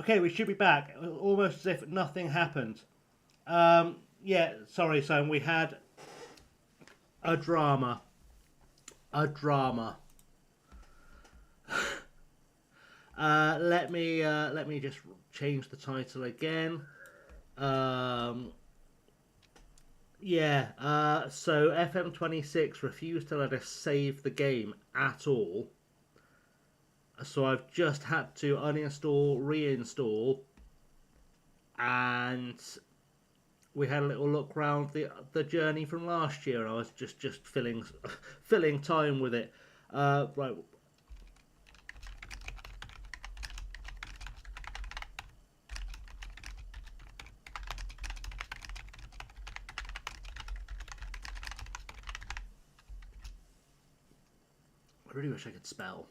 Okay, we should be back. Almost as if nothing happened. Yeah, sorry, son. We had a drama. A drama. Let me just change the title again. Um, yeah. So FM26 refused to let us save the game at all. So I've just had to uninstall, reinstall, and we had a little look round the journey from last year, and I was just filling time with it. Right. I really wish I could spell.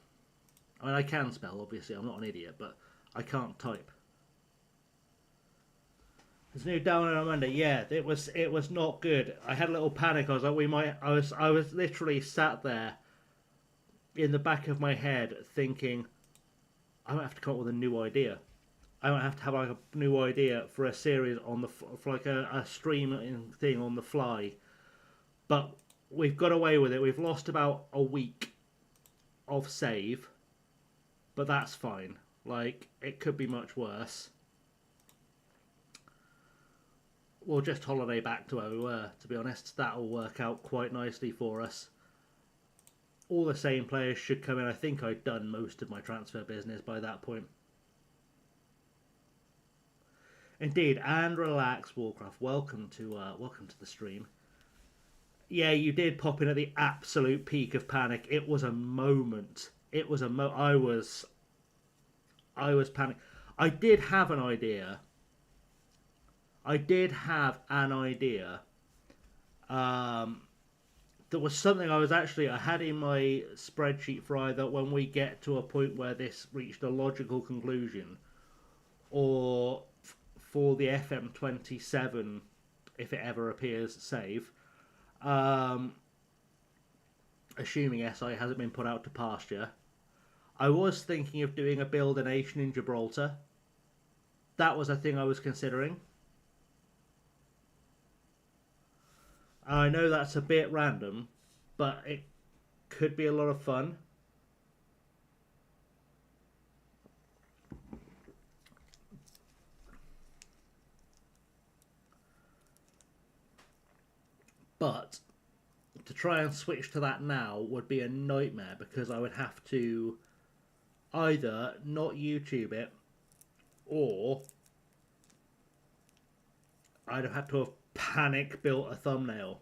I mean, I can spell, obviously. I'm not an idiot, but I can't type. There's new download on Monday. Yeah, it was not good. I had a little panic. I was like, we might. I was literally sat there in the back of my head thinking, I might have to come up with a new idea. I might have to have like a new idea for a series on the for like a streaming thing on the fly. But we've got away with it. We've lost about a week of save, but that's fine. Like, it could be much worse. We'll just holiday back to where we were, to be honest. That'll work out quite nicely for us. All the same players should come in. I think I'd done most of my transfer business by that point. Indeed, and relax, Warcraft. Welcome to the stream. Yeah, you did pop in at the absolute peak of panic. It was a moment. I was panicked. I did have an idea. Um, there was something I had in my spreadsheet for either when we get to a point where this reached a logical conclusion, or for the FM27, if it ever appears, save. Um, Assuming SI hasn't been put out to pasture. I was thinking of doing a build a nation in Gibraltar. That was a thing I was considering. I know that's a bit random, but it could be a lot of fun. But to try and switch to that now would be a nightmare, because I would have to either not YouTube it, or I'd have had to have panic built a thumbnail,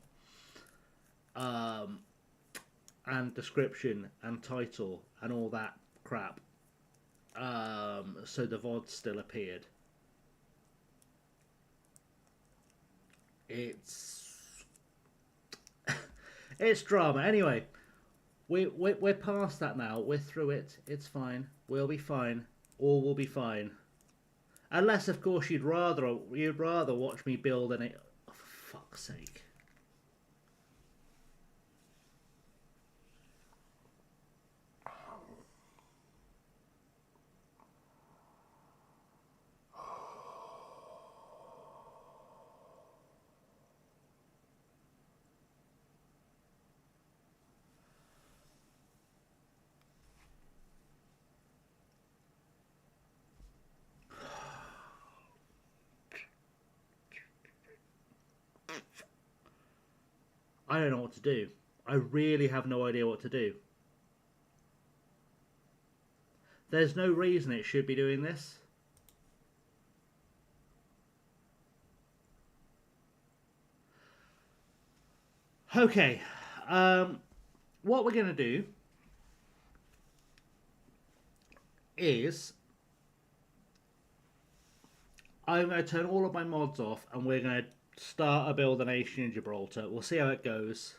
um, and description and title and all that crap, so the VOD still appeared. It's it's drama. Anyway, we're past that now. We're through it. It's fine. We'll be fine. All will be fine. Unless, of course, you'd rather watch me build an. Oh, for fuck's sake! I don't know what to do. I really have no idea what to do. There's no reason it should be doing this. Okay, what we're going to do is I'm going to turn all of my mods off, and we're going to start a build a nation in Gibraltar. We'll see how it goes.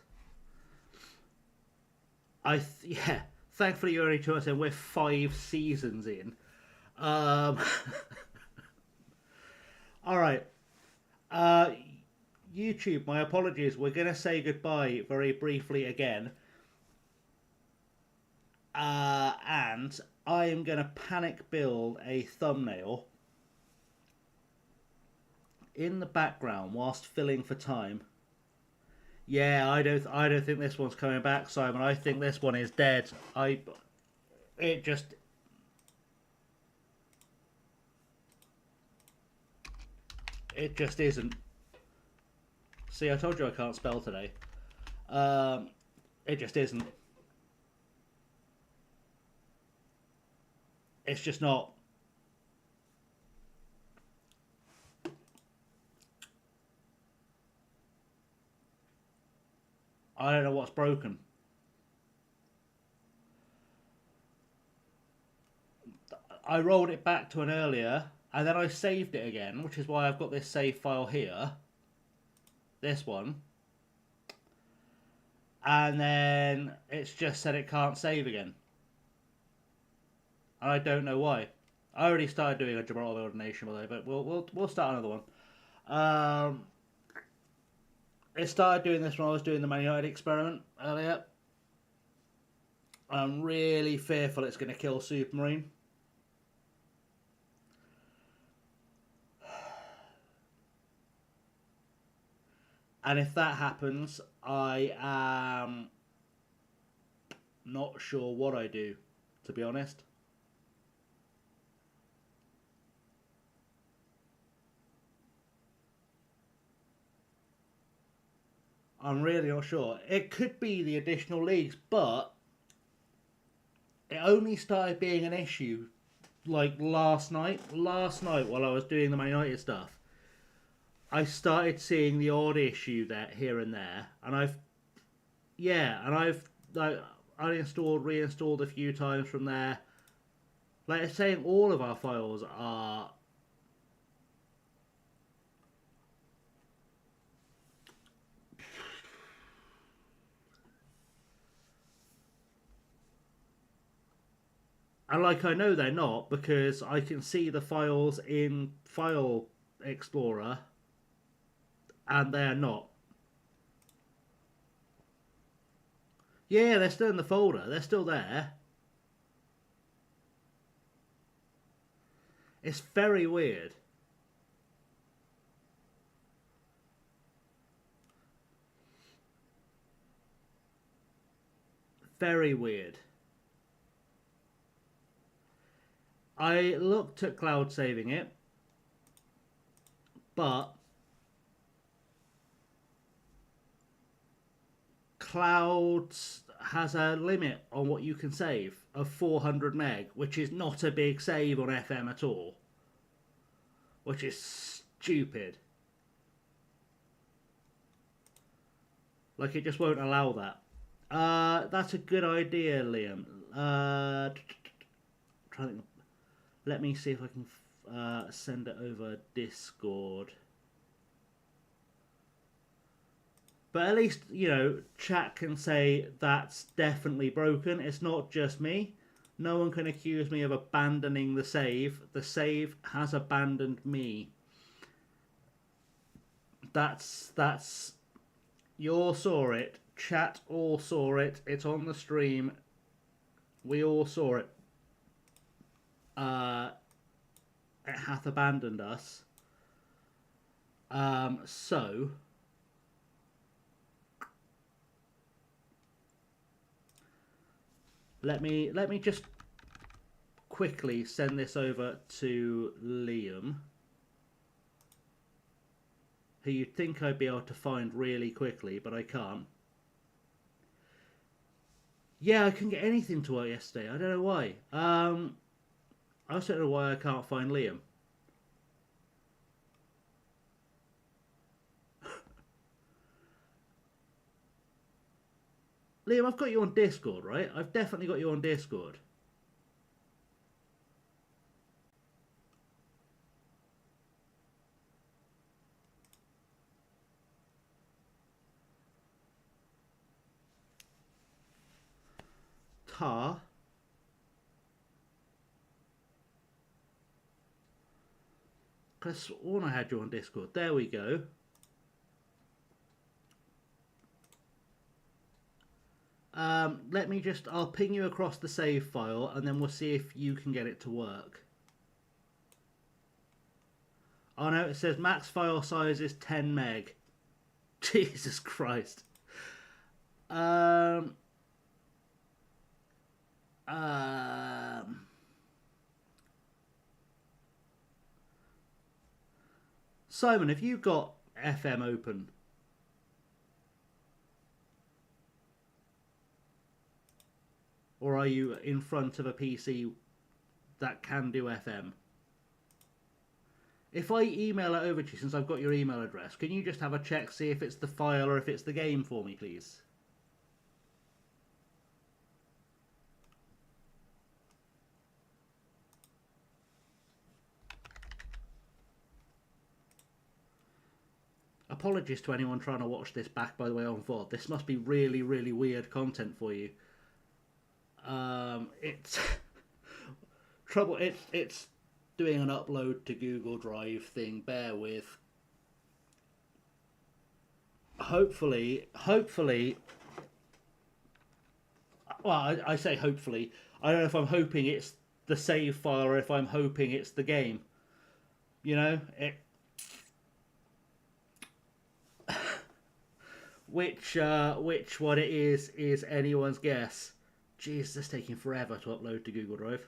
Yeah, thankfully you're only 2 months in. We're 5 seasons in. Um, all right. YouTube, my apologies. We're going to say goodbye very briefly again. And I am going to panic build a thumbnail in the background whilst filling for time. Yeah, I don't think this one's coming back, Simon. I think this one is dead. It just isn't. See, I told you I can't spell today. It just isn't. It's just not. I don't know what's broken. I rolled it back to an earlier, and then I saved it again, which is why I've got this save file here. This one. And then it's just said it can't save again. And I don't know why. I already started doing a Gibraltar Build Nation today, but we'll start another one. It started doing this when I was doing the Man United experiment earlier. I'm really fearful it's going to kill Supermarine. And if that happens, I am not sure what I do, to be honest. I'm really not sure. It could be the additional leagues, but it only started being an issue like last night. Last night while I was doing the Man United stuff, I started seeing the odd issue there, here and there, and I've like uninstalled, reinstalled a few times from there. Like it's saying, all of our files are and like I know they're not because I can see the files in File Explorer. And they're not. Yeah, they're still in the folder. They're still there. It's very weird. Very weird. I looked at cloud saving it, but Clouds has a limit on what you can save of 400 meg, which is not a big save on FM at all, which is stupid. Like it just won't allow that. That's a good idea, Liam. Let me see if I can send it over Discord. But at least, you know, chat can say that's definitely broken. It's not just me. No one can accuse me of abandoning the save. The save has abandoned me. That's... You all saw it. Chat all saw it. It's on the stream. We all saw it. It hath abandoned us. So... Let me just quickly send this over to Liam, who you'd think I'd be able to find really quickly, but I can't. Yeah, I couldn't get anything to work yesterday. I don't know why. I also don't know why I can't find Liam. Liam, I've got you on Discord, right? I've definitely got you on Discord. Tar. I could have sworn I had you on Discord. There we go. I'll ping you across the save file and then we'll see if you can get it to work. Oh no, it says max file size is 10 meg. Jesus Christ. Um, um, Simon, have you got FM open? Or are you in front of a PC that can do FM? If I email it over to you, since I've got your email address, can you just have a check, see if it's the file or if it's the game for me, please? Apologies to anyone trying to watch this back, by the way, on VOD. This must be really, really weird content for you. It's trouble. It's doing an upload to Google Drive thing. Bear with. Hopefully. Well, I say hopefully. I don't know if I'm hoping it's the save file or if I'm hoping it's the game. You know, which one it is anyone's guess. Jeez, this is taking forever to upload to Google Drive.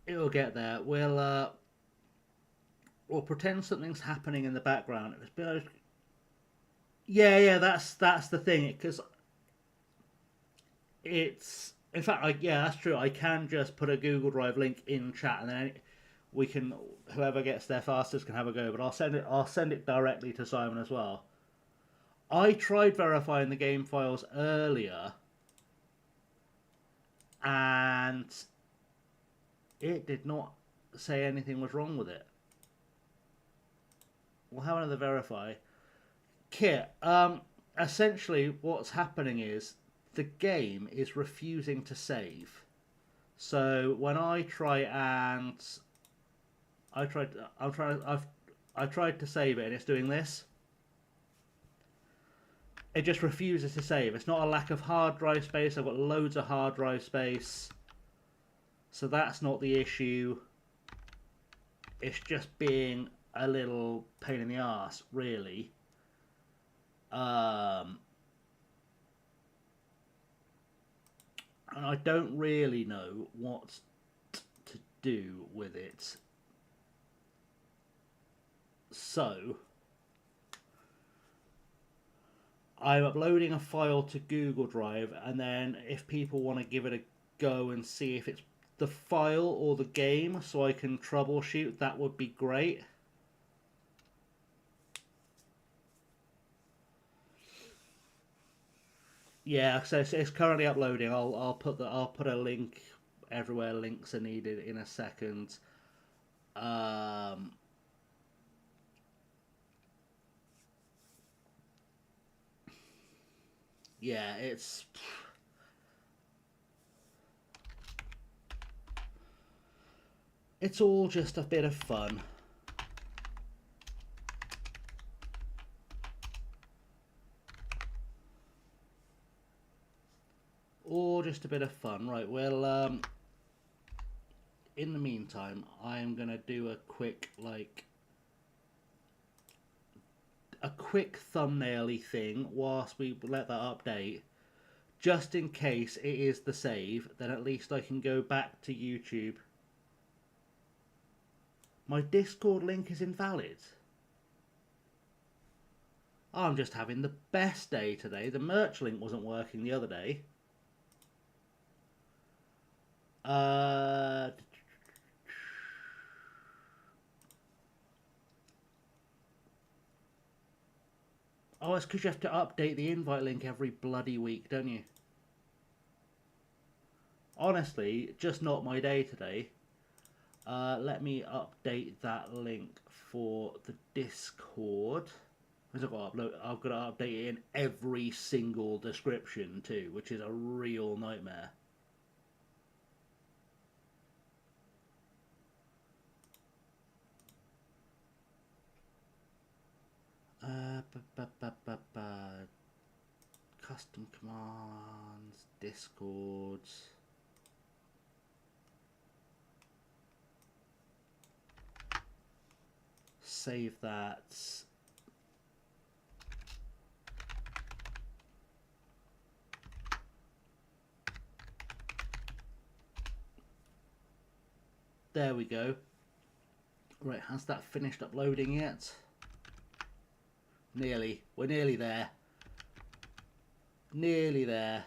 It'll get there. We'll pretend something's happening in the background. Yeah, that's the thing, because it's, in fact, yeah, that's true. I can just put a Google Drive link in chat, and then we can, whoever gets there fastest can have a go. But I'll send it directly to Simon as well. I tried verifying the game files earlier, and it did not say anything was wrong with it. We'll have another verify. Kit, essentially what's happening is the game is refusing to save. So when I try and I tried to save it and it's doing this. It just refuses to save. It's not a lack of hard drive space. I've got loads of hard drive space. So that's not the issue. It's just being a little pain in the arse, really. And I don't really know what to do with it. So I'm uploading a file to Google Drive, and then if people want to give it a go and see if it's the file or the game so I can troubleshoot, that would be great. Yeah, so it's currently uploading. I'll put a link everywhere links are needed in a second. Yeah, it's all just a bit of fun. Or just a bit of fun. Right, well, in the meantime, I'm going to do a quick thumbnail-y thing whilst we let that update. Just in case it is the save, then at least I can go back to YouTube. My Discord link is invalid. I'm just having the best day today. The merch link wasn't working the other day. Oh, it's because you have to update the invite link every bloody week, don't you? Honestly, just not my day today. Let me update that link for the Discord. Because I've got to update it in every single description too, which is a real nightmare. Custom commands, Discords. save that. There we go. Right, has that finished uploading yet? Nearly. We're nearly there. Nearly there.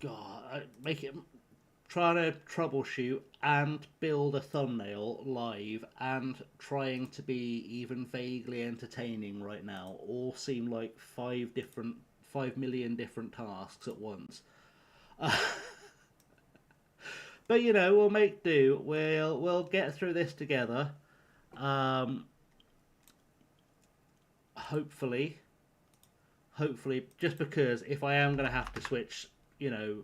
God, trying to troubleshoot and build a thumbnail live and trying to be even vaguely entertaining right now all seem like 5 million different tasks at once. But you know, we'll make do. We'll get through this together. Hopefully, just because if I am going to have to switch, you know,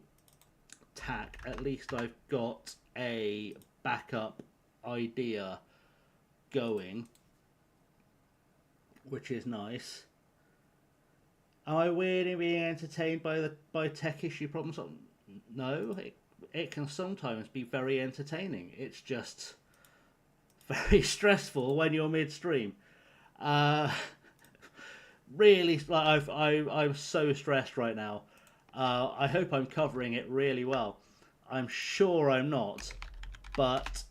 tack, at least I've got a backup idea going, which is nice. Am I really being entertained by tech issue problems? No, it can sometimes be very entertaining. It's just very stressful when you're midstream. Really, like I'm so stressed right now. I hope I'm covering it really well. I'm sure I'm not, but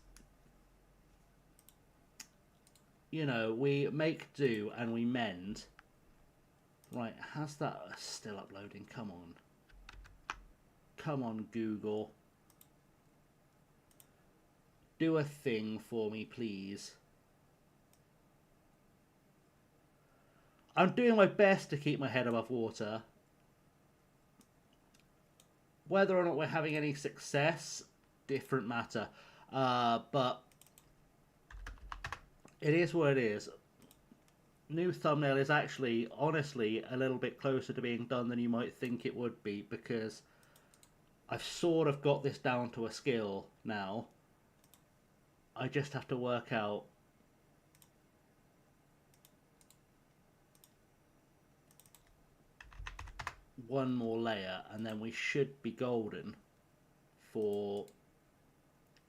you know, we make do and we mend. Right, has that still uploading? Come on. Come on, Google. Do a thing for me, please. I'm doing my best to keep my head above water. Whether or not we're having any success, different matter. But it is what it is. New thumbnail is actually, honestly, a little bit closer to being done than you might think it would be, because I've sort of got this down to a skill now. I just have to work out one more layer and then we should be golden for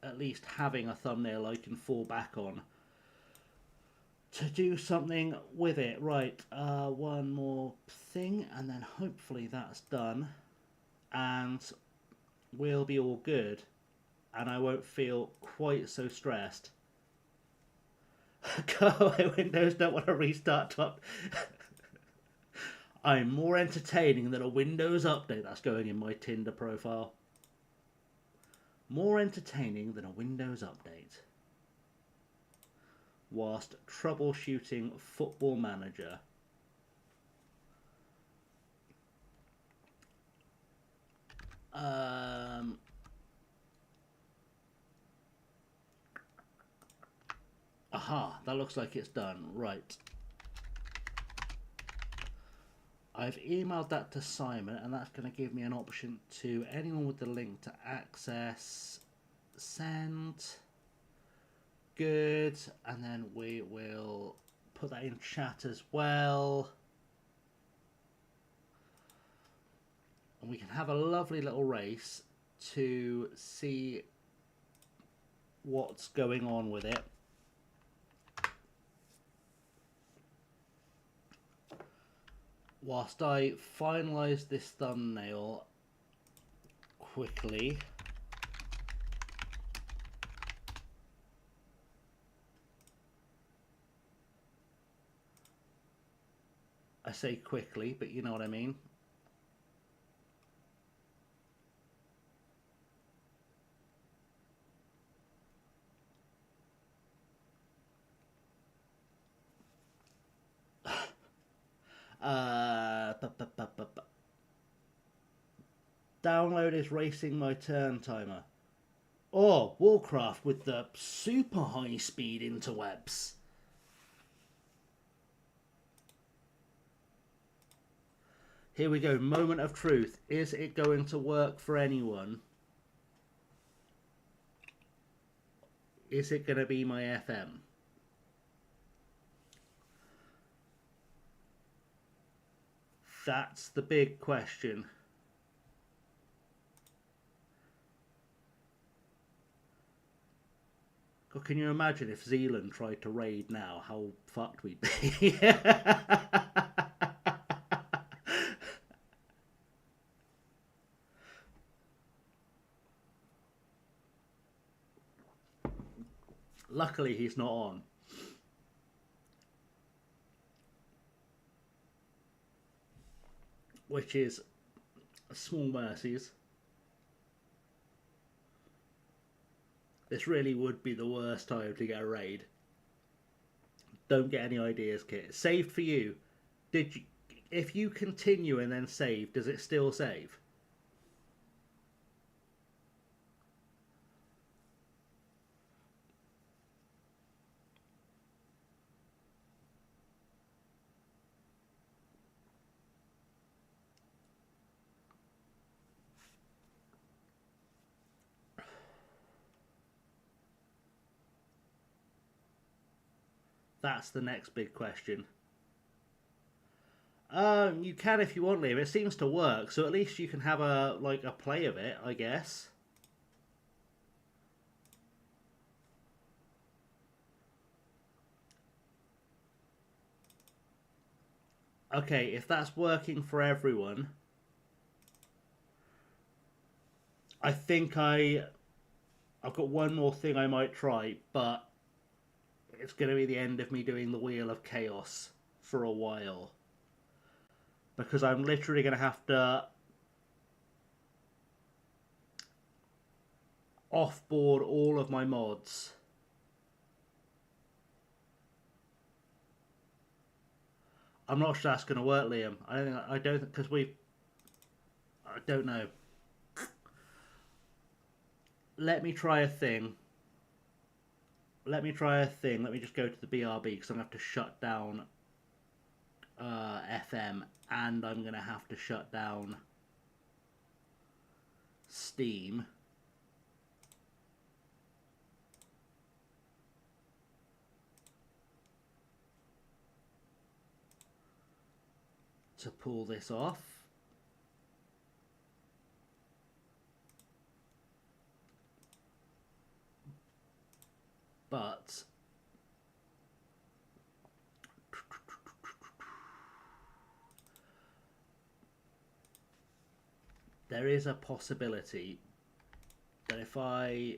at least having a thumbnail I can fall back on to do something with it. Right, one more thing and then hopefully that's done and we'll be all good and I won't feel quite so stressed. Go away, Windows, don't want to restart up. I'm more entertaining than a Windows update. That's going in my Tinder profile. More entertaining than a Windows update. Whilst troubleshooting Football Manager. Aha, that looks like it's done. Right. I've emailed that to Simon and that's going to give me an option to anyone with the link to access, send, good, and then we will put that in chat as well. And we can have a lovely little race to see what's going on with it. Whilst I finalise this thumbnail quickly. I say quickly, but you know what I mean. Download is racing my turn timer. Oh, Warcraft with the super high speed interwebs. Here we go, moment of truth. Is it going to work for anyone? Is it going to be my FM? That's the big question. God, can you imagine if Zealand tried to raid now? How fucked we'd be. Luckily, he's not on. Which is small mercies. This really would be the worst time to get a raid. Don't get any ideas, Kit. Saved for you. Did you? If you continue and then save, does it still save? That's the next big question. You can if you want, Liam. It seems to work, so at least you can have a play of it, I guess. Okay, if that's working for everyone, I think I've got one more thing I might try, but it's going to be the end of me doing the Wheel of Chaos for a while. Because I'm literally going to have to offboard all of my mods. I'm not sure that's going to work, Liam. I don't because I don't know. Let me try a thing. Let me just go to the BRB because I'm going to have to shut down FM, and I'm going to have to shut down Steam. To pull this off. But there is a possibility that if I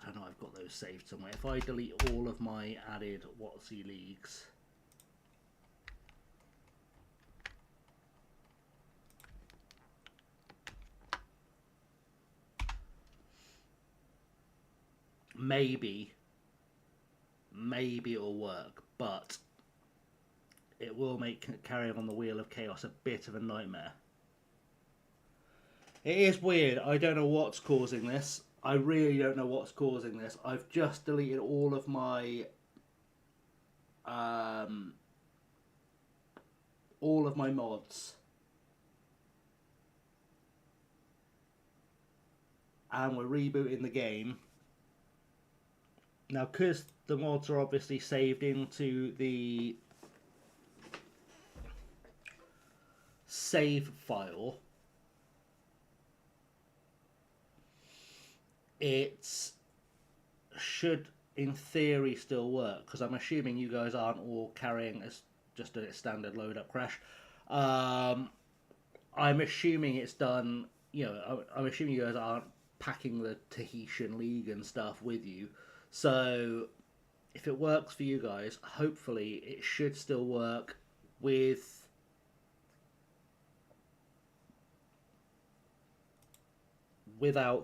don't know, I've got those saved somewhere. If I delete all of my added WotC leagues, maybe it'll work, but it will make carrying on the Wheel of Chaos a bit of a nightmare. It is weird. I don't know what's causing this. I really don't know what's causing this. I've just deleted all of my mods. And we're rebooting the game. Now, because the mods are obviously saved into the save file, it should, in theory, still work. Because I'm assuming you guys aren't all carrying just a standard load up crash. I'm assuming it's done. I'm assuming you guys aren't packing the Tahitian League and stuff with you. So, if it works for you guys, hopefully it should still work without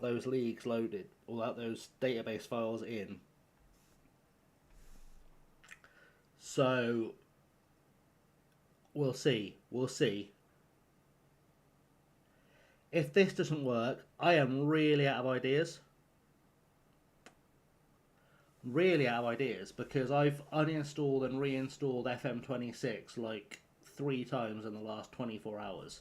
those leagues loaded, or without those database files in. So, we'll see. If this doesn't work, I am really out of ideas. Because I've uninstalled and reinstalled FM26 like 3 times in the last 24 hours.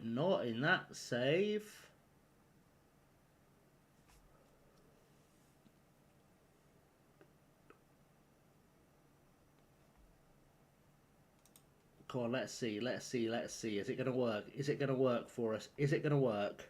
Not in that save. Come on, let's see. Is it going to work? Is it going to work for us? Is it going to work?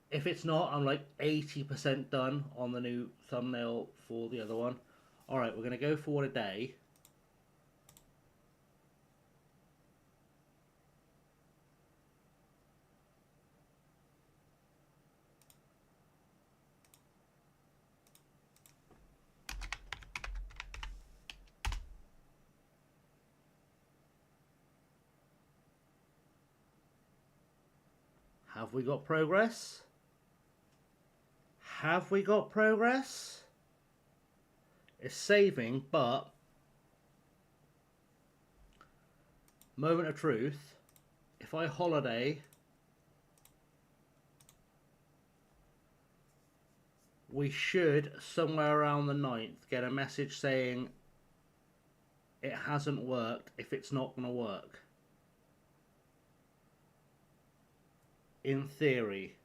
If it's not, I'm like 80% done on the new thumbnail for the other one. Alright, we're going to go for a day. Have we got progress? Have we got progress? It's saving, but moment of truth. If I holiday, we should somewhere around the 9th get a message saying it hasn't worked if it's not going to work. In theory.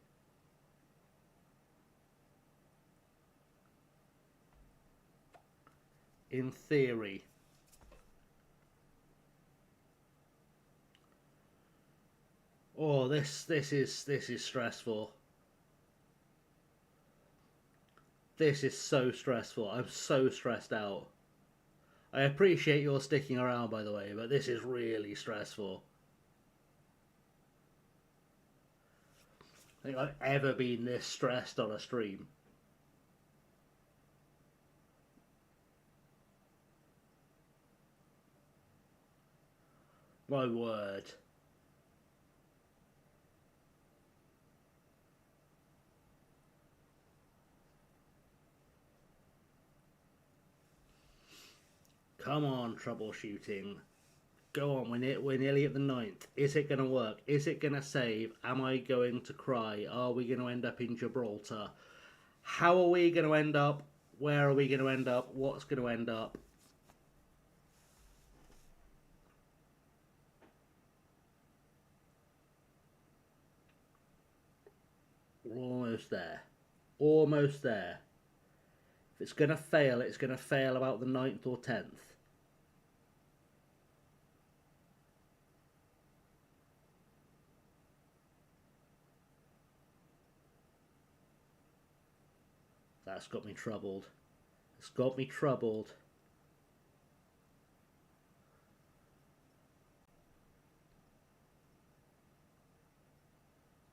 In theory. Oh, this is stressful. This is so stressful. I'm so stressed out. I appreciate your sticking around, by the way, but this is really stressful. I think I've ever been this stressed on a stream. My word. Come on, troubleshooting. Go on, we're nearly at the 9th. Is it going to work? Is it going to save? Am I going to cry? Are we going to end up in Gibraltar? How are we going to end up? Where are we going to end up? What's going to end up? We're almost there. Almost there. If it's going to fail, it's going to fail about the 9th or 10th. That's got me troubled. It's got me troubled.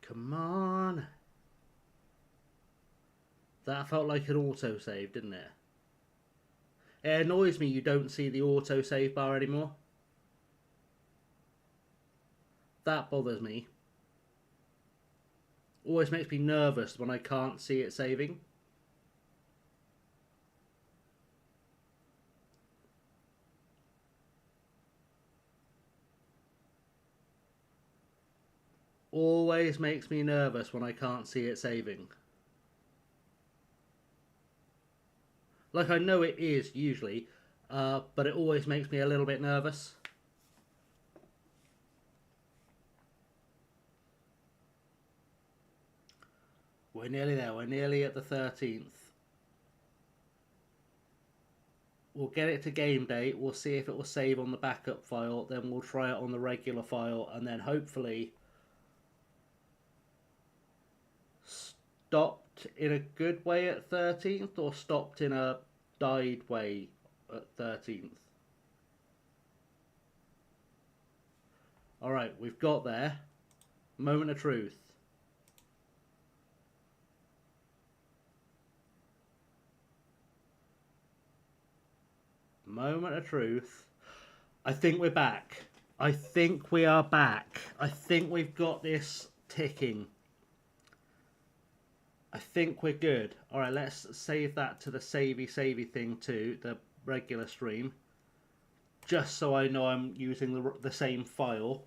Come on. That felt like an autosave, didn't it? It annoys me you don't see the autosave bar anymore. That bothers me. Always makes me nervous when I can't see it saving. Always makes me nervous when I can't see it saving. Like, I know it is usually, but it always makes me a little bit nervous. We're nearly there. We're nearly at the 13th. We'll get it to game date. We'll see if it will save on the backup file. Then we'll try it on the regular file. And then hopefully stopped in a good way at 13th or stopped in a died way at 13th. Alright, we've got there. Moment of truth. Moment of truth. I think we're back. I think we are back. I think we've got this ticking. I think we're good. Alright, let's save that to the savey thing too, the regular stream. Just so I know I'm using the same file.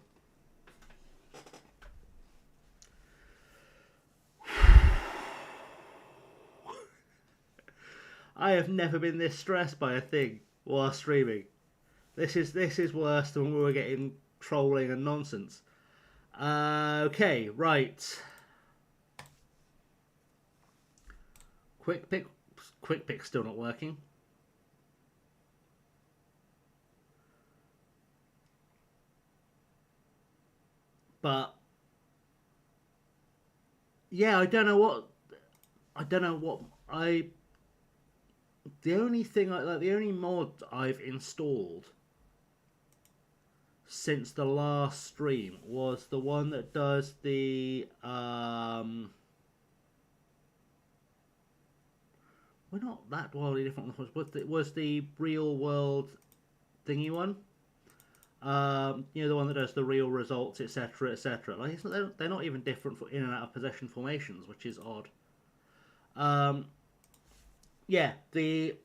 I have never been this stressed by a thing while streaming. This is worse than when we were getting trolling and nonsense. Okay, right. Quick pick still not working. But yeah, I don't know what I. The only thing the only mod I've installed since the last stream was the one that does the we're not that wildly different. Was the real world thingy one? The one that does the real results, etc., etc. Like they're not even different for in and out of possession formations, which is odd. Yeah, the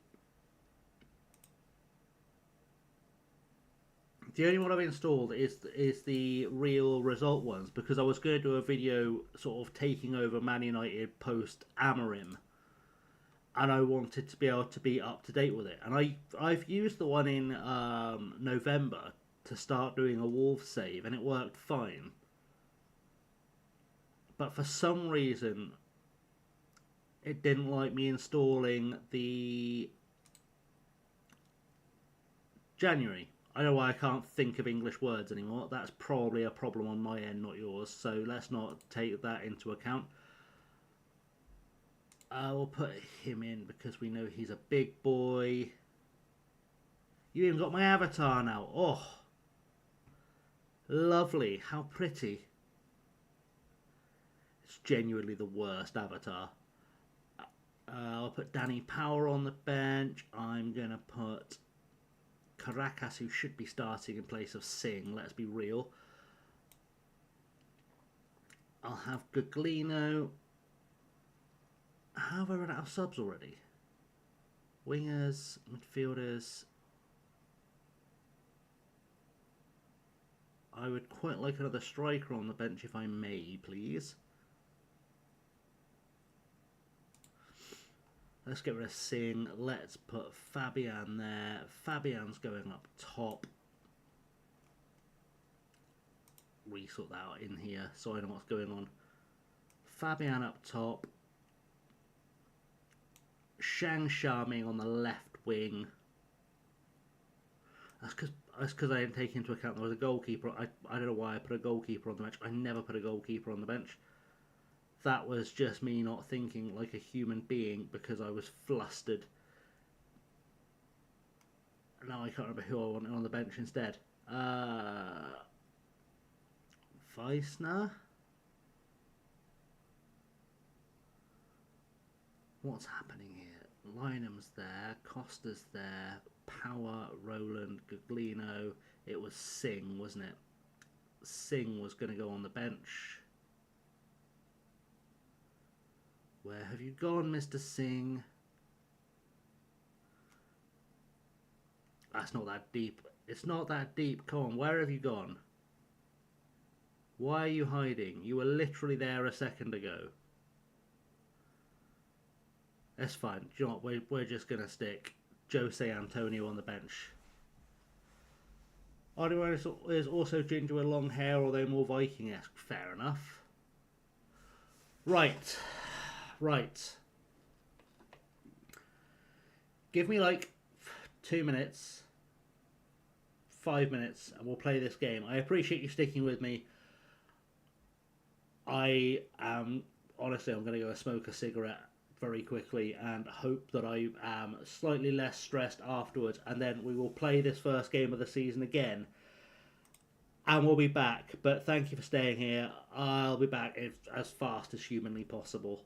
only one I've installed is the real result ones because I was going to do a video sort of taking over Man United post Amorim, and I wanted to be able to be up to date with it. And I've used the one in November to start doing a Wolves save, and it worked fine. But for some reason, it didn't like me installing the January. I don't know why I can't think of English words anymore. That's probably a problem on my end, not yours. So let's not take that into account. We'll put him in because we know he's a big boy. You even got my avatar now. Oh, lovely. How pretty. It's genuinely the worst avatar. I'll put Danny Power on the bench. I'm going to put Caracas, who should be starting in place of Singh. Let's be real. I'll have Guglino. Have I run out of subs already? Wingers, midfielders. I would quite like another striker on the bench if I may, please. Let's get rid of Singh. Let's put Fabian there. Fabian's going up top. Resort that out in here so I know what's going on. Fabian up top. Shang Xiaming on the left wing. That's because I didn't take into account there was a goalkeeper. I don't know why I put a goalkeeper on the bench. I never put a goalkeeper on the bench. That was just me not thinking like a human being because I was flustered. Now I can't remember who I wanted on the bench instead. Weissner? What's happening here? Lynham's there, Costa's there, Power, Roland, Guglino. It was Singh, wasn't it? Singh was going to go on the bench. Where have you gone, Mr. Singh? That's not that deep. It's not that deep. Come on, where have you gone? Why are you hiding? You were literally there a second ago. That's fine. Do you know what? We're just going to stick Jose Antonio on the bench. Anyone is also ginger with long hair, although more Viking-esque. Fair enough. Right. Give me like 2 minutes, 5 minutes, and we'll play this game. I appreciate you sticking with me. Honestly, I'm going to go smoke a cigarette very quickly and hope that I am slightly less stressed afterwards, and then we will play this first game of the season again and we'll be back. But thank you for staying here. I'll be back as fast as humanly possible.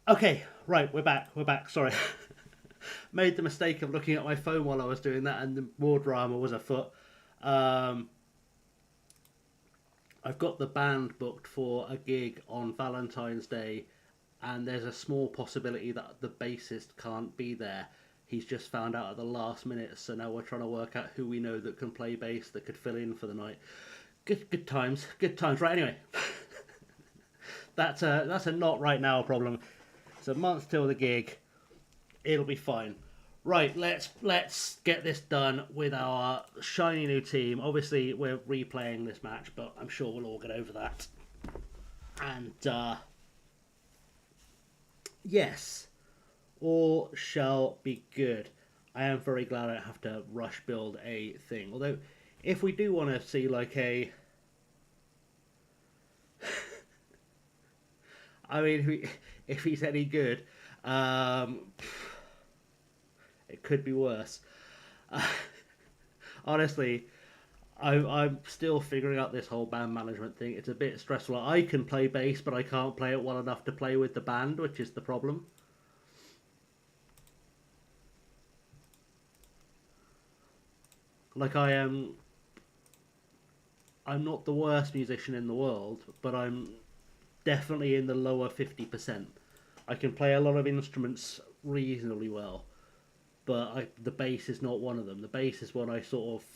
Okay, right, we're back. We're back. Sorry. Made the mistake of looking at my phone while I was doing that, and the more drama was afoot. Um, I've got the band booked for a gig on Valentine's Day, and there's a small possibility that the bassist can't be there. He's just found out at the last minute, so now we're trying to work out who we know that can play bass that could fill in for the night. Good times, good times. Right, anyway, that's a not right now problem. It's a month till the gig. It'll be fine. Right, let's get this done with our shiny new team. Obviously, we're replaying this match, but I'm sure we'll all get over that. And yes, all shall be good. I am very glad I don't have to rush build a thing. Although, if we do want to see like a, I mean, if he's any good, um, it could be worse. Honestly, I'm still figuring out this whole band management thing. It's a bit stressful. I can play bass, but I can't play it well enough to play with the band, which is the problem. Like I'm not the worst musician in the world, but I'm definitely in the lower 50%. I can play a lot of instruments reasonably well, but the bass is not one of them. The bass is one I sort of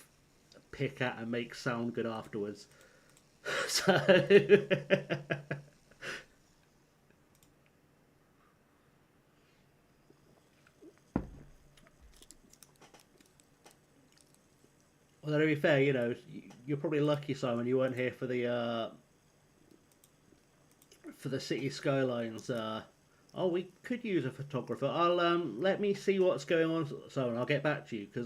pick at and make sound good afterwards. So well, to be fair, you're probably lucky, Simon. You weren't here for the city skylines. Oh, we could use a photographer. I'll let me see what's going on, Simon. I'll get back to you because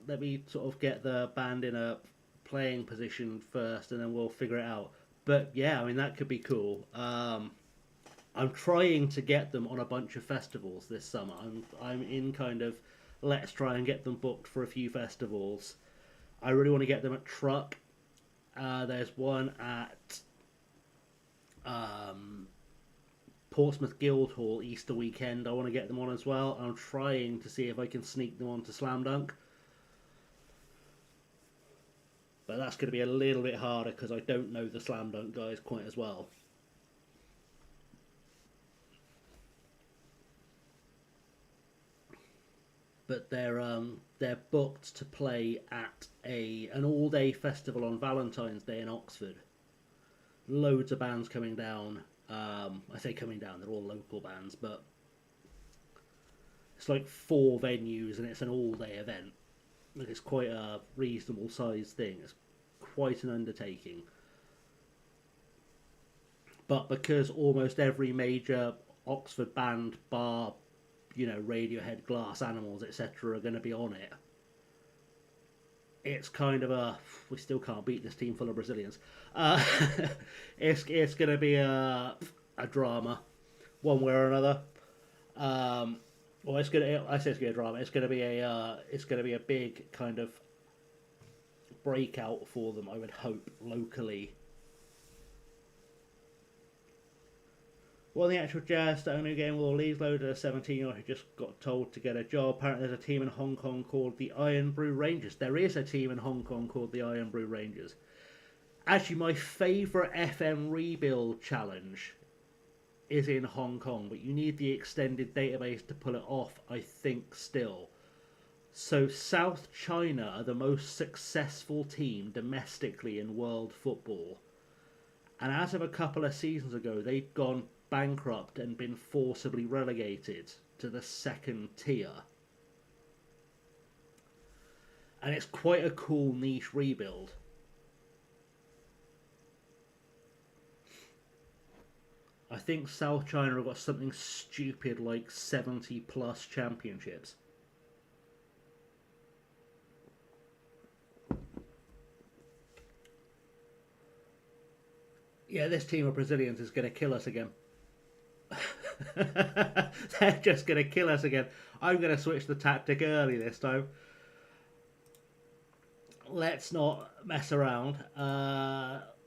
let me sort of get the band in a playing position first, and then we'll figure it out. But yeah, I mean that could be cool. I'm trying to get them on a bunch of festivals this summer. I'm in kind of let's try and get them booked for a few festivals. I really want to get them at Truck. There's one at um, Portsmouth Guildhall Easter weekend. I want to get them on as well. I'm trying to see if I can sneak them onto Slam Dunk, but that's going to be a little bit harder because I don't know the Slam Dunk guys quite as well. But they're booked to play at a an all day festival on Valentine's Day in Oxford. Loads of bands coming down. I say coming down; they're all local bands, but it's like 4 venues and it's an all day event. It's quite a reasonable sized thing. It's quite an undertaking. But because almost every major Oxford band, bar Radiohead, Glass Animals, etc., are going to be on it, it's kind of we still can't beat this team full of Brazilians. Uh, it's going to be a drama, one way or another. Um, well, I say it's going to be a drama. It's going to be a big kind of breakout for them. I would hope locally. Well, the actual Jazz the only game with all leads loaded a 17-year-old who just got told to get a job. Apparently, there's a team in Hong Kong called the Iron Brew Rangers. There is a team in Hong Kong called the Iron Brew Rangers. Actually, my favourite FM rebuild challenge is in Hong Kong, but you need the extended database to pull it off, I think, still. So, South China are the most successful team domestically in world football. And as of a couple of seasons ago, they'd gone bankrupt and been forcibly relegated to the second tier. And it's quite a cool niche rebuild. I think South China have got something stupid like 70 plus championships. Yeah, this team of Brazilians is going to kill us again. They're just going to kill us again. I'm going to switch the tactic early this time. Let's not mess around.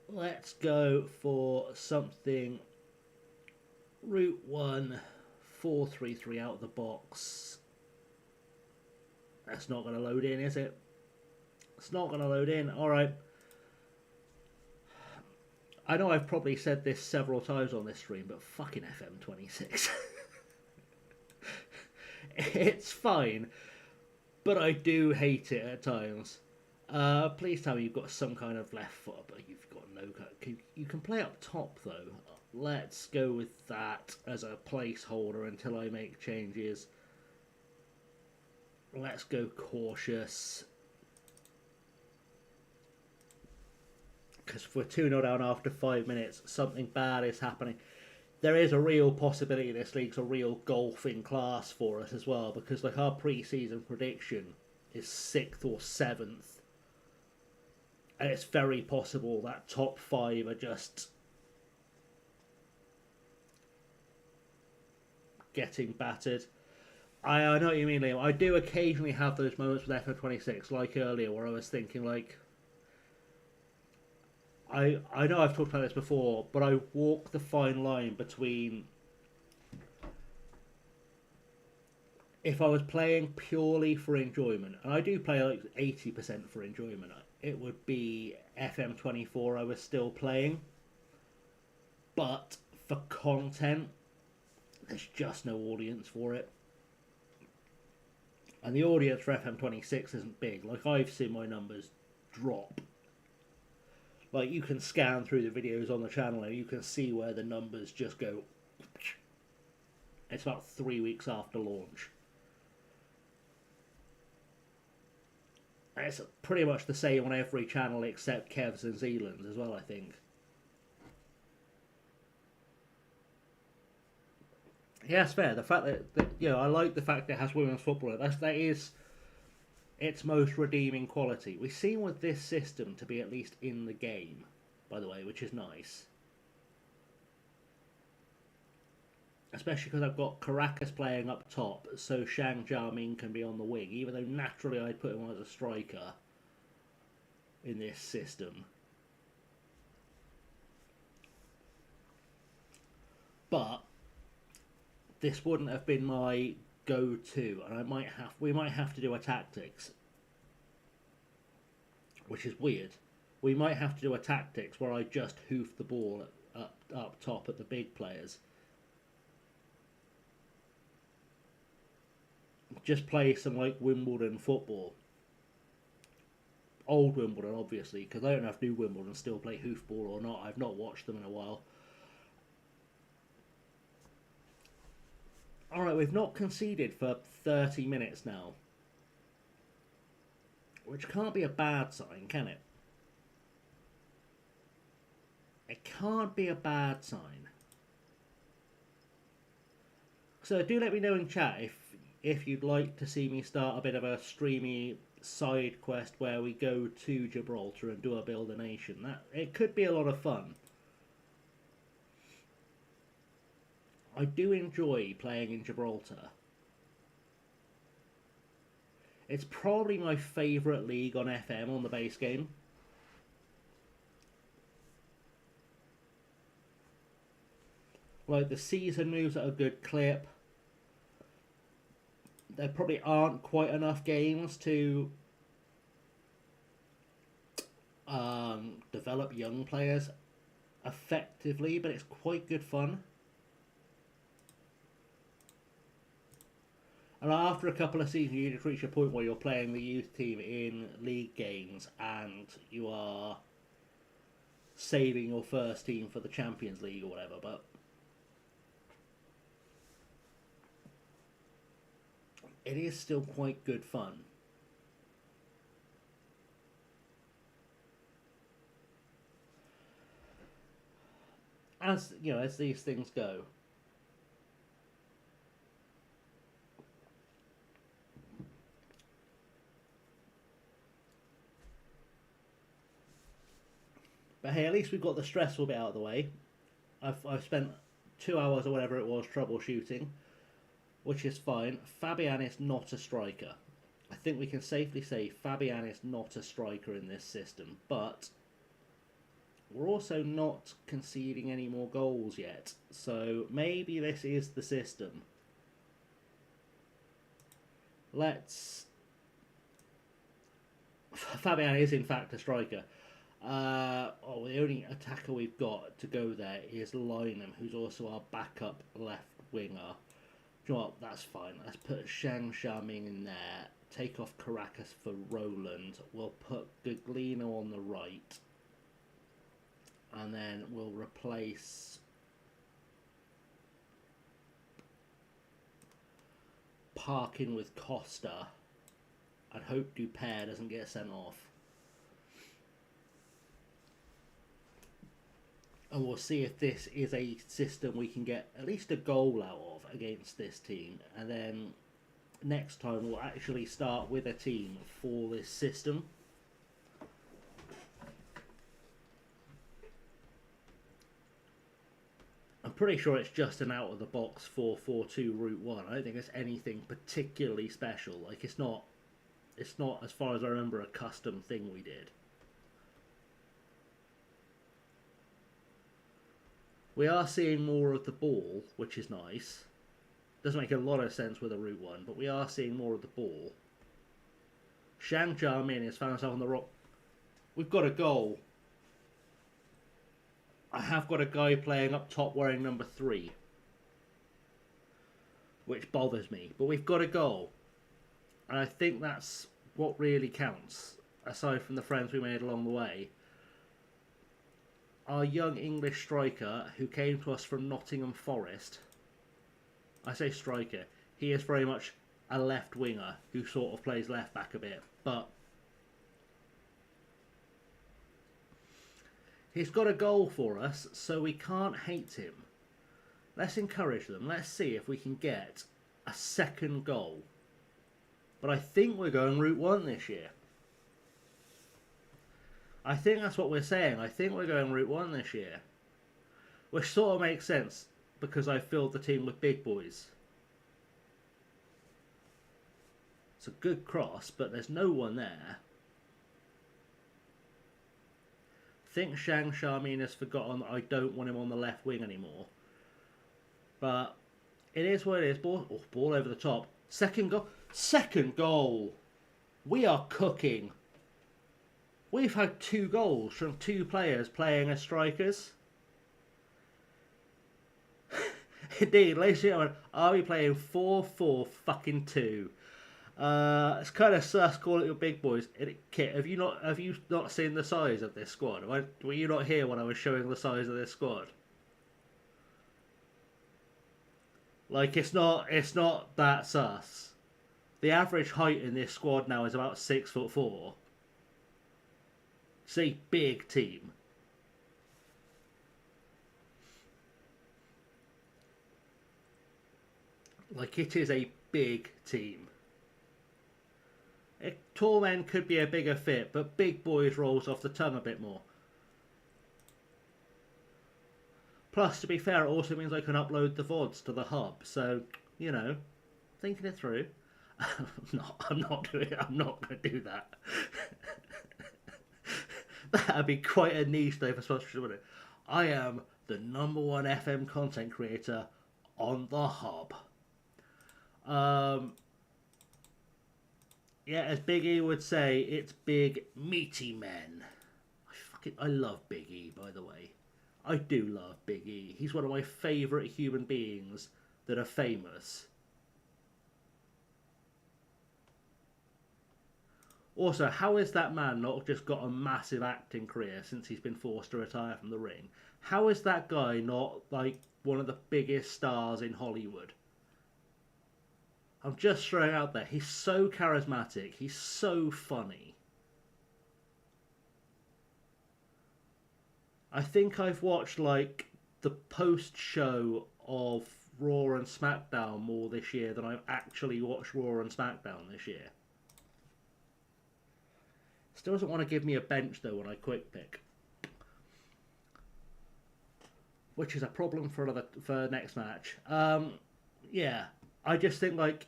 Let's go for something Route 1, 433 out of the box. That's not going to load in, is it? It's not going to load in. Alright. I know I've probably said this several times on this stream, but fucking FM26. It's fine, but I do hate it at times. Please tell me you've got some kind of left foot, but you've got no... You can play up top, though. Let's go with that as a placeholder until I make changes. Let's go cautious. Because if we're 2-0 down after 5 minutes, something bad is happening. There is a real possibility this league's a real golfing class for us as well, because like our pre-season prediction is 6th or 7th. And it's very possible that top 5 are just getting battered. I know what you mean, Liam. I do occasionally have those moments with FM26, like earlier, where I was thinking, like, I know I've talked about this before, but I walk the fine line between if I was playing purely for enjoyment, and I do play like 80% for enjoyment, it would be FM24 I was still playing. But for content, there's just no audience for it. And the audience for FM26 isn't big. Like, I've seen my numbers drop. Like, you can scan through the videos on the channel and you can see where the numbers just go. It's about 3 weeks after launch. And it's pretty much the same on every channel except Kev's and Zealand's as well, I think. Yeah, it's fair. The fact that you know, I like the fact that it has women's football. That is its most redeeming quality. We seem with this system to be at least in the game, by the way, which is nice. Especially because I've got Caracas playing up top, so Shang Jiaming can be on the wing, even though naturally I'd put him on as a striker in this system. But this wouldn't have been my go-to, and we might have to do a tactics, which is weird. We might have to do a tactics where I just hoof the ball up top at the big players. Just play some like Wimbledon football. Old Wimbledon, obviously, because I don't know if new Wimbledon still play hoofball or not. I've not watched them in a while. Alright, we've not conceded for 30 minutes now. Which can't be a bad sign, can it? It can't be a bad sign. So do let me know in chat if you'd like to see me start a bit of a streamy side quest where we go to Gibraltar and do a build a nation. It could be a lot of fun. I do enjoy playing in Gibraltar. It's probably my favourite league on FM on the base game. Like, the season moves at a good clip. There probably aren't quite enough games to develop young players effectively, but it's quite good fun. And after a couple of seasons, you just reach a point where you're playing the youth team in league games and you are saving your first team for the Champions League or whatever, but it is still quite good fun. As you know, as these things go. But hey, at least we've got the stressful bit out of the way. I've spent 2 hours or whatever it was troubleshooting, which is fine. Fabian is not a striker. I think we can safely say Fabian is not a striker in this system, but we're also not conceding any more goals yet. So maybe this is the system. Fabian is in fact a striker. The only attacker we've got to go there is Lynham, who's also our backup left winger. You know what? That's fine. Let's put Shang Xiaming in there. Take off Caracas for Roland. We'll put Guglino on the right. And then we'll replace Parkin with Costa. I'd hope Dupere doesn't get sent off. And we'll see if this is a system we can get at least a goal out of against this team. And then next time we'll actually start with a team for this system. I'm pretty sure it's just an out-of-the-box 4-4-2 Route 1. I don't think it's anything particularly special. Like, it's not, as far as I remember, a custom thing we did. We are seeing more of the ball, which is nice. Doesn't make a lot of sense with a Route 1, but we are seeing more of the ball. Shang Jiamin has found himself on the rock. We've got a goal. I have got a guy playing up top wearing number 3. Which bothers me. But we've got a goal. And I think that's what really counts. Aside from the friends we made along the way. Our young English striker who came to us from Nottingham Forest. I say striker. He is very much a left winger who sort of plays left back a bit. But he's got a goal for us, so we can't hate him. Let's encourage them. Let's see if we can get a second goal. But I think we're going Route 1 this year. I think that's what we're saying. I think we're going Route 1 this year. Which sort of makes sense, because I filled the team with big boys. It's a good cross, but there's no one there. I think Shang Xiamin has forgotten that I don't want him on the left wing anymore. But it is what it is. Ball over the top. Second goal. Second goal. We are cooking. We've had 2 goals from 2 players playing as strikers. Indeed, ladies and gentlemen, are we playing 4-4-2? It's kind of sus calling it your big boys. Kit, have you not seen the size of this squad? Were you not here when I was showing the size of this squad? Like, it's not that sus. The average height in this squad now is about 6'4". It's a big team. Like, it is a big team. Tall men could be a bigger fit, but big boys rolls off the tongue a bit more. Plus, to be fair, it also means I can upload the VODs to the hub. So, you know, thinking it through. I'm not going to do that. That'd be quite a niche though for sponsorship, wouldn't it? I am the #1 FM content creator on the hub. Yeah, as Big E would say, it's big meaty men. I love Big E, by the way. I do love Big E. He's one of my favourite human beings that are famous. Also, how is that man not just got a massive acting career since he's been forced to retire from the ring? How is that guy not, like, one of the biggest stars in Hollywood? I'm just throwing out there. He's so charismatic. He's so funny. I think I've watched, like, the post-show of Raw and SmackDown more this year than I've actually watched Raw and SmackDown this year. Still doesn't want to give me a bench, though, when I quick pick. Which is a problem for next match. Yeah. I just think, like,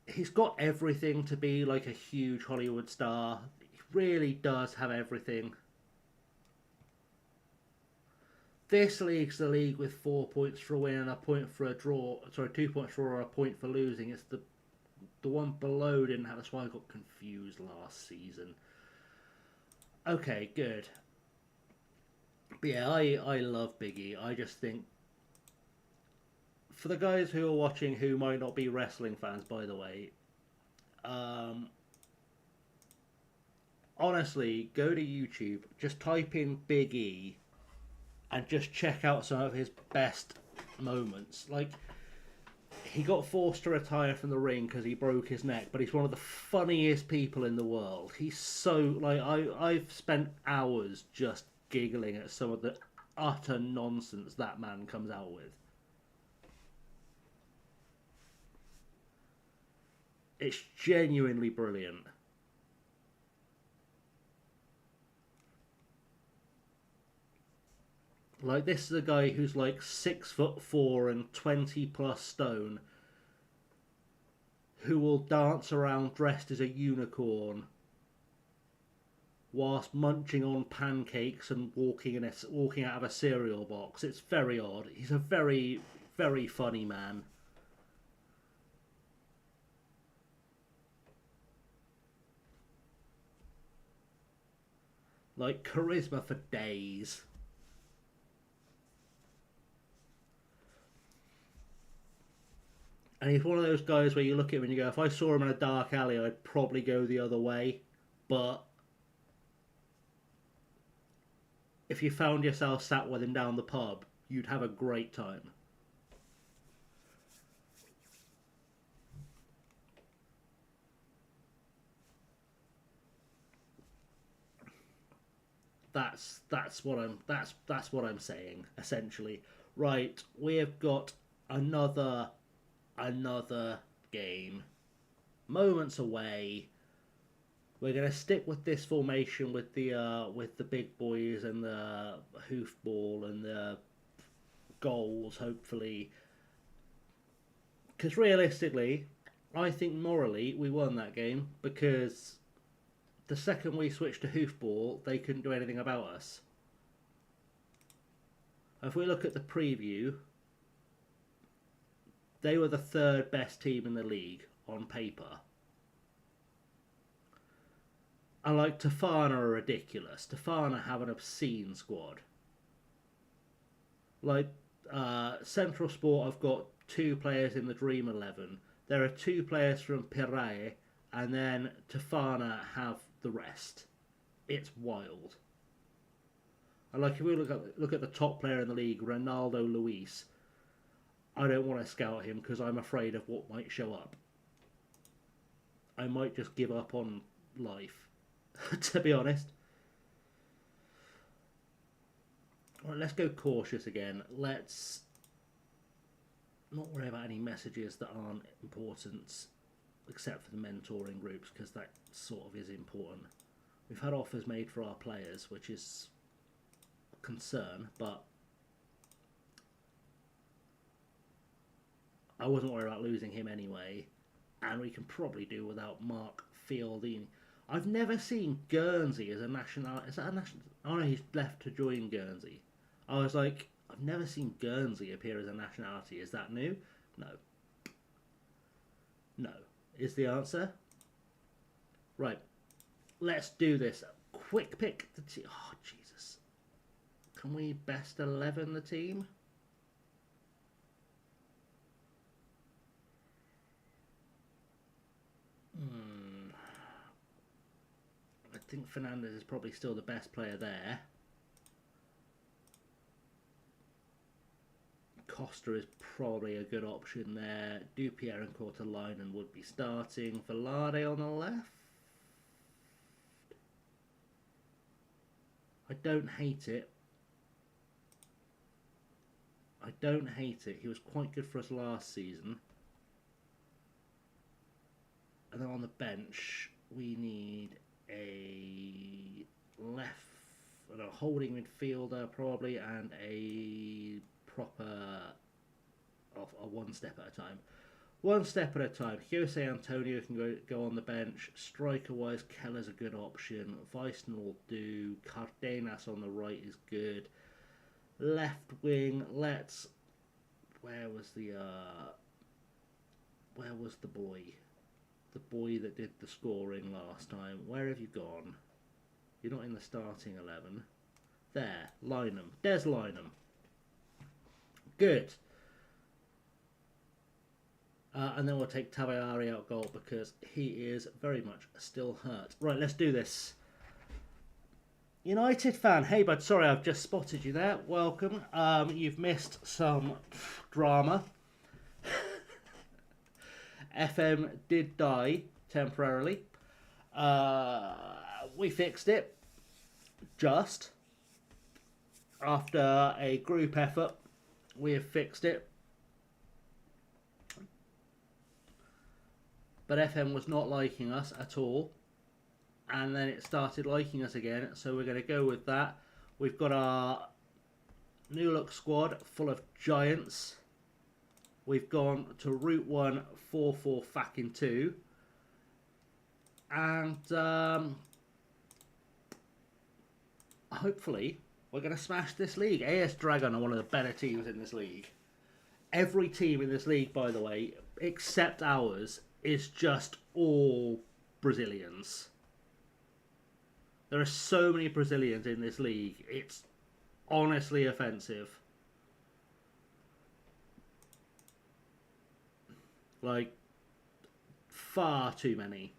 he's got everything to be, like, a huge Hollywood star. He really does have everything. This league's the league with 4 points for a win and a point for a draw. Sorry, 2 points for a point for losing. It's the one below didn't have. That's why I got confused last season. Okay, good. But yeah, I love Biggie. I just think, for the guys who are watching who might not be wrestling fans, by the way, honestly, go to YouTube, just type in Big E, and just check out some of his best moments. Like, he got forced to retire from the ring because he broke his neck, but he's one of the funniest people in the world. He's so, like, I've spent hours just giggling at some of the utter nonsense that man comes out with. It's genuinely brilliant. Like, this is a guy who's like 6'4" and 20+ stone, who will dance around dressed as a unicorn whilst munching on pancakes and walking out of a cereal box. It's very odd. He's a very, very funny man. Like, charisma for days. And he's one of those guys where you look at him and you go, if I saw him in a dark alley, I'd probably go the other way. But if you found yourself sat with him down the pub, you'd have a great time. That's what I'm saying, essentially. Right, we have got another game, moments away. We're gonna stick with this formation with the big boys and the hoofball and the goals, hopefully. Because realistically, I think morally we won that game, because the second we switched to hoofball, they couldn't do anything about us. If we look at the preview, they were the third best team in the league on paper. And like, Tofana are ridiculous. Tofana have an obscene squad. Like, Central Sport have got 2 players in the Dream 11. There are 2 players from Pirae, and then Tofana have the rest. It's wild. And like, if we look at the top player in the league, Ronaldo Luis, I don't want to scout him because I'm afraid of what might show up. I might just give up on life, to be honest. Right, let's go cautious again. Let's not worry about any messages that aren't important, except for the mentoring groups, because that sort of is important. We've had offers made for our players, which is a concern, but I wasn't worried about losing him anyway, and we can probably do without Mark Fialdini. I've never seen Guernsey as a national. Is that a national? Oh no, he's left to join Guernsey. I was like, I've never seen Guernsey appear as a nationality. Is that new? No. No is the answer. Right, let's do this. Quick pick the team. Oh Jesus! Can we best 11 the team? I think Fernandez is probably still the best player there. Costa is probably a good option there. Dupierre and Courtalainen would be starting. Velarde on the left. I don't hate it. I don't hate it. He was quite good for us last season. And then on the bench, we need a holding midfielder probably, and a proper a one step at a time. One step at a time. Jose Antonio can go on the bench. Striker wise, Keller's a good option. Weissman will do. Cardenas on the right is good. Left wing, let's... Where was the boy? The boy that did the scoring last time. Where have you gone? You're not in the starting 11. There, Lynham. Des Lynham. Good. And then we'll take Tabayari out goal because he is very much still hurt. Right, let's do this. United fan. Hey, bud, sorry, I've just spotted you there. Welcome. You've missed some drama. FM did die temporarily. We fixed it. Just. After a group effort, we have fixed it. But FM was not liking us at all. And then it started liking us again. So we're going to go with that. We've got our new look squad full of giants. We've gone to Route 1, 4-4 fucking 2. And hopefully we're going to smash this league. AS Dragon are one of the better teams in this league. Every team in this league, by the way, except ours, is just all Brazilians. There are so many Brazilians in this league. It's honestly offensive. Like, far too many.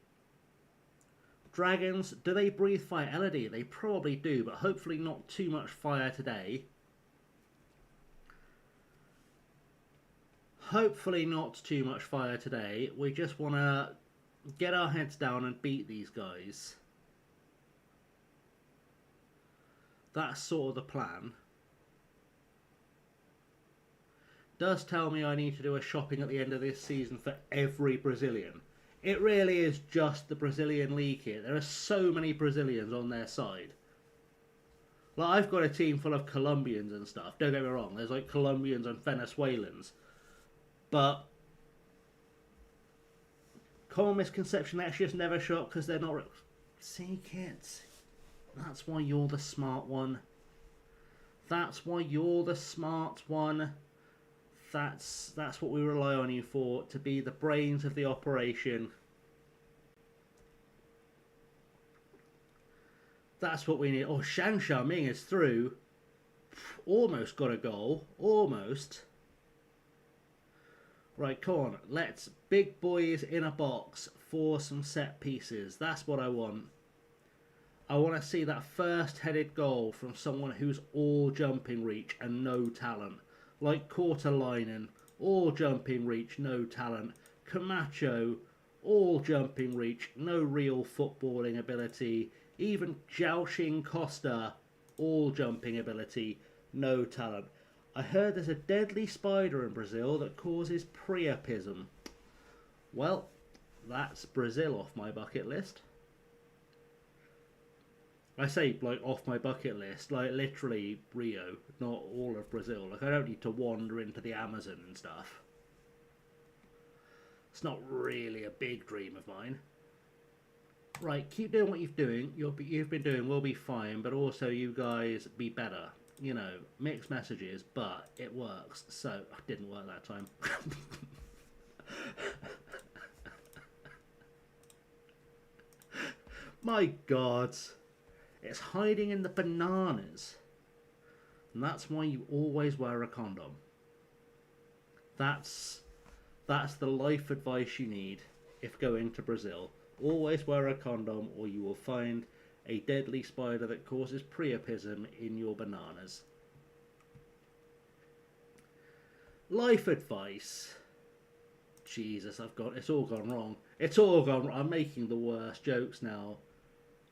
Dragons, do they breathe fire? Elodie, they probably do, but hopefully not too much fire today. Hopefully not too much fire today. We just want to get our heads down and beat these guys. That's sort of the plan. Does tell me I need to do a shopping at the end of this season for every Brazilian. It really is just the Brazilian league here. There are so many Brazilians on their side. Like, I've got a team full of Colombians and stuff. Don't get me wrong. There's like Colombians and Venezuelans. But common misconception, that's just never shot because they're not... See, kids, that's why you're the smart one. That's why you're the smart one. That's what we rely on you for, to be the brains of the operation. That's what we need. Oh, Shang Xiaoming is through. Almost got a goal. Almost. Right, come on. Let's big boys in a box for some set pieces. That's what I want. I want to see that first headed goal from someone who's all jumping reach and no talent. Like Kortelainen, all jumping reach, no talent. Camacho, all jumping reach, no real footballing ability. Even Xiaoxing Costa, all jumping ability, no talent. I heard there's a deadly spider in Brazil that causes priapism. Well, that's Brazil off my bucket list. I say, like, off my bucket list, like, literally Rio, not all of Brazil. Like, I don't need to wander into the Amazon and stuff. It's not really a big dream of mine. Right, keep doing what you've been doing, we'll be fine, but also you guys be better. You know, mixed messages, but it works. So, it didn't work that time. My God. It's hiding in the bananas. And that's why you always wear a condom. That's the life advice you need if going to Brazil. Always wear a condom or you will find a deadly spider that causes priapism in your bananas. Life advice. Jesus, it's all gone wrong. It's all gone wrong. I'm making the worst jokes now.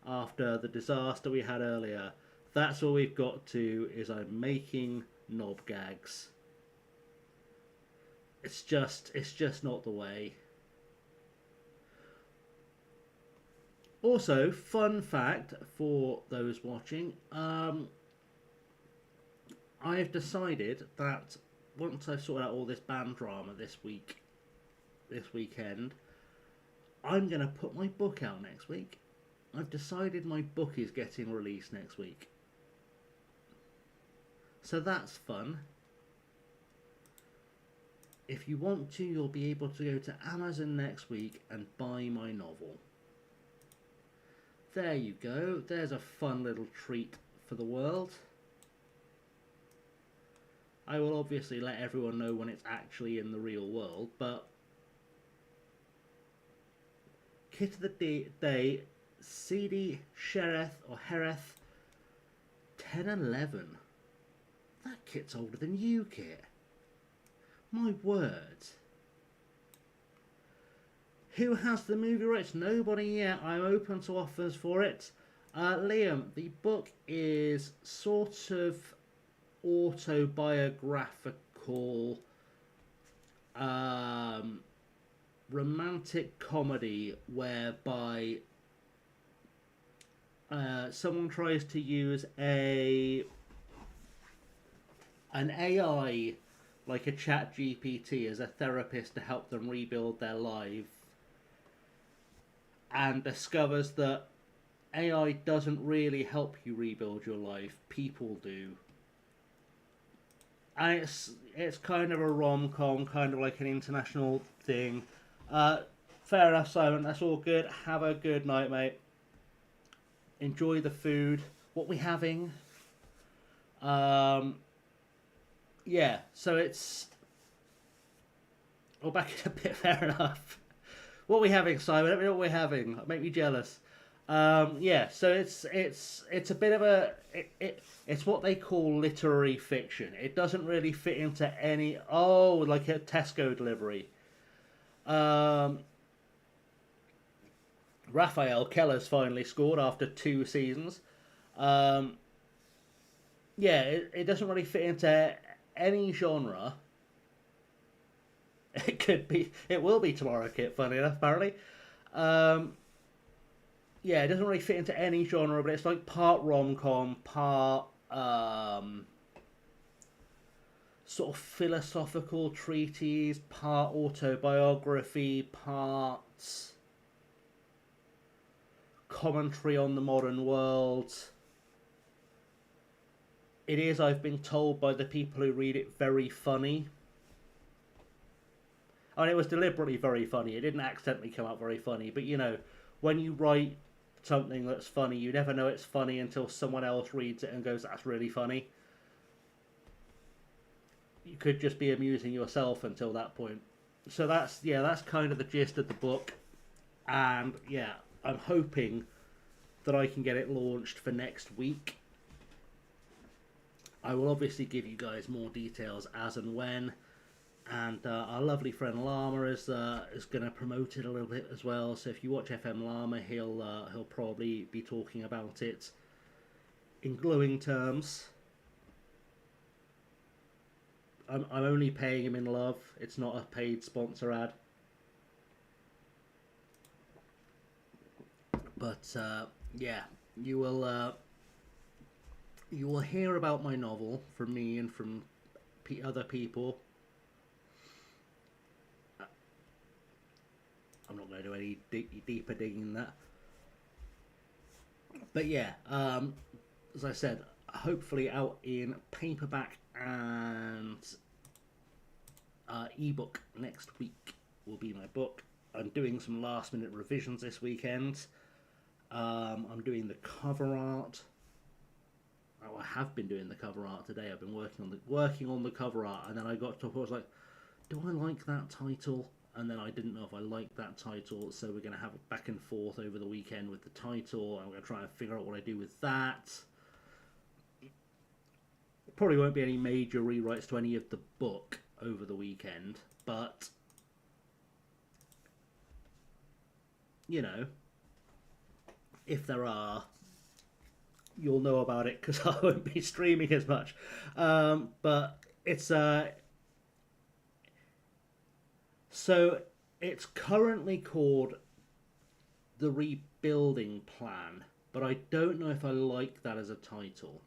After the disaster we had earlier, that's all we've got to, is I'm making knob gags. It's just not the way. Also, fun fact for those watching, I've decided that once I've sorted out all this band drama this weekend, I'm going to put my book out next week. I've decided my book is getting released next week. So that's fun. If you want to, you'll be able to go to Amazon next week and buy my novel. There you go. There's a fun little treat for the world. I will obviously let everyone know when it's actually in the real world, but Kit of the Day, CD Sheriff or Hereth 1011. That kit's older than you, Kit. My word. Who has the movie rights? Nobody yet. I'm open to offers for it. Liam, the book is sort of autobiographical romantic comedy whereby someone tries to use an AI like a chat GPT as a therapist to help them rebuild their life, and discovers that AI doesn't really help you rebuild your life, people do. And it's kind of a rom-com, kind of like an international thing. Fair enough, Simon, that's all good. Have a good night, mate. Enjoy the food. What we having? Yeah, so it's... Well, back in a bit, fair enough. What are we having, Simon? Let me know what we're having. Make me jealous. Yeah, so it's a bit of a... It's what they call literary fiction. It doesn't really fit into any... Oh, like a Tesco delivery. Raphael Keller's finally scored after 2 seasons. Yeah, it doesn't really fit into any genre. It will be tomorrow, Kit, funny enough, apparently. Yeah, it doesn't really fit into any genre, but it's like part rom-com, part sort of philosophical treatise, part autobiography, part commentary on the modern world. It is, I've been told by the people who read it, very funny. And it was deliberately very funny. It didn't accidentally come out very funny. But, you know, when you write something that's funny, you never know it's funny until someone else reads it and goes, that's really funny. You could just be amusing yourself until that point. So that's kind of the gist of the book. And, yeah, I'm hoping that I can get it launched for next week. I will obviously give you guys more details as and when, and our lovely friend Llama is going to promote it a little bit as well. So if you watch FM Llama, he'll probably be talking about it in glowing terms. I'm only paying him in love. It's not a paid sponsor ad. But yeah, you will hear about my novel from me and from other people. I'm not going to do any deeper digging than that. But yeah, as I said, hopefully out in paperback and ebook next week will be my book. I'm doing some last minute revisions this weekend. I'm doing the cover art. Oh, I have been doing the cover art today. I've been working on the cover art, and then I got to I was like, do I like that title? And then I didn't know if I liked that title, so we're going to have a back and forth over the weekend with the title. I'm going to try and figure out what I do with that. Probably won't be any major rewrites to any of the book over the weekend, but you know, if there are, you'll know about it because I won't be streaming as much. But it's so it's currently called The Rebuilding Plan, but I don't know if I like that as a title.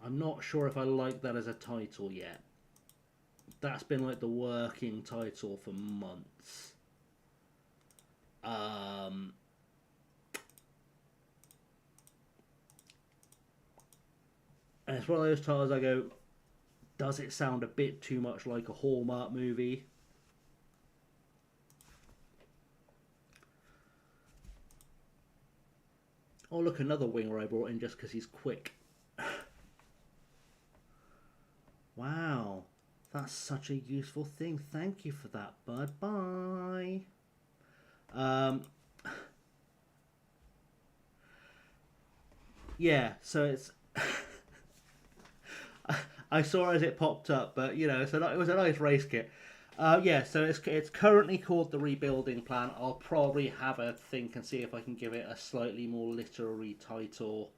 I'm not sure if I like that as a title yet. That's been like the working title for months. And it's one of those titles I go, does it sound a bit too much like a Hallmark movie? Oh, look, another winger I brought in just because he's quick. Wow, that's such a useful thing. Thank you for that, bud. Bye. Um, yeah, so it's. I saw as it popped up, but you know, so it was a nice race kit. Yeah, so it's currently called the Rebuilding Plan. I'll probably have a think and see if I can give it a slightly more literary title,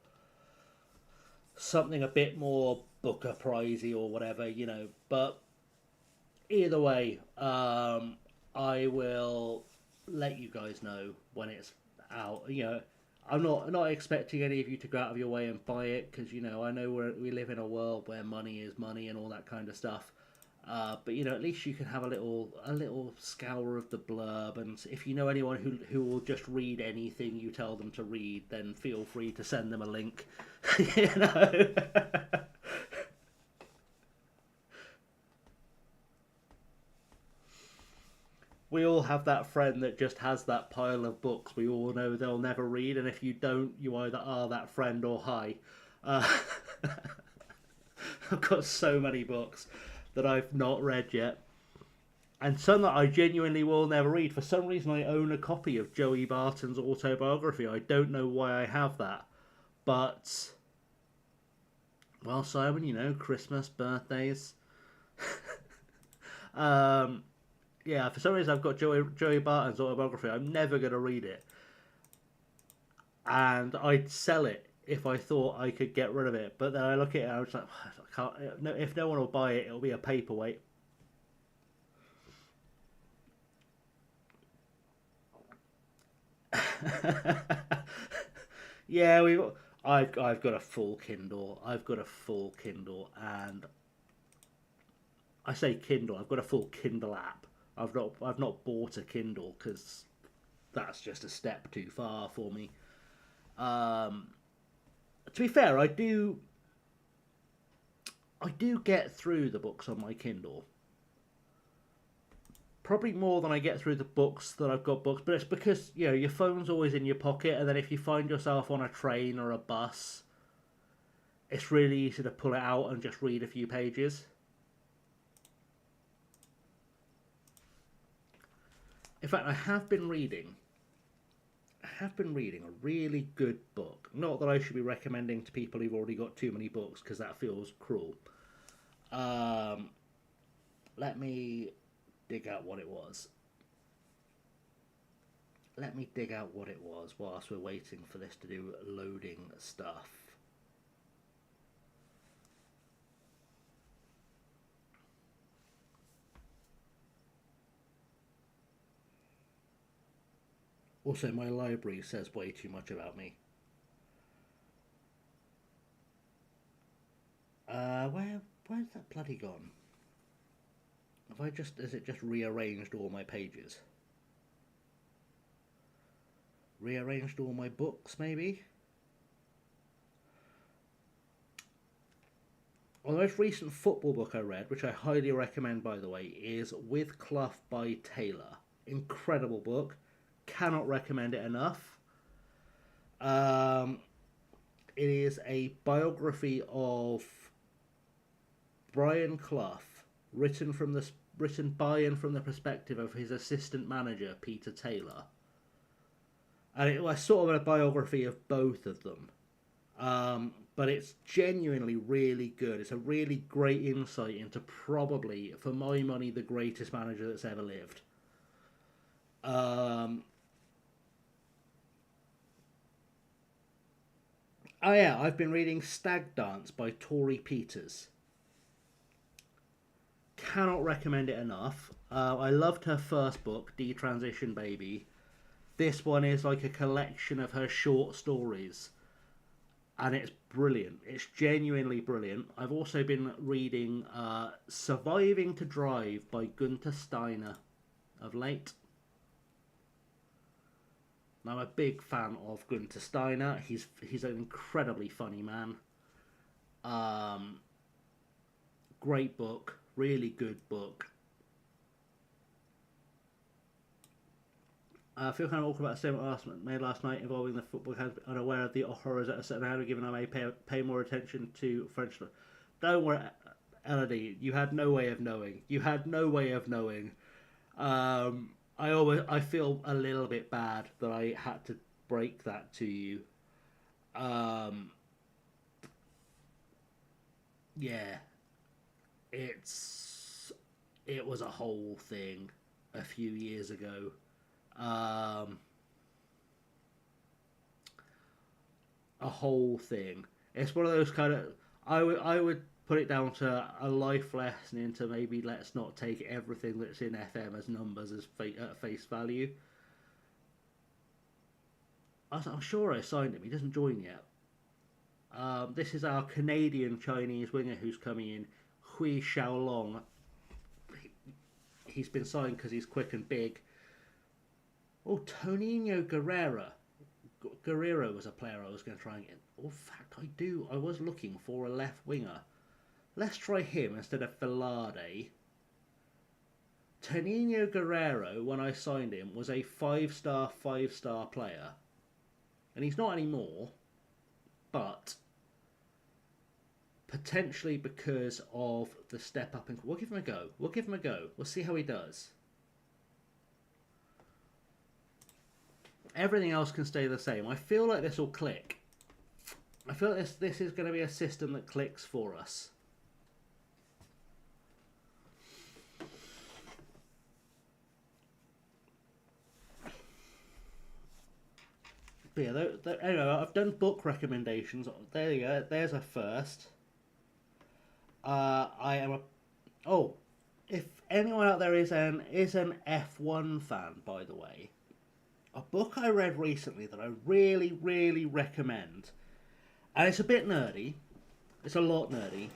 something a bit more Booker Pricey or whatever, you know. But either way, I will let you guys know when it's out. You know, I'm not expecting any of you to go out of your way and buy it because you know I know we live in a world where money is money and all that kind of stuff. But you know, at least you can have a little scour of the blurb, and if you know anyone who will just read anything you tell them to read, then feel free to send them a link. You know. We all have that friend that just has that pile of books we all know they'll never read, and if you don't, you either are that friend or hi. Uh, I've got so many books that I've not read yet, and some that I genuinely will never read. For some reason, I own a copy of Joey Barton's autobiography. I don't know why I have that, but well, Simon, you know, Christmas, birthdays. um, yeah, for some reason I've got Joey Barton's autobiography. I'm never going to read it. And I'd sell it if I thought I could get rid of it. But then I look at it and I was like, I can't. No, if no one will buy it, it'll be a paperweight. Yeah, we. I've got a full Kindle. I've got a full Kindle, and I say Kindle. I've got a full Kindle app. I've not bought a Kindle because that's just a step too far for me. Um, to be fair, I do get through the books on my Kindle. Probably more than I get through the books that I've got books, but it's because you know your phone's always in your pocket, and then if you find yourself on a train or a bus, it's really easy to pull it out and just read a few pages. In fact, I have been reading a really good book. Not that I should be recommending to people who've already got too many books, because that feels cruel. Um, Let me dig out what it was. Let me dig out what it was whilst we're waiting for this to do loading stuff. Also, my library says way too much about me. Where's that bloody gone? Has it just rearranged all my pages? Rearranged all my books, maybe? Well, the most recent football book I read, which I highly recommend by the way, is With Clough by Taylor. Incredible book. Cannot recommend it enough. Um, it is a biography of Brian Clough, written by and from the perspective of his assistant manager Peter Taylor, and it was sort of a biography of both of them. But it's genuinely really good. It's a really great insight into probably, for my money, the greatest manager that's ever lived. Um, oh yeah, I've been reading Stag Dance by Tori Peters. Cannot recommend it enough. I loved her first book, Detransition Baby. This one is like a collection of her short stories, and it's brilliant. It's genuinely brilliant. I've also been reading Surviving to Drive by Gunther Steiner of late. I'm a big fan of Gunther Steiner. He's an incredibly funny man. Um, Great book, really good book. I feel kind of awkward about a statement made last night involving the football academy, unaware of the horrors at a certain age, given I may pay more attention to French. Don't worry, Elodie, you had no way of knowing. You had no way of knowing. I feel a little bit bad that I had to break that to you. Um, yeah, it was a whole thing a few years ago. Um, a whole thing. It's one of those kind of I would put it down to a life lesson into maybe let's not take everything that's in FM as numbers as at face value. I'm sure I signed him. He doesn't join yet. This is our Canadian Chinese winger who's coming in, Hui Xiaolong. He's been signed because he's quick and big. Oh, Toninho Guerrero. Guerrero was a player I was going to try and get. Oh, in fact, I was looking for a left winger. Let's try him instead of Velarde. Toninho Guerrero, when I signed him, was a five-star player. And he's not anymore, but potentially because of the step up. We'll give him a go. We'll see how he does. Everything else can stay the same. I feel like this will click. I feel like this is going to be a system that clicks for us. But yeah, anyway, I've done book recommendations. There you go. There's a first. I am a. Oh, if anyone out there is an F1 fan, by the way, a book I read recently that I really, really recommend, and it's a bit nerdy. It's a lot nerdy.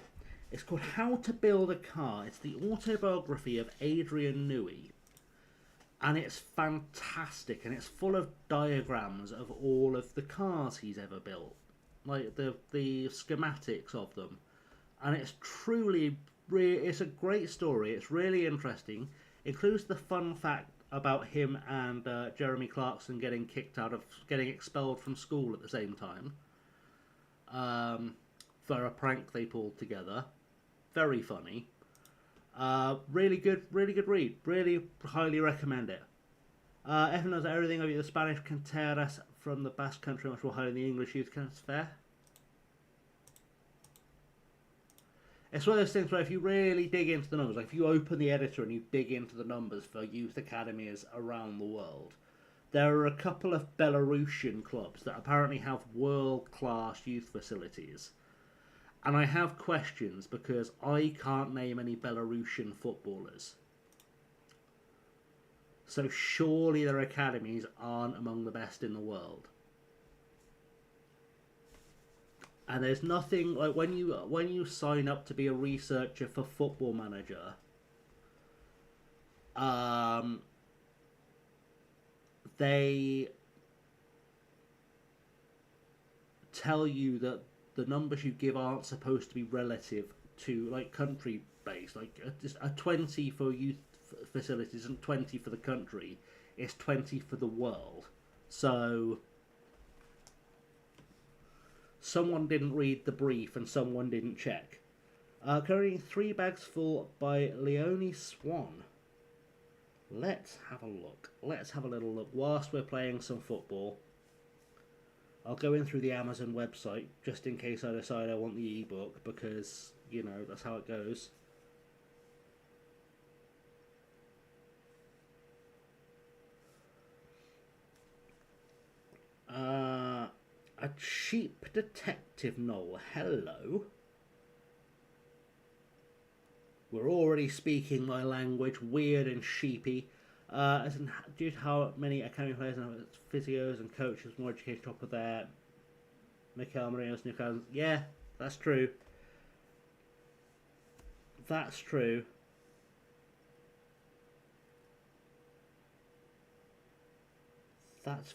It's called How to Build a Car. It's the autobiography of Adrian Newey. And it's fantastic, and it's full of diagrams of all of the cars he's ever built, like the schematics of them, and it's truly, it's a great story. It's really interesting. Includes the fun fact about him and Jeremy Clarkson getting expelled from school at the same time, for a prank they pulled together. Very funny. Really good read. Really highly recommend it. Everyone knows everything about the Spanish canteras from the Basque Country, much more highly than the English youth canteras. It's one of those things where if you really dig into the numbers, like if you open the editor and you dig into the numbers for youth academies around the world, there are a couple of Belarusian clubs that apparently have world-class youth facilities. And I have questions because I can't name any Belarusian footballers. So surely their academies aren't among the best in the world. And there's nothing like when you sign up to be a researcher for Football Manager, they tell you that the numbers you give aren't supposed to be relative to like country based. Like just a 20 for youth facilities and 20 for the country. It's 20 for the world. So someone didn't read the brief and someone didn't check. Currently 3 bags full by Leonie Swan. Let's have a look. Let's have a little look whilst we're playing some football. I'll go in through the Amazon website just in case I decide I want the ebook because, you know, that's how it goes. A cheap detective novel. Hello. We're already speaking my language, weird and sheepy. As in, due to how many academy players and physios and coaches more education top of their Mikel Marinos, Newcastle. Yeah, that's true. That's true. That's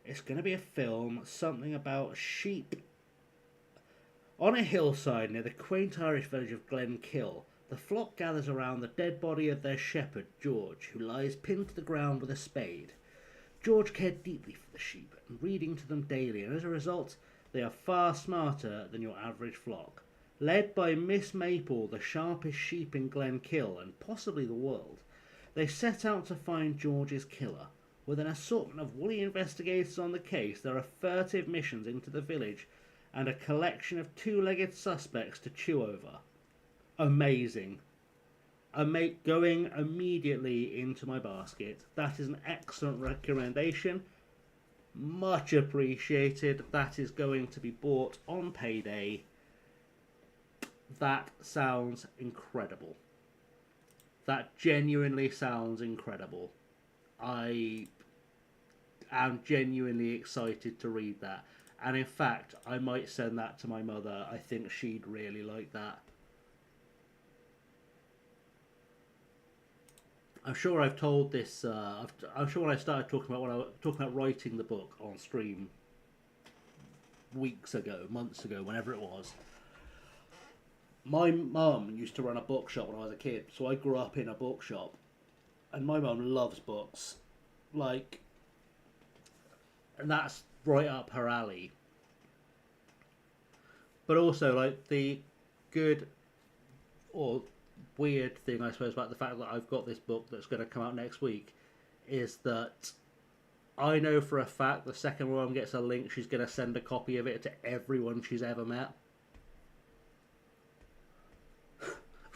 it's going to be a film, something about sheep. On a hillside near the quaint Irish village of Glenkill, the flock gathers around the dead body of their shepherd, George, who lies pinned to the ground with a spade. George cared deeply for the sheep, and reading to them daily, and as a result, they are far smarter than your average flock. Led by Miss Maple, the sharpest sheep in Glenkill, and possibly the world, they set out to find George's killer. With an assortment of woolly investigators on the case, there are furtive missions into the village and a collection of two-legged suspects to chew over. Amazing. Going immediately into my basket. That is an excellent recommendation. Much appreciated. That is going to be bought on payday. That sounds incredible. That genuinely sounds incredible. I am genuinely excited to read that. And in fact, I might send that to my mother. I think she'd really like that. I'm sure I've told this. I'm sure when I started talking about when I was talking about writing the book on stream weeks ago, months ago, whenever it was. My mum used to run a bookshop when I was a kid, so I grew up in a bookshop, and my mum loves books, like, and that's right up her alley. But also, like, the good or weird thing, I suppose, about the fact that I've got this book that's going to come out next week is that I know for a fact the second mum gets a link, she's going to send a copy of it to everyone she's ever met.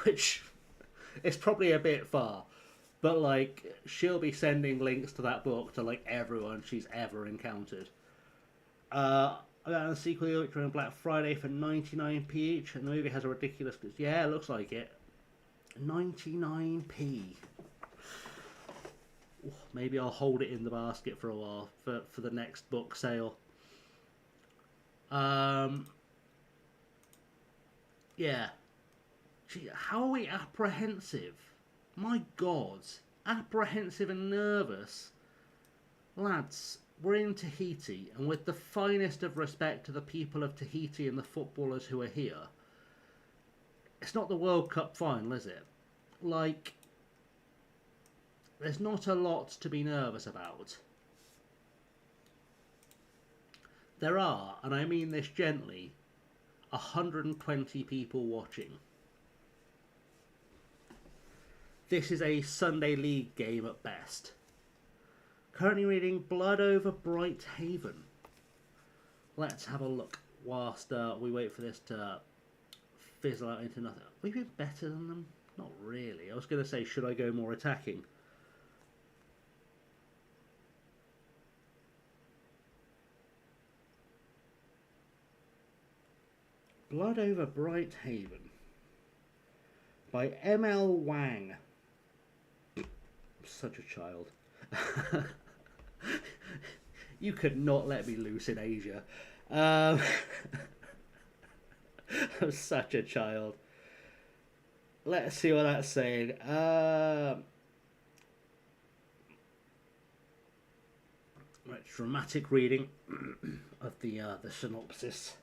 Which is probably a bit far. But, like, she'll be sending links to that book to, like, everyone she's ever encountered. I got a sequel which on Black Friday for 99p each, and the movie has a ridiculous... Yeah, it looks like it. 99p. Maybe I'll hold it in the basket for a while for the next book sale. Yeah. Gee, how are we apprehensive? My God. Apprehensive and nervous. Lads, we're in Tahiti, and with the finest of respect to the people of Tahiti and the footballers who are here, it's not the World Cup final, is it? Like, there's not a lot to be nervous about. There are, and I mean this gently, 120 people watching. This is a Sunday League game at best. Currently reading Blood Over Bright Haven. Let's have a look whilst we wait for this to fizzle out into nothing. We've been better than them? Not really. I was going to say, should I go more attacking? Blood Over Bright Haven by M.L. Wang. Such a child. You could not let me loose in Asia. I'm such a child. Let's see what that's saying. Right, dramatic reading of the synopsis.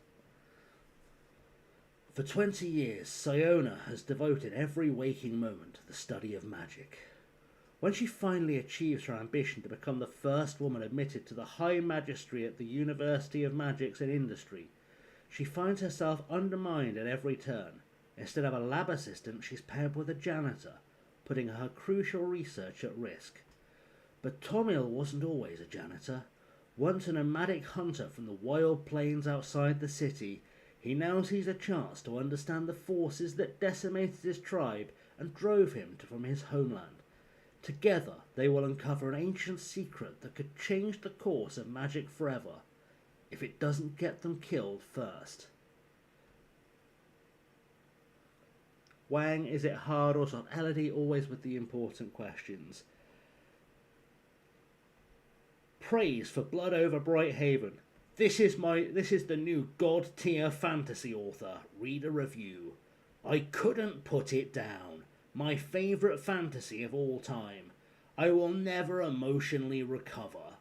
For 20 years, Siona has devoted every waking moment to the study of magic. When she finally achieves her ambition to become the first woman admitted to the High Magistracy at the University of Magics and Industry, she finds herself undermined at every turn. Instead of a lab assistant, she's paired with a janitor, putting her crucial research at risk. But Tomil wasn't always a janitor. Once a nomadic hunter from the wild plains outside the city, he now sees a chance to understand the forces that decimated his tribe and drove him from his homeland. Together, they will uncover an ancient secret that could change the course of magic forever, if it doesn't get them killed first. Wang, is it hard or soft? Elodie, always with the important questions. Praise for Blood Over Bright Haven. This is the new god tier fantasy author. Read a review. I couldn't put it down. My favourite fantasy of all time. I will never emotionally recover.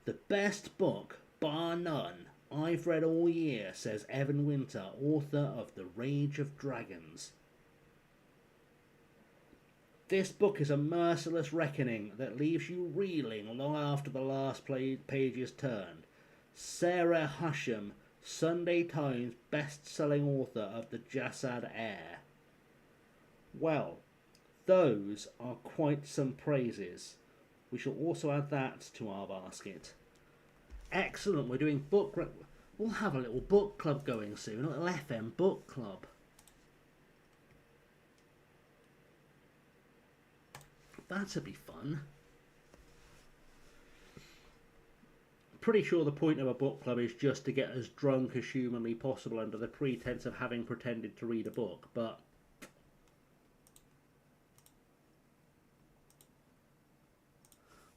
The best book, bar none, I've read all year, says Evan Winter, author of The Rage of Dragons. This book is a merciless reckoning that leaves you reeling long after the last page is turned. Sarah Hashem, Sunday Times best-selling author of The Jasad Heir. Well, those are quite some praises. We shall also add that to our basket. Excellent, we're doing book... We'll have a little book club going soon, a little FM book club. That'd be fun. Pretty sure the point of a book club is just to get as drunk as humanly possible under the pretense of having pretended to read a book, but...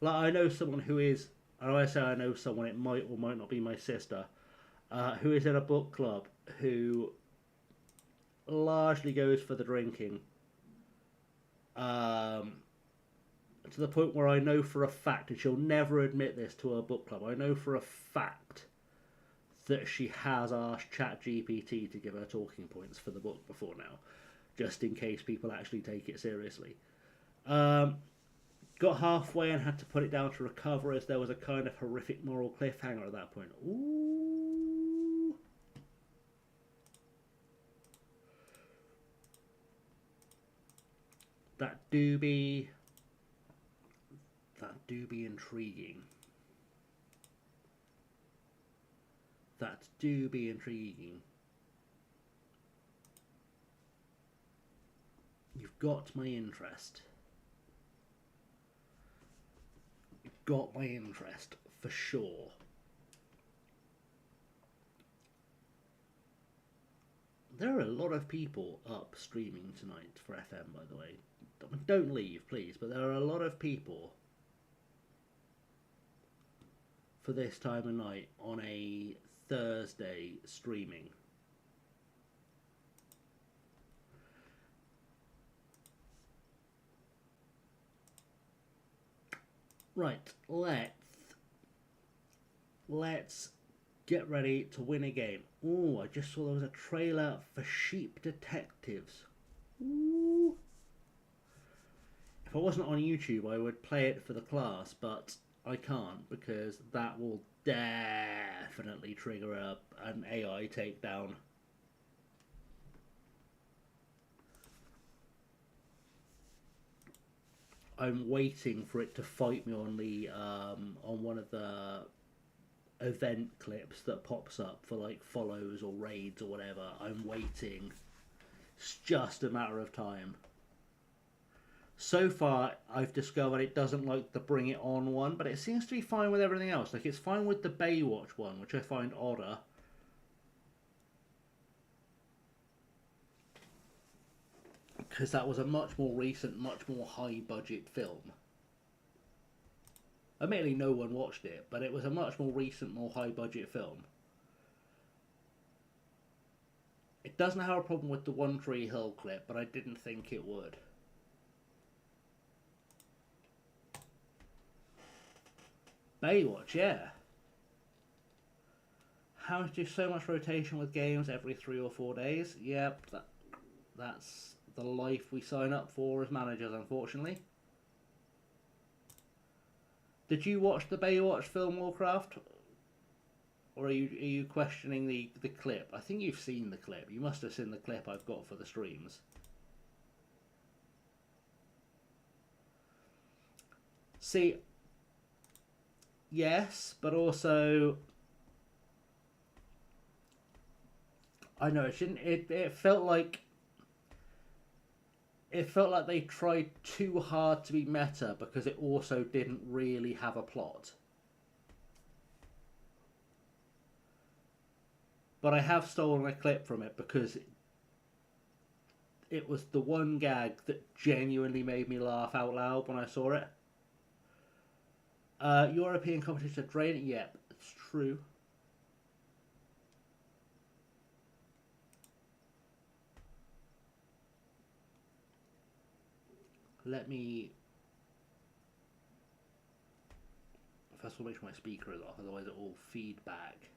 Like, I know someone who is... And when I say I know someone, it might or might not be my sister, who is in a book club, who largely goes for the drinking. To the point where I know for a fact, and she'll never admit this to her book club, I know for a fact that she has asked ChatGPT to give her talking points for the book before now, just in case people actually take it seriously. Got halfway and had to put it down to recover as there was a kind of horrific moral cliffhanger at that point. Ooh. That do be intriguing. That do be intriguing. You've got my interest. You've got my interest, for sure. There are a lot of people up streaming tonight for FM, by the way. Don't leave, please, but there are a lot of people for this time of night on a Thursday streaming. Right, let's get ready to win a game. Oh, I just saw there was a trailer for Sheep Detectives. Ooh. If I wasn't on YouTube, I would play it for the class, but I can't because that will definitely trigger an AI takedown. I'm waiting for it to fight me on the on one of the event clips that pops up for like follows or raids or whatever. I'm waiting. It's just a matter of time. So far, I've discovered it doesn't like the Bring It On one, but it seems to be fine with everything else. Like, it's fine with the Baywatch one, which I find odder. Because that was a much more recent, much more high-budget film. Admittedly, no one watched it, but it was a much more recent, more high-budget film. It doesn't have a problem with the One Tree Hill clip, but I didn't think it would. Baywatch, yeah. How to do so much rotation with games every 3 or 4 days? Yep, that's the life we sign up for as managers, unfortunately. Did you watch the Baywatch film, Warcraft? Or are you questioning the clip? I think you've seen the clip. You must have seen the clip I've got for the streams. See, yes, but also I know it shouldn't. It felt like they tried too hard to be meta because it also didn't really have a plot. But I have stolen a clip from it because it was the one gag that genuinely made me laugh out loud when I saw it. European competition drain it? Yep, it's true. Let me... First of all, make sure my speaker is off, otherwise it will feed back.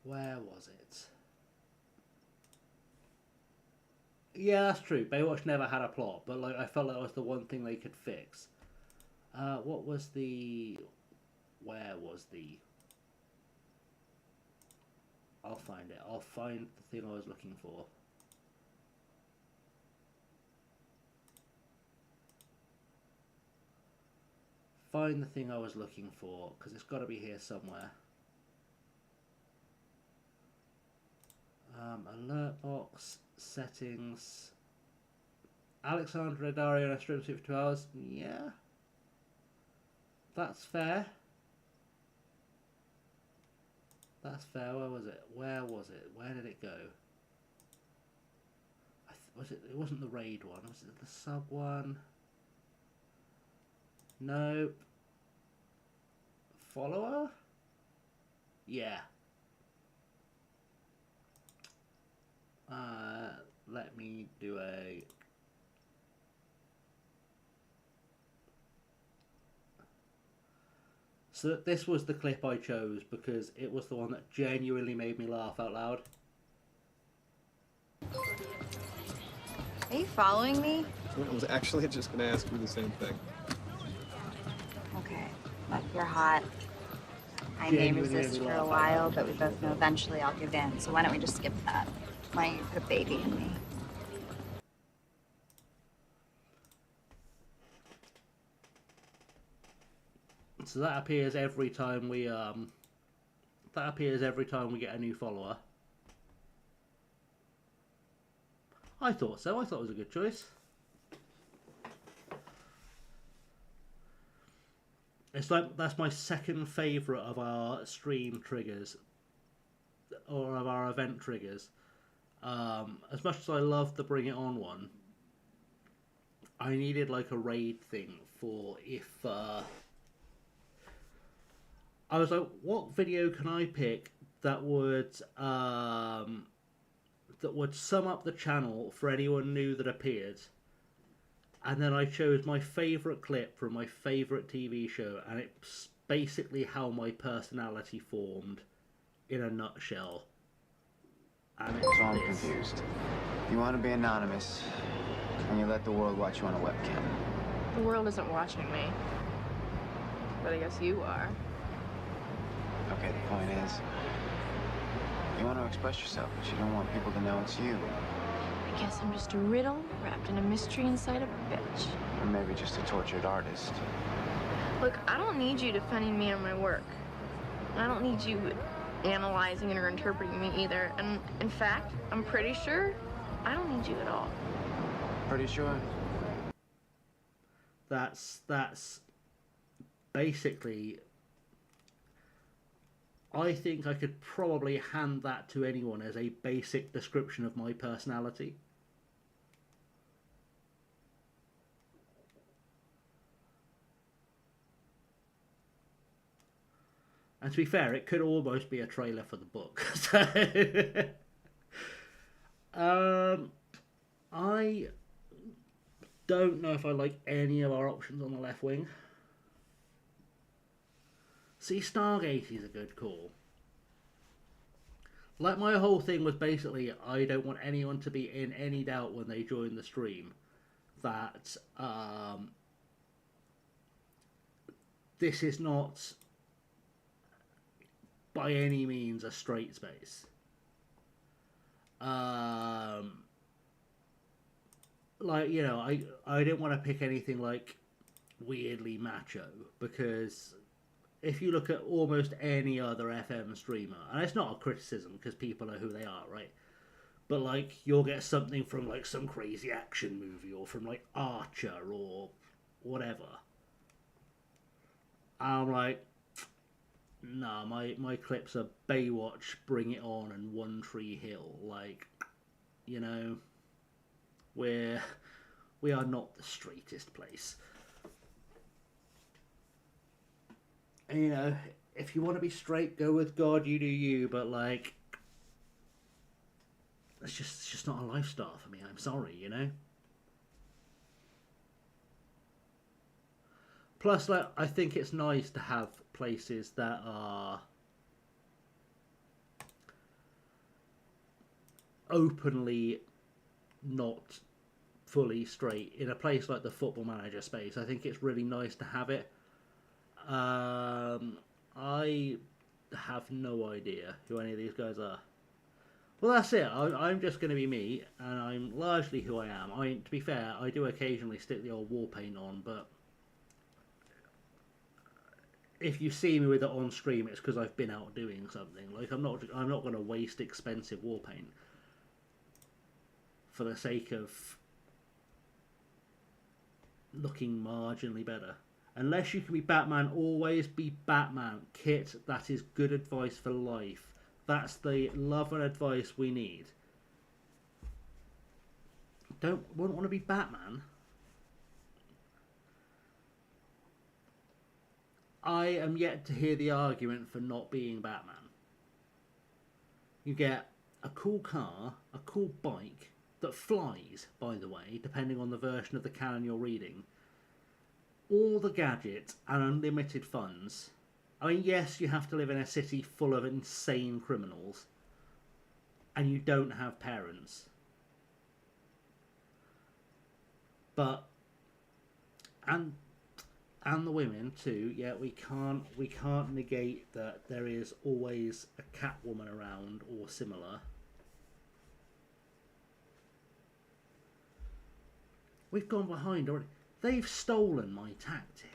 Where was it? Yeah, that's true. Baywatch never had a plot, but like I felt like that was the one thing they could fix. What was the? Where was the? I'll find it. I'll find the thing I was looking for. Find the thing I was looking for, because it's got to be here somewhere. Alert box, settings. Alexandra Dario on a stream suit for 2 hours. Yeah. That's fair. That's fair. Where was it? Where was it? Where did it go? Was it? It wasn't the raid one. Was it the sub one? Nope. Follower? Yeah. Let me do a... So this was the clip I chose because it was the one that genuinely made me laugh out loud. Are you following me? I was actually just gonna ask you the same thing. Okay, look, you're hot. I may resist for a while, but we both know eventually I'll give in. So why don't we just skip that? Why don't you put a baby in me? So that appears every time we get a new follower. I thought so. I thought it was a good choice. It's like that's my second favourite of our stream triggers, or of our event triggers. As much as I love the Bring It On one, I needed like a raid thing for if I was like, what video can I pick that would sum up the channel for anyone new that appeared? And then I chose my favourite clip from my favourite TV show, and it's basically how my personality formed in a nutshell. And it's so I'm confused. You want to be anonymous, and you let the world watch you on a webcam. The world isn't watching me, but I guess you are. Okay, the point is, you want to express yourself, but you don't want people to know it's you. I guess I'm just a riddle wrapped in a mystery inside a bitch. Or maybe just a tortured artist. Look, I don't need you defending me on my work. I don't need you analyzing or interpreting me either. And in fact, I'm pretty sure I don't need you at all. Pretty sure? That's basically... I think I could probably hand that to anyone as a basic description of my personality. And to be fair, it could almost be a trailer for the book. So, I don't know if I like any of our options on the left wing. See, Stargate is a good call. Like, my whole thing was basically, I don't want anyone to be in any doubt when they join the stream that this is not by any means a straight space. Like, you know, I didn't want to pick anything like weirdly macho, because if you look at almost any other FM streamer, and it's not a criticism because people are who they are, right? But like, you'll get something from like some crazy action movie, or from like Archer or whatever. I'm like, nah, my clips are Baywatch, Bring It On, and One Tree Hill. Like, you know, we are not the straightest place. And, you know, if you want to be straight, go with God, you do you, but like, it's just not a lifestyle for me. I'm sorry, you know. Plus, like, I think it's nice to have places that are openly not fully straight in a place like the Football Manager space. I think it's really nice to have it. I have no idea who any of these guys are. Well, that's it. I'm just going to be me, and I'm largely who I am. To be fair, I do occasionally stick the old war paint on, but if you see me with it on stream, it's because I've been out doing something. Like I'm not going to waste expensive war paint for the sake of looking marginally better. Unless you can be Batman, always be Batman. Kit, that is good advice for life. That's the love and advice we need. Wouldn't want to be Batman. I am yet to hear the argument for not being Batman. You get a cool car, a cool bike that flies, by the way, depending on the version of the canon you're reading. All the gadgets and unlimited funds. I mean, yes, you have to live in a city full of insane criminals, and you don't have parents. But and the women too. Yeah, we can't negate that there is always a Catwoman around or similar. We've gone behind already. They've stolen my tactic.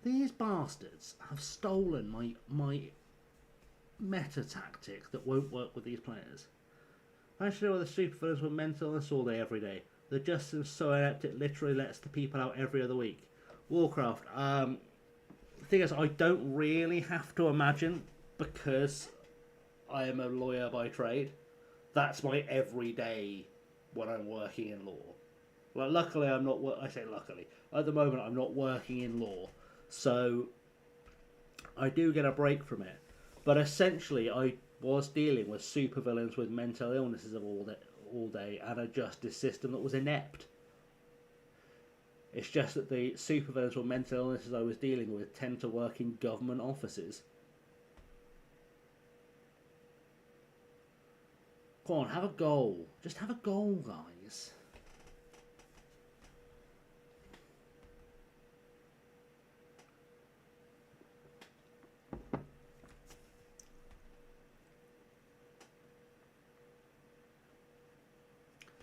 These bastards have stolen my meta tactic that won't work with these players. Actually, all the supervillains with mental illness all day, every day. The justice is so inept it literally lets the people out every other week. Warcraft. The thing is, I don't really have to imagine because I am a lawyer by trade. That's my everyday when I'm working in law. Well, luckily I'm not. I say luckily. At the moment, I'm not working in law. So I do get a break from it. But essentially, I was dealing with supervillains with mental illnesses of all day and a justice system that was inept. It's just that the supervillains with mental illnesses I was dealing with tend to work in government offices. Come on, have a goal. Just have a goal, guys.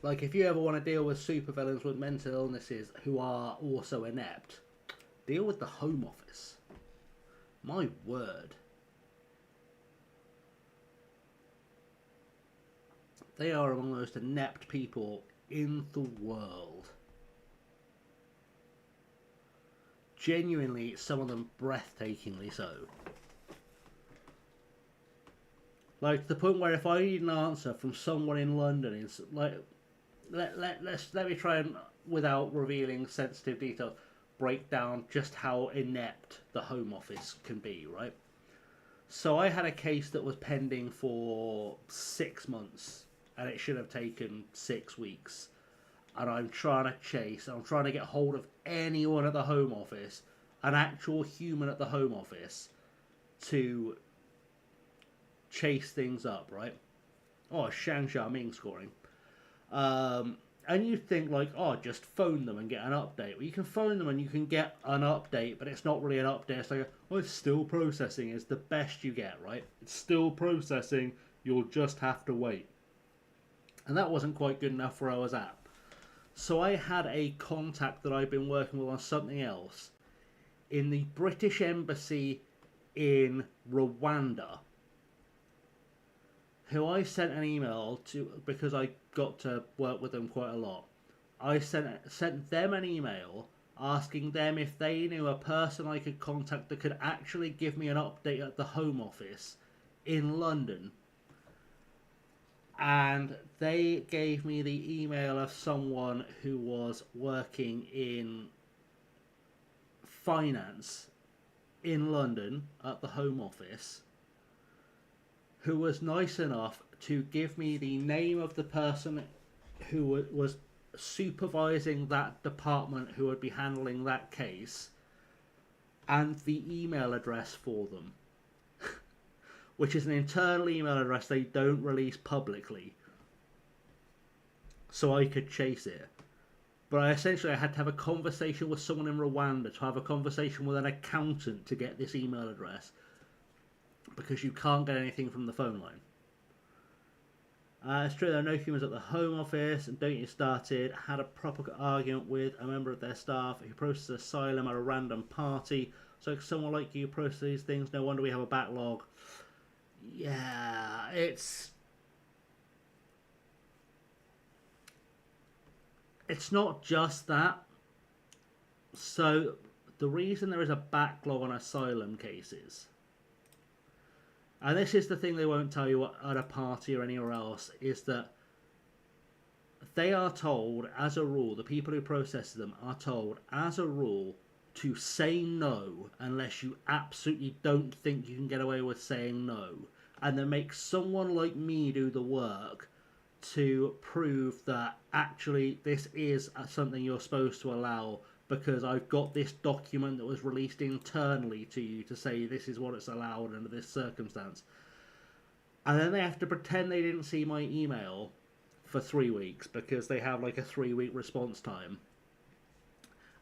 Like, if you ever want to deal with supervillains with mental illnesses who are also inept, deal with the Home Office. My word. They are among the most inept people in the world. Genuinely, some of them breathtakingly so. Like, to the point where if I need an answer from someone in London, it's like... Let me try and, without revealing sensitive details, break down just how inept the Home Office can be, right? So I had a case that was pending for 6 months, and it should have taken 6 weeks. And I'm trying to get hold of anyone at the Home Office, an actual human at the Home Office, to chase things up, right? Oh, Shang Xiaoming scoring. And you think like, oh, just phone them and get an update. Well, you can phone them and you can get an update, but it's not really an update. It's like, oh, it's still processing is the best you get, right? It's still processing. You'll just have to wait. And that wasn't quite good enough where I was at. So I had a contact that I've been working with on something else in the British Embassy in Rwanda, who I sent an email to because I got to work with them quite a lot. I sent them an email asking them if they knew a person I could contact that could actually give me an update at the Home Office in London. And they gave me the email of someone who was working in finance in London at the Home Office, who was nice enough to give me the name of the person who was supervising that department who would be handling that case and the email address for them. which is an internal email address they don't release publicly, so I could chase it. But I had to have a conversation with someone in Rwanda, to have a conversation with an accountant to get this email address, because you can't get anything from the phone line. It's true there are no humans at the Home Office, and don't get started. Had a proper argument with a member of their staff who processed asylum at a random party. So someone like you process these things, no wonder we have a backlog. Yeah, it's not just that. So the reason there is a backlog on asylum cases, and this is the thing they won't tell you at a party or anywhere else, is that they are told, as a rule, the people who process them are told, as a rule, to say no unless you absolutely don't think you can get away with saying no. And then make someone like me do the work to prove that actually this is something you're supposed to allow, because I've got this document that was released internally to you to say this is what it's allowed under this circumstance. And then they have to pretend they didn't see my email for 3 weeks, because they have like a 3-week response time.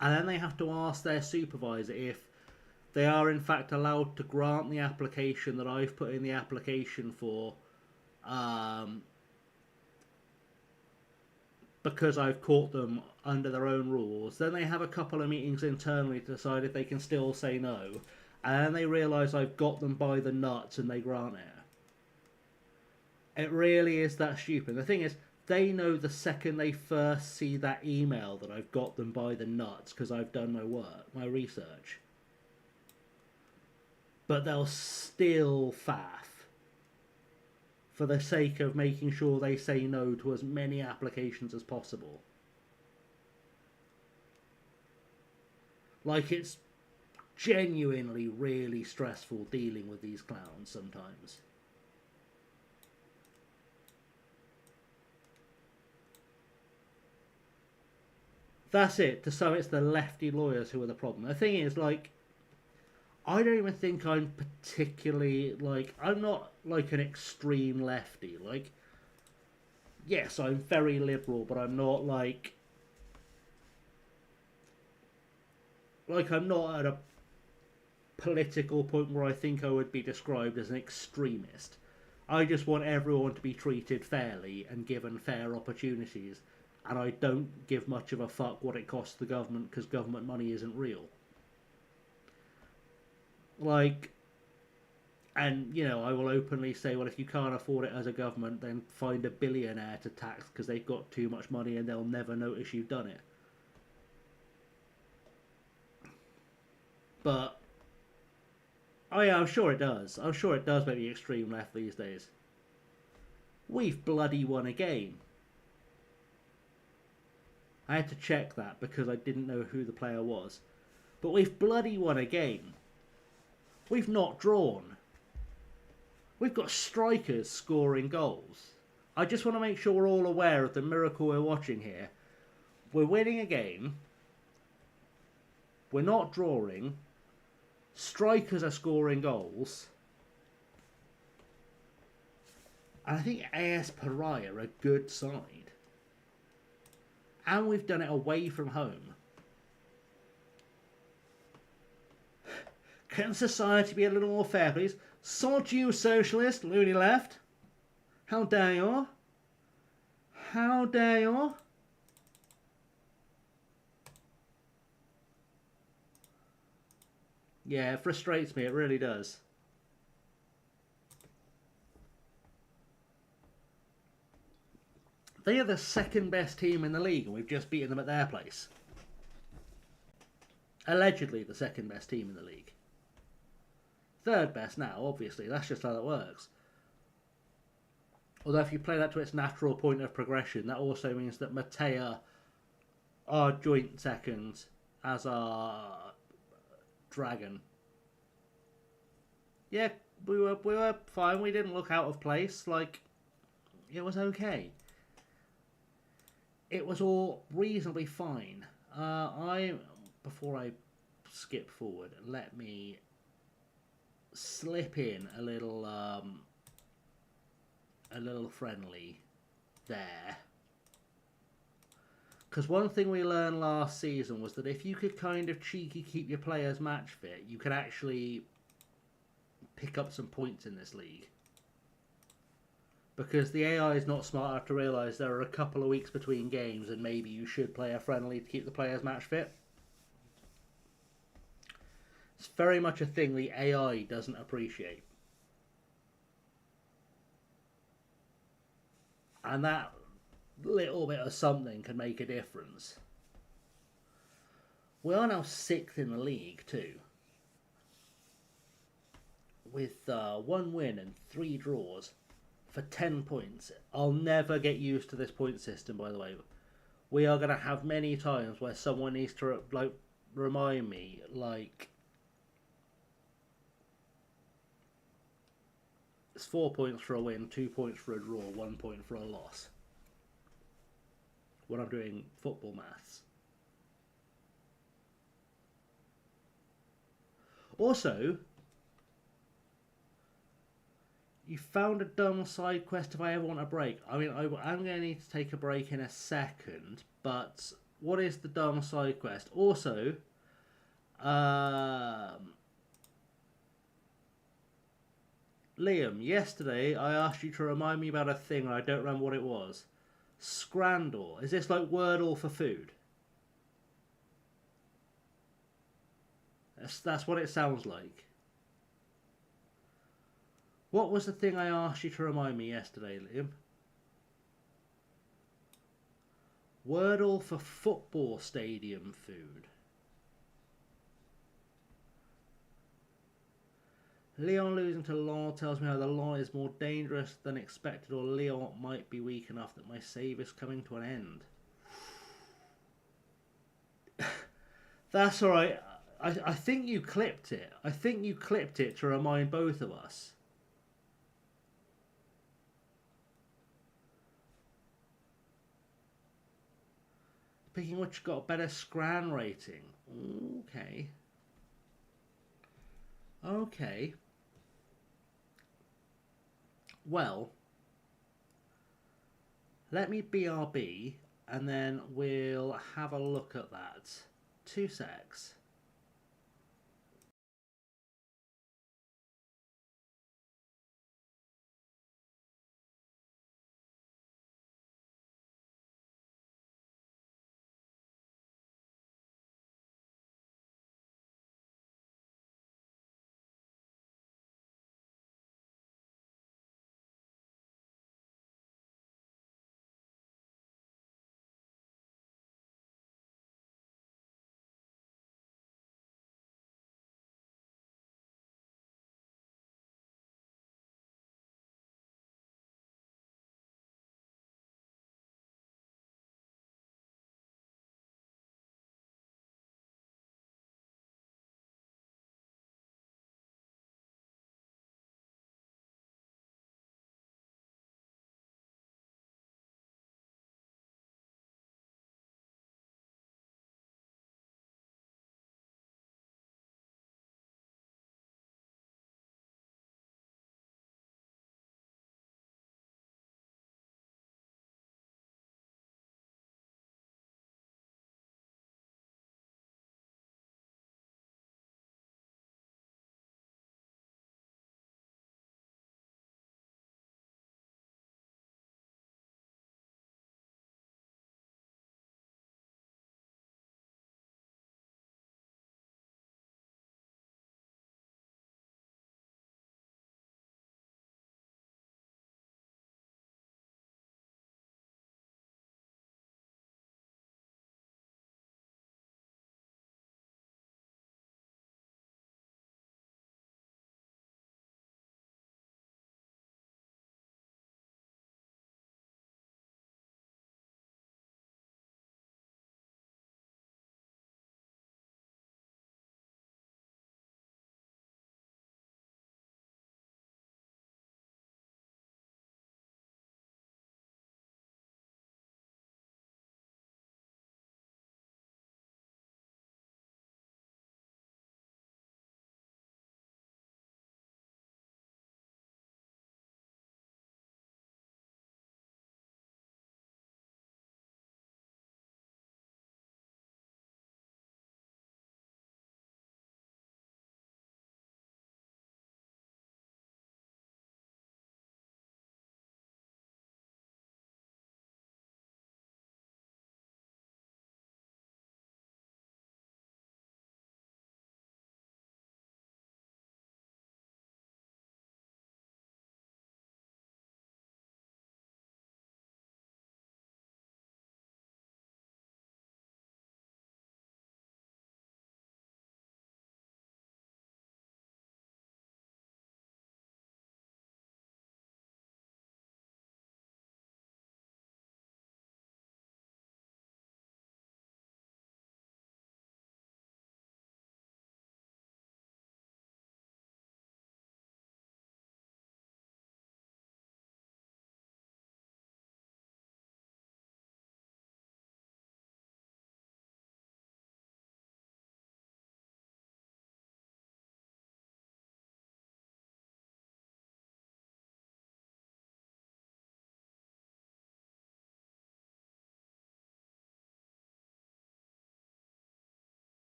And then they have to ask their supervisor if they are in fact allowed to grant the application that I've put in the application for, because I've caught them under their own rules. Then they have a couple of meetings internally to decide if they can still say no, and then they realise I've got them by the nuts and they grant it. It really is that stupid. The thing is, they know the second they first see that email that I've got them by the nuts, because I've done my work, my research. But they'll still faff for the sake of making sure they say no to as many applications as possible. Like, it's genuinely really stressful dealing with these clowns sometimes. That's it. To some, it's the lefty lawyers who are the problem. The thing is, like, I don't even think I'm particularly, like, I'm not like an extreme lefty. Like, yes, I'm very liberal, but I'm not like I'm not at a political point where I think I would be described as an extremist. I just want everyone to be treated fairly and given fair opportunities, and I don't give much of a fuck what it costs the government, because government money isn't real. Like, and, you know, I will openly say, well, if you can't afford it as a government, then find a billionaire to tax, because they've got too much money and they'll never notice you've done it. But, oh yeah, I'm sure it does. I'm sure it does make the extreme left these days. We've bloody won a game. I had to check that because I didn't know who the player was. But we've bloody won a game. We've not drawn. We've got strikers scoring goals. I just want to make sure we're all aware of the miracle we're watching here. We're winning a game. We're not drawing. Strikers are scoring goals. And I think AS Taravao are a good side. And we've done it away from home. Can society be a little more fair, please? Sod you, socialist, loony left. How dare you? How dare you? Yeah, it frustrates me, it really does. They are the second best team in the league, and we've just beaten them at their place. Allegedly the second best team in the league. Third best now, obviously. That's just how that works. Although if you play that to its natural point of progression, that also means that Matea are joint second, as are Dragon. Yeah, we were fine. We didn't look out of place. Like, it was okay. It was all reasonably fine. Before I skip forward, let me slip in a little friendly there. Because one thing we learned last season was that if you could kind of cheeky keep your players match fit, you could actually pick up some points in this league. Because the AI is not smart enough to realise there are a couple of weeks between games and maybe you should play a friendly to keep the players match fit. It's very much a thing the AI doesn't appreciate. And that little bit of something can make a difference. We are now 6th in the league too, with 1 win and 3 draws for 10 points. I'll never get used to this point system, by the way. We are going to have many times where someone needs to remind me, like, it's 4 points for a win, 2 points for a draw, 1 point for a loss, when I'm doing football maths. Also, you found a dumb side quest if I ever want a break. I mean, I'm going to need to take a break in a second, but what is the dumb side quest? Also, Liam, yesterday I asked you to remind me about a thing and I don't remember what it was. Scrandle. Is this like Wordle for food? That's what it sounds like. What was the thing I asked you to remind me yesterday, Liam? Wordle for football stadium food. Leon losing to Law tells me how the Law is more dangerous than expected, or Leon might be weak enough that my save is coming to an end. That's alright. I think you clipped it. I think you clipped it to remind both of us. Picking which got a better Scran rating. Okay. Okay. Well, let me BRB and then we'll have a look at that. 2 secs.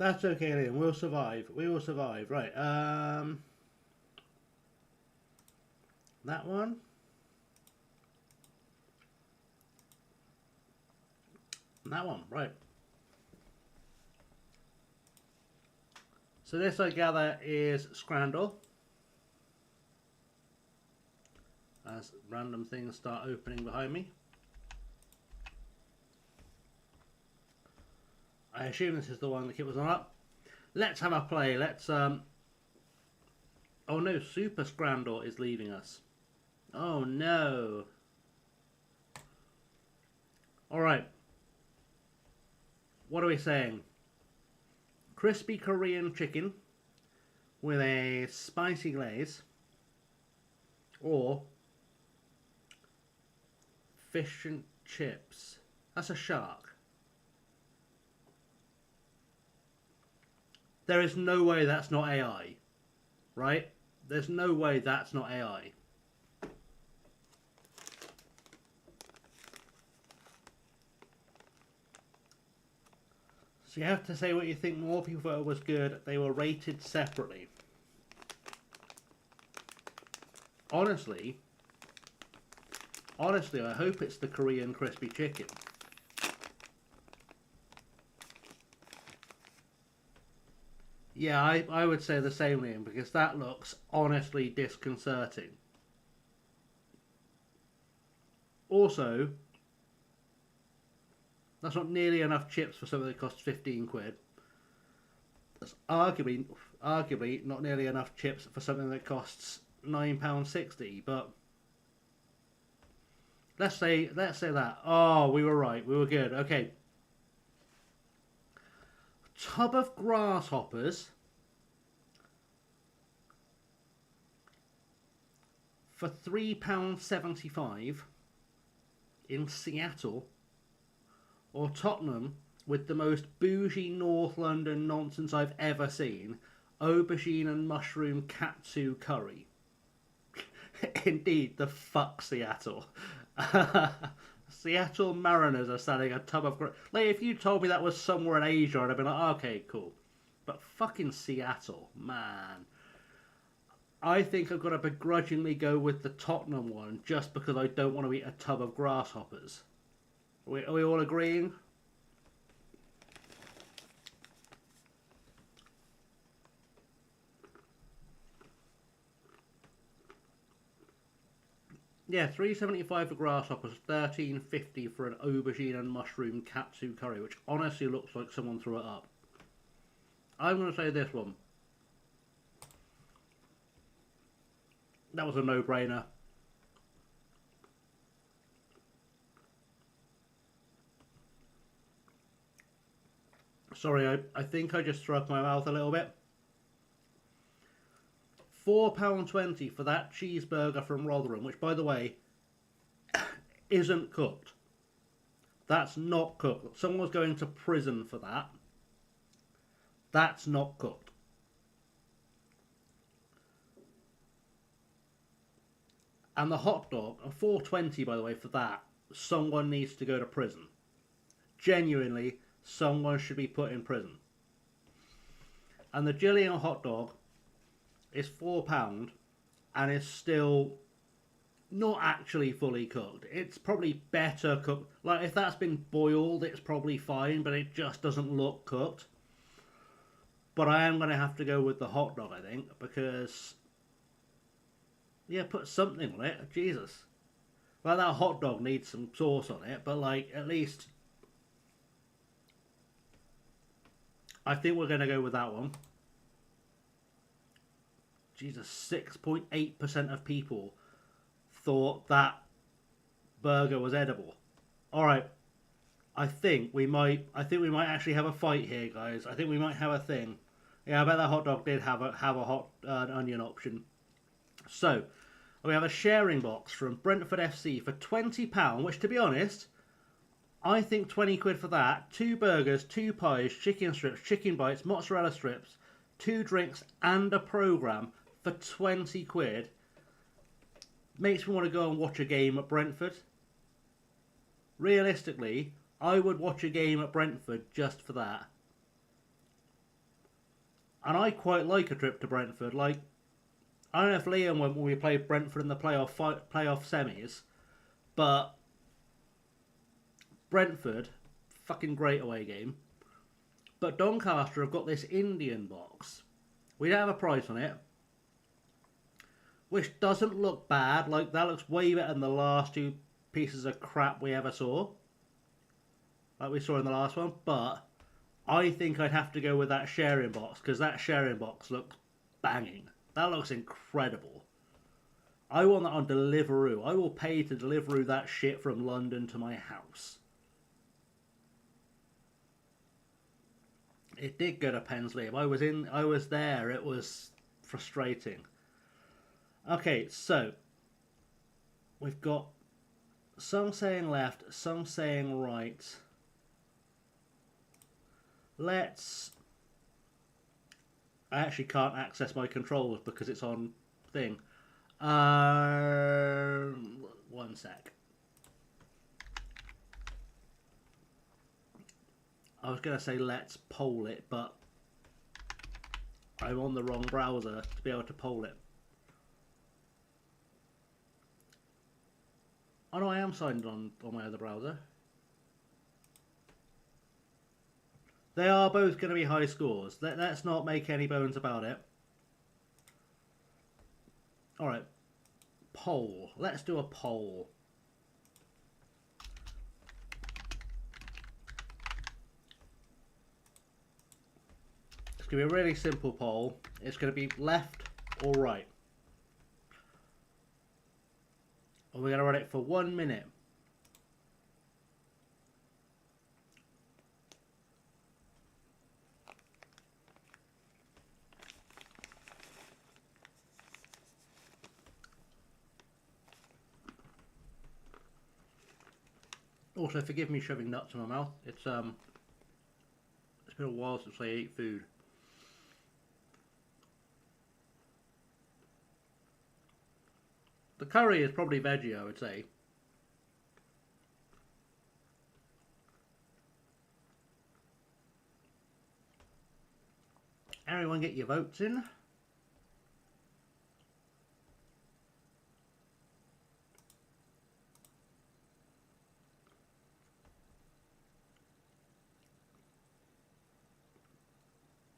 That's okay, Liam. We'll survive. We will survive. Right. That one. That one. Right. So this, I gather, is Scrandle. As random things start opening behind me. I assume this is the one that keeps us on up. Let's have a play. Let's oh no, Super Scrandle is leaving us. Oh no. Alright. What are we saying? Crispy Korean chicken with a spicy glaze, or fish and chips. That's a shark. There is no way that's not AI, right? There's no way that's not AI. So you have to say what you think. More people thought it was good. They were rated separately. Honestly, I hope it's the Korean crispy chicken. Yeah, I would say the same, Liam, because that looks honestly disconcerting. Also, that's not nearly enough chips for something that costs 15 quid. That's arguably not nearly enough chips for something that costs £9.60, but let's say that. Oh, we were right. We were good. Okay. Tub of grasshoppers for £3.75 in Seattle or Tottenham with the most bougie North London nonsense I've ever seen, aubergine and mushroom katsu curry. Indeed, the fuck Seattle. Seattle Mariners are selling a tub of... Like, if you told me that was somewhere in Asia, I'd have been like, okay, cool. But fucking Seattle, man. I think I've got to begrudgingly go with the Tottenham one just because I don't want to eat a tub of grasshoppers. Are we all agreeing? Yeah, $3.75 for grasshoppers, $13.50 for an aubergine and mushroom katsu curry, which honestly looks like someone threw it up. I'm going to say this one. That was a no-brainer. Sorry, I think I just threw up my mouth a little bit. £4.20 for that cheeseburger from Rotherham, which, by the way, isn't cooked. That's not cooked. Someone was going to prison for that. That's not cooked. And the hot dog, $4.20, by the way, for that, someone needs to go to prison. Genuinely, someone should be put in prison. And the Gillian hot dog is £4 and is still not actually fully cooked. It's probably better cooked. Like, if that's been boiled, it's probably fine, but it just doesn't look cooked. But I am going to have to go with the hot dog, I think, because... yeah, put something on it. Jesus. Well, that hot dog needs some sauce on it, but, like, at least... I think we're going to go with that one. Jesus, 6.8% of people thought that burger was edible. All right, I think we might actually have a fight here, guys. I think we might have a thing. Yeah, I bet that hot dog did have a hot onion option. So we have a sharing box from Brentford FC for £20, which, to be honest, I think 20 quid for that. 2 burgers, 2 pies, chicken strips, chicken bites, mozzarella strips, 2 drinks, and a programme for 20 quid makes me want to go and watch a game at Brentford. Realistically, I would watch a game at Brentford just for that. And I quite like a trip to Brentford. Like, I don't know if Liam went when we played Brentford in the playoff semis, but Brentford, fucking great away game. But Doncaster have got this Indian box. We don't have a price on it, which doesn't look bad. Like, that looks way better than the last two pieces of crap we ever saw, like we saw in the last one. But I think I'd have to go with that sharing box, because that sharing box looks banging. That looks incredible. I want that on Deliveroo. I will pay to Deliveroo that shit from London to my house. It did go to Pensleigh. I was there. It was frustrating. Okay, so we've got some saying left, some saying right. Let's... I actually can't access my controls because it's on thing. 1 sec. I was going to say let's poll it, but I'm on the wrong browser to be able to poll it. Oh no, I am signed on my other browser. They are both going to be high scores. Let's not make any bones about it. Alright. Poll. Let's do a poll. It's going to be a really simple poll. It's going to be left or right. And we're going to run it for 1 minute. Also, forgive me shoving nuts in my mouth. It's been a while since I ate food. The curry is probably veggie, I would say. Everyone get your votes in.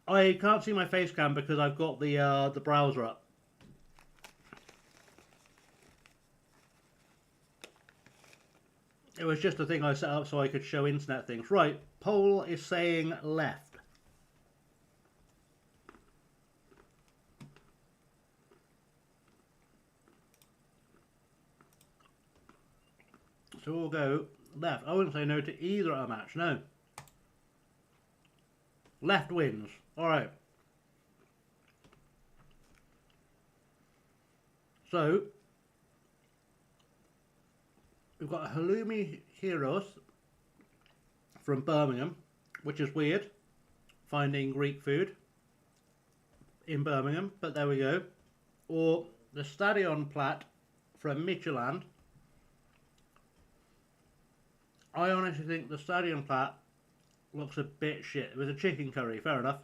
I can't see my face cam because I've got the browser up. It was just a thing I set up so I could show internet things. Right, poll is saying left. So we'll go left. I wouldn't say no to either at a match, no. Left wins. Alright. So, we've got a halloumi heroes from Birmingham, which is weird, finding Greek food in Birmingham, but there we go. Or the Stadion Plat from Midtjylland. I honestly think the Stadion Plat looks a bit shit. It was a chicken curry, fair enough.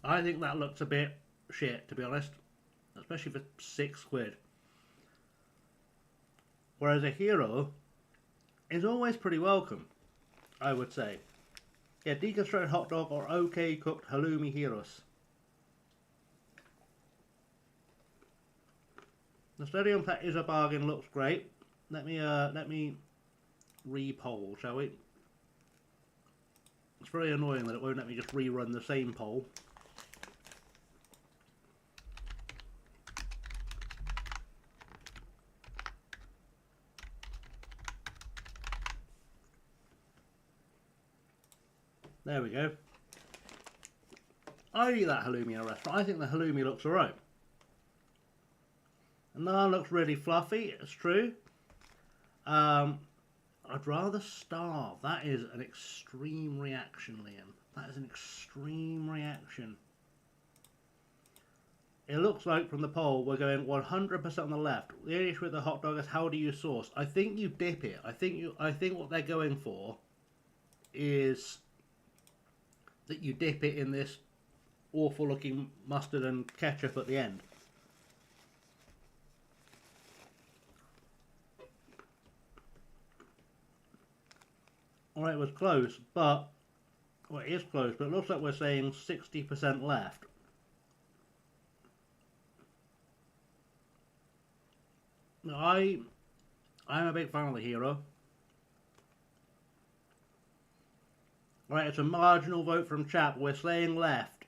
I think that looks a bit shit, to be honest, especially for £6. Whereas a hero is always pretty welcome, I would say. Yeah, deconstructed hot dog or okay cooked halloumi heroes. The Stadium Plat is a bargain, looks great. Let me re-poll, shall we? It's very annoying that it won't let me just rerun the same poll. There we go. I eat that halloumi in a restaurant. I think the halloumi looks alright. And the naan looks really fluffy, it's true. I'd rather starve. That is an extreme reaction, Liam. That is an extreme reaction. It looks like from the poll we're going 100% on the left. The only issue with the hot dog is how do you sauce? I think you dip it. I think what they're going for is that you dip it in this awful looking mustard and ketchup at the end. Alright, it was close, but well, it is close, but it looks like we're saying 60% left. I'm a big fan of the hero. Right, it's a marginal vote from chat. We're saying left.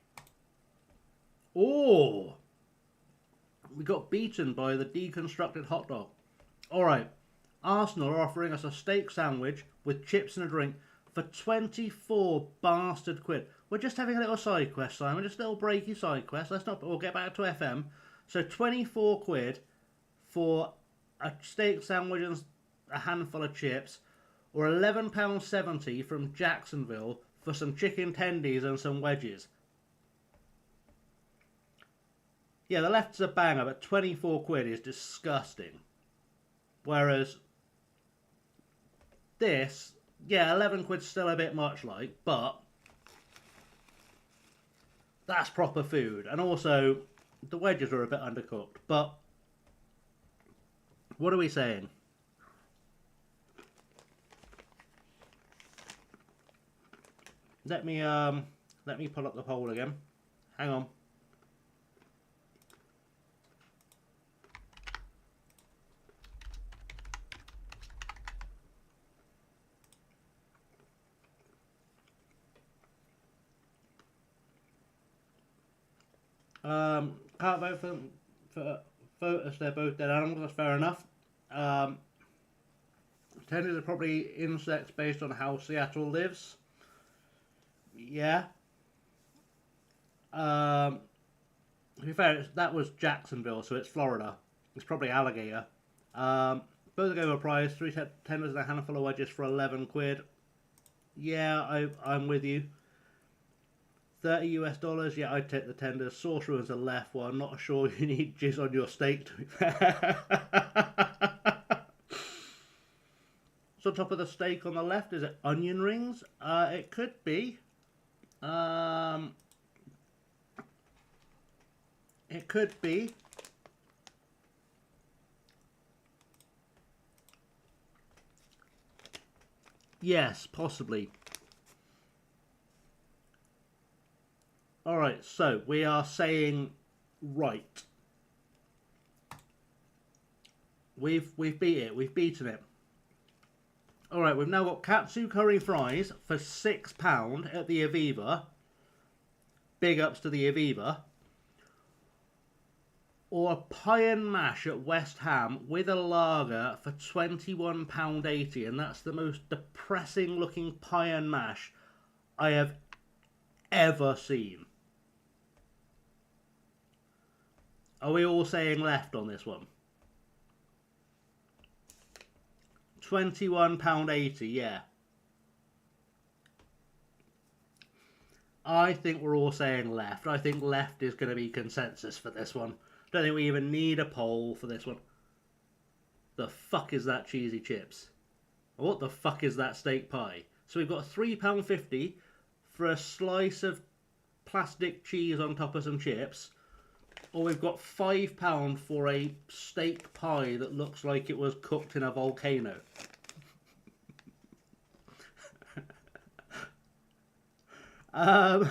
Oh! We got beaten by the deconstructed hot dog. Alright, Arsenal are offering us a steak sandwich with chips and a drink for 24 bastard quid. We're just having a little side quest, Simon. Just a little breaky side quest. We'll get back to FM. So 24 quid for a steak sandwich and a handful of chips, or £11.70 from Jacksonville for some chicken tendies and some wedges. Yeah, the left's a banger, but 24 quid is disgusting. Whereas this, yeah, 11 quid's still a bit much like, but that's proper food. And also, the wedges are a bit undercooked, but what are we saying? Let me pull up the poll again. Hang on. Can't vote for vote as they're both dead animals. That's fair enough. Tenders are probably insects based on how Seattle lives. Yeah. To be fair, that was Jacksonville, so it's Florida. It's probably alligator. Both are going for price. 3 tenders and a handful of wedges for 11 quid. Yeah, I'm with you. $30 US. Yeah, I'd take the tenders. Sorcerer is the left one. Not sure you need jizz on your steak, to be fair. So on top of the steak on the left, is it onion rings? It could be. It could be. Yes, possibly. Alright, so we are saying right. We've beat it. We've beaten it. Alright, we've now got katsu curry fries for £6 at the Aviva. Big ups to the Aviva. Or a pie and mash at West Ham with a lager for £21.80. And that's the most depressing looking pie and mash I have ever seen. Are we all saying left on this one? £21.80, yeah. I think we're all saying left. I think left is going to be consensus for this one. Don't think we even need a poll for this one. The fuck is that cheesy chips? What the fuck is that steak pie? So we've got £3.50 for a slice of plastic cheese on top of some chips. Or we've got £5 for a steak pie that looks like it was cooked in a volcano. I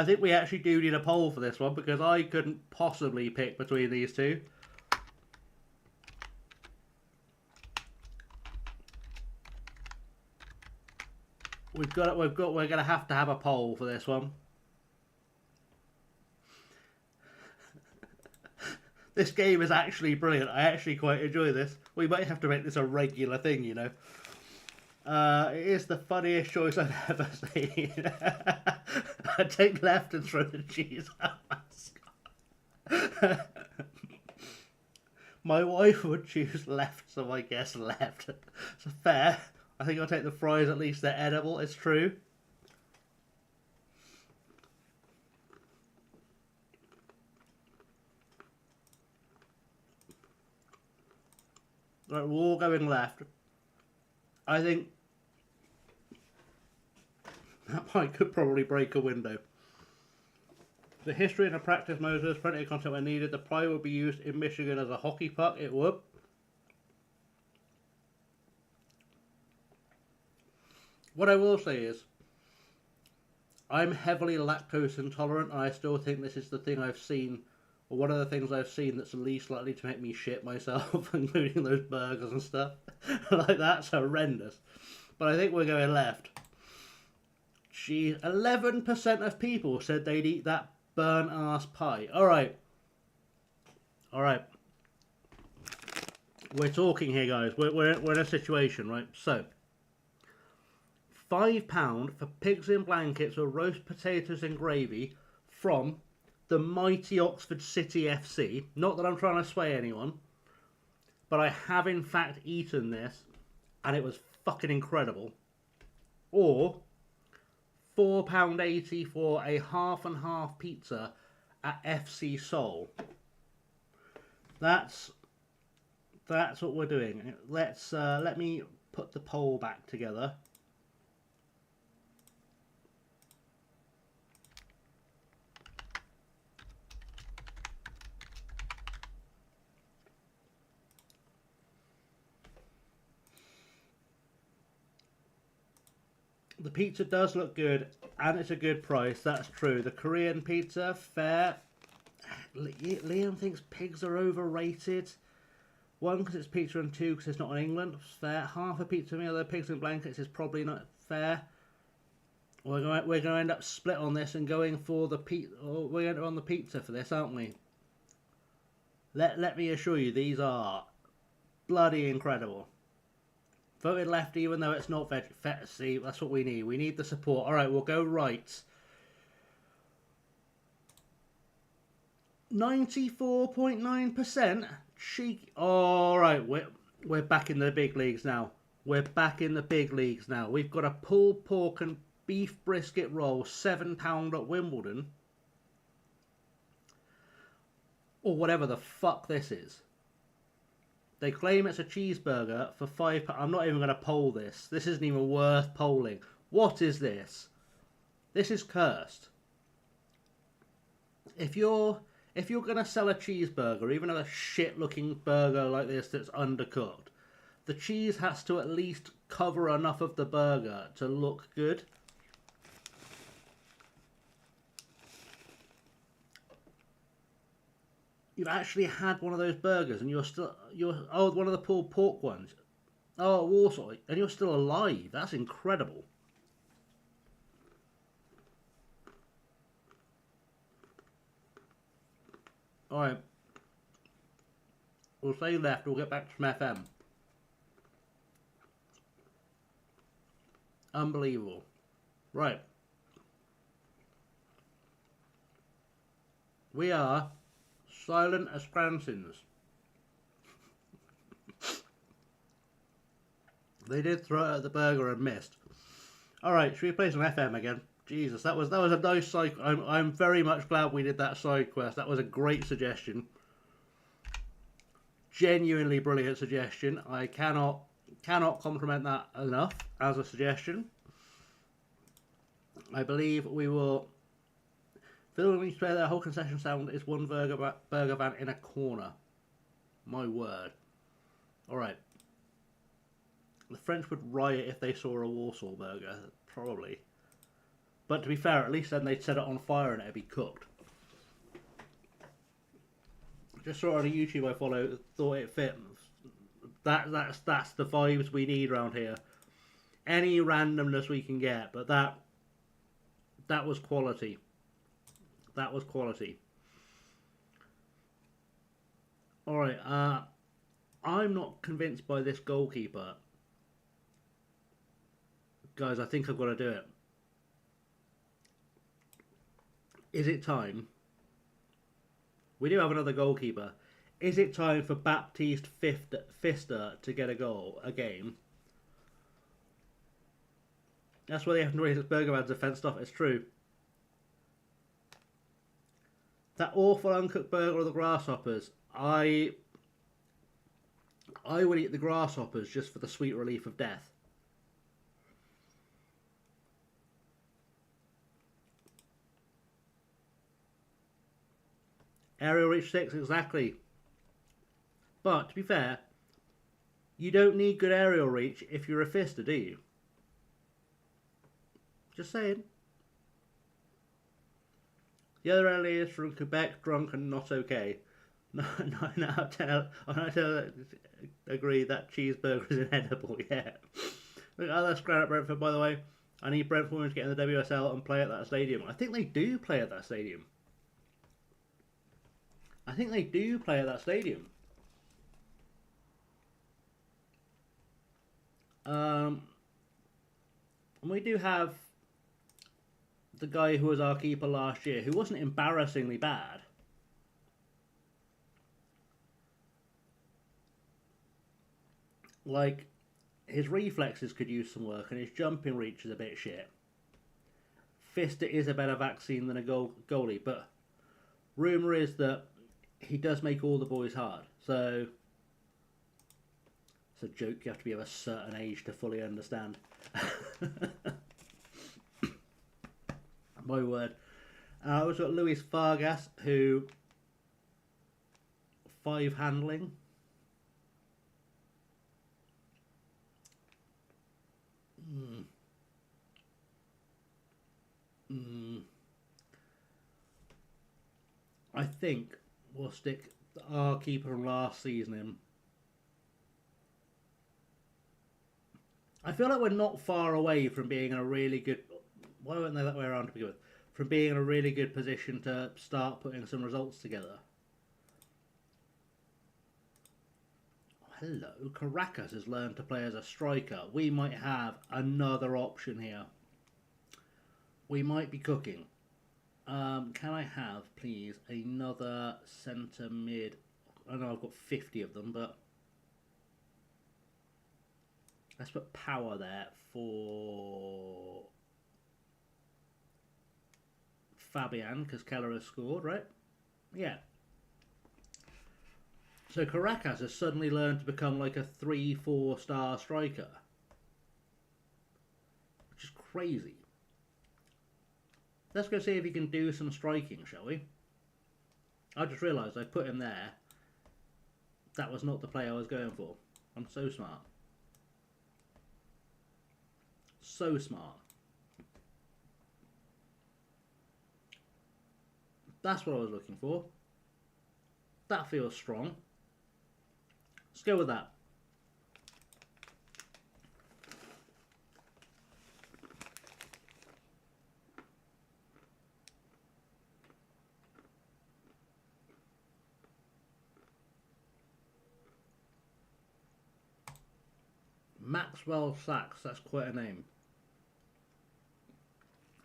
think we actually do need a poll for this one because I couldn't possibly pick between these two. We're gonna have to have a poll for this one. This game is actually brilliant. I actually quite enjoy this. We might have to make this a regular thing, you know. It is the funniest choice I've ever seen. I take left and throw the cheese out my scarf. My wife would choose left, so I guess left. So fair. I think I'll take the fries, at least they're edible, it's true. Right, we're all going left. I think That pie could probably break a window. The history and the practice modes, there's plenty of content when needed. The pie will be used in Michigan as a hockey puck. It would. What I will say is, I'm heavily lactose intolerant, and I still think this is the thing I've seen, or one of the things I've seen that's least likely to make me shit myself, including those burgers and stuff. Like, that's horrendous. But I think we're going left. Gee, 11% of people said they'd eat that burnt ass pie. Alright. Alright. We're talking here, guys. We're in a situation, right? So, £5 for pigs in blankets or roast potatoes and gravy from the mighty Oxford City FC. Not that I'm trying to sway anyone, but I have in fact eaten this, and it was fucking incredible. Or £4.80 for a half and half pizza at FC Seoul. That's what we're doing. Let me put the poll back together. The pizza does look good, and it's a good price, that's true. The Korean pizza, fair. Liam thinks pigs are overrated. One, because it's pizza, and two, because it's not in England. Fair. Half a pizza meal, the pigs in blankets is probably not fair. We're going to end up split on this and going for the pizza. We're going to on the pizza for this, aren't we? Let me assure you, these are bloody incredible. Voted left even though it's not veg. See, that's what we need. We need the support. Alright, we'll go right. 94.9%. Cheeky. Alright, we're back in the big leagues now. We're back in the big leagues now. We've got a pulled pork and beef brisket roll, £7 at Wimbledon. Or whatever the fuck this is. They claim it's a cheeseburger for £5. I'm not even going to poll this. This isn't even worth polling. What is this? This is cursed. If you're going to sell a cheeseburger, even a shit-looking burger like this that's undercooked, the cheese has to at least cover enough of the burger to look good. You've actually had one of those burgers and you're one of the pulled pork ones. Oh, Warsaw, and you're still alive. That's incredible. Alright. We'll say left, we'll get back to some FM. Unbelievable. Right. We are silent as Cransons. They did throw it at the burger and missed. Alright, should we play some FM again? Jesus, that was a nice side. I'm very much glad we did that side quest. That was a great suggestion. Genuinely brilliant suggestion. I cannot compliment that enough as a suggestion. I believe we will. Phil needs to play their whole concession stand is one burger van in a corner. My word. Alright. The French would riot if they saw a Warsaw burger. Probably. But to be fair, at least then they'd set it on fire and it'd be cooked. Just saw it on a YouTube I follow, thought it fit. That's the vibes we need around here. Any randomness we can get, but that was quality. That was quality. Alright, I'm not convinced by this goalkeeper. Guys, I think I've got to do it. Is it time? We do have another goalkeeper. Is it time for Baptiste Pfister to get a game? That's why they have to raise its burger man's defence stuff. It's true. That awful uncooked burger of the grasshoppers. I would eat the grasshoppers just for the sweet relief of death. Aerial reach 6, exactly. But, to be fair, you don't need good aerial reach if you're a fister, do you? Just saying. The other LA is from Quebec, drunk and not okay. 9 out of 10. I agree that cheeseburger is inedible, yeah. Look, oh, that's Granite Brentford, by the way. I need Brentford to get in the WSL and play at that stadium. I think they do play at that stadium. And we do have the guy who was our keeper last year, who wasn't embarrassingly bad. Like, his reflexes could use some work, and his jumping reach is a bit shit. Fister is a better vaccine than a goalie, but rumour is that he does make all the boys hard. So, it's a joke you have to be of a certain age to fully understand. My word. We've got Luis Vargas, who 5 handling. I think we'll stick our keeper from last season in. I feel like we're not far away from being in a really good... Why weren't they that way around to begin with? From being in a really good position to start putting some results together. Hello, Caracas has learned to play as a striker. We might have another option here. We might be cooking. Can I have, please, another centre mid? I know I've got 50 of them, but let's put power there for Fabian, because Keller has scored, right? Yeah. So Caracas has suddenly learned to become like a 3-4 star striker, which is crazy. Let's go see if he can do some striking, shall we? I just realised I put him there. That was not the play I was going for. I'm so smart. So smart. That's what I was looking for. That feels strong. Let's go with that. Maxwell Sachs, that's quite a name.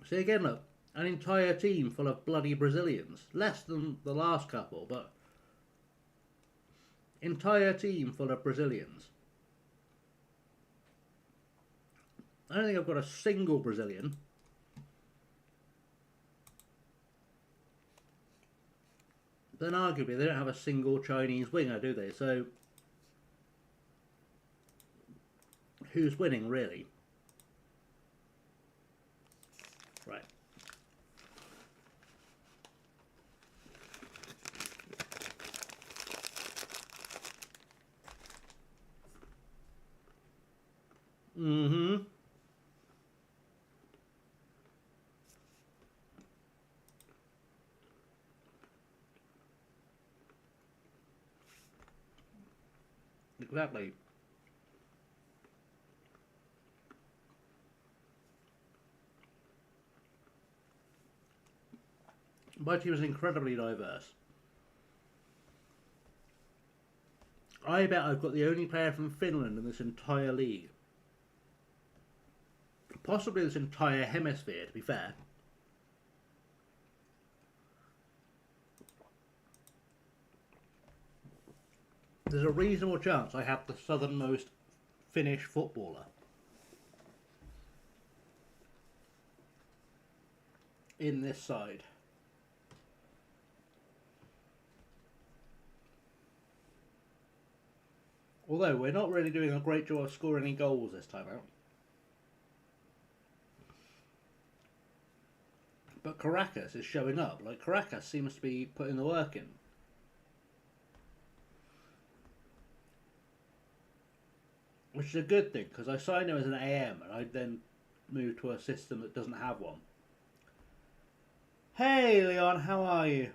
See again, look, an entire team full of bloody Brazilians. Less than the last couple, but entire team full of Brazilians. I don't think I've got a single Brazilian. Then arguably they don't have a single Chinese winger, do they? So who's winning, really? Right. Mm-hmm. Exactly. My team is incredibly diverse. I bet I've got the only player from Finland in this entire league. Possibly this entire hemisphere, to be fair. There's a reasonable chance I have the southernmost Finnish footballer in this side. Although we're not really doing a great job of scoring any goals this time out. But Caracas is showing up. Like, Caracas seems to be putting the work in. which is a good thing because I signed him as an AM and I then moved to a system that doesn't have one. Hey Leon, how are you?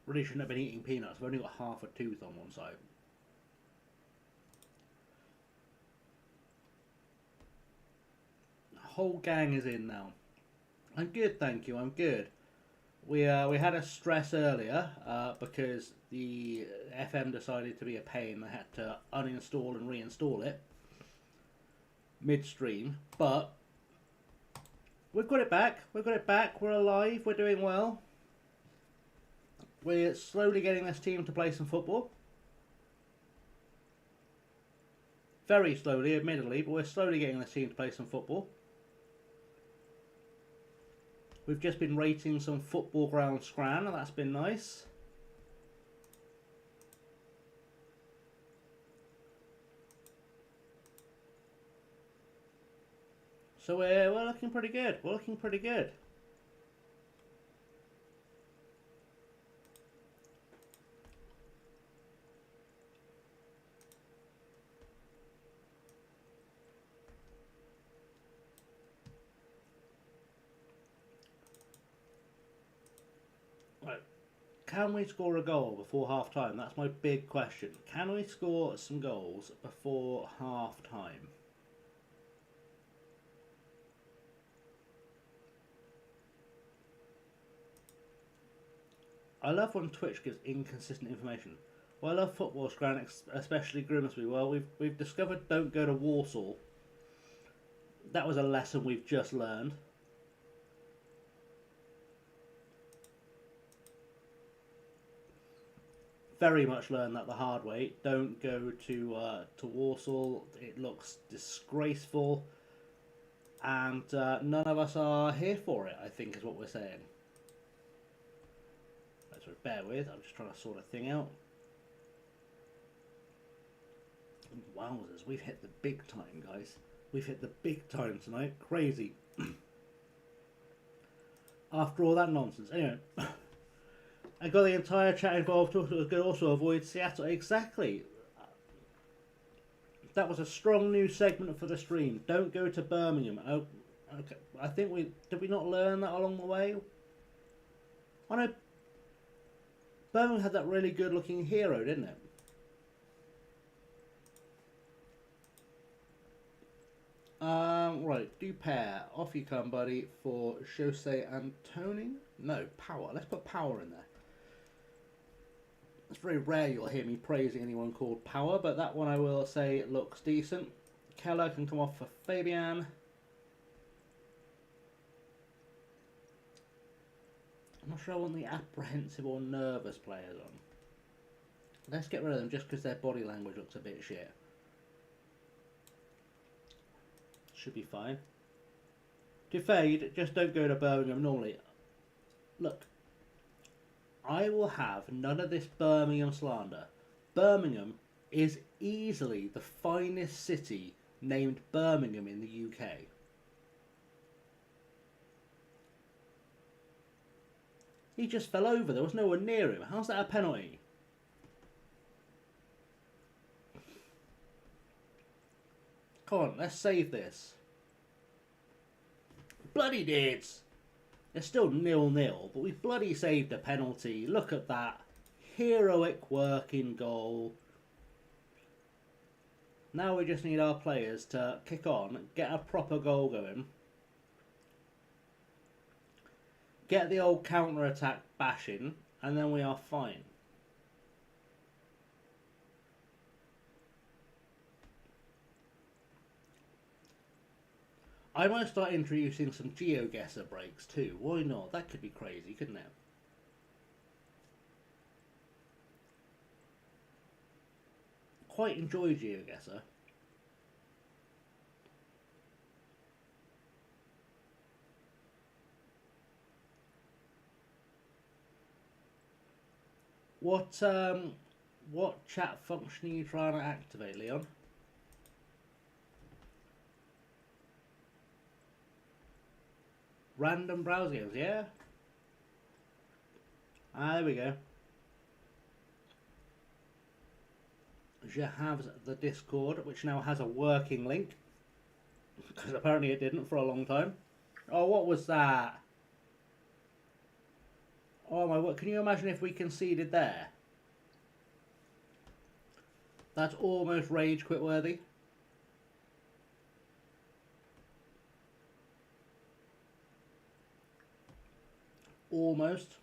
Really shouldn't have been eating peanuts. I've only got half a tooth on one side. The whole gang is in now. I'm good, thank you. I'm good. We had a stress earlier because the FM decided to be a pain. I had to uninstall and reinstall it midstream, but we've got it back. We've got it back. We're alive. We're doing well. We're slowly getting this team to play some football. Very slowly, admittedly, but we're slowly getting this team to play some football. We've just been rating some football ground scran, and that's been nice. So we're looking pretty good. We're looking pretty good. Right. Can we score a goal before half time? That's my big question. Can we score some goals before half time? I love when Twitch gives inconsistent information. Well, I love football scran, especially Grimsby. Well, we've discovered don't go to Warsaw. That was a lesson we've just learned. Very much learned that the hard way. Don't go to Warsaw. It looks disgraceful, and none of us are here for it, I think is what we're saying. So bear with, I'm just trying to sort a thing out. Wowzers, we've hit the big time, guys. We've hit the big time tonight. Crazy. After all that nonsense. Anyway, I got the entire chat involved. It was good also avoid Seattle. Exactly. That was a strong new segment for the stream. Don't go to Birmingham. Oh, okay. I think did we not learn that along the way? I know Birmingham had that really good looking hero, didn't it? Right, do pair. Off you come, buddy, for Jose Antoni. No, Power. Let's put Power in there. It's very rare you'll hear me praising anyone called Power, but that one I will say looks decent. Keller can come off for Fabian. I'm not sure I want the apprehensive or nervous players on. Let's get rid of them just because their body language looks a bit shit. Should be fine. To fade, just don't go to Birmingham normally. Look, I will have none of this Birmingham slander. Birmingham is easily the finest city named Birmingham in the UK. He just fell over. There was no one near him. How's that a penalty? Come on, let's save this. Bloody did. It's still 0-0, but we bloody saved a penalty. Look at that. Heroic work in goal. Now we just need our players to kick on, get a proper goal going. Get the old counter-attack bashing, and then we are fine. I might start introducing some GeoGuessr breaks too. Why not? That could be crazy, couldn't it? Quite enjoy GeoGuessr. What chat function are you trying to activate, Leon? Random browser games, yeah? Ah, there we go. Je have the Discord, which now has a working link. Because apparently it didn't for a long time. Oh, what was that? Oh my word, can you imagine if we conceded there? That's almost rage quit worthy. Almost.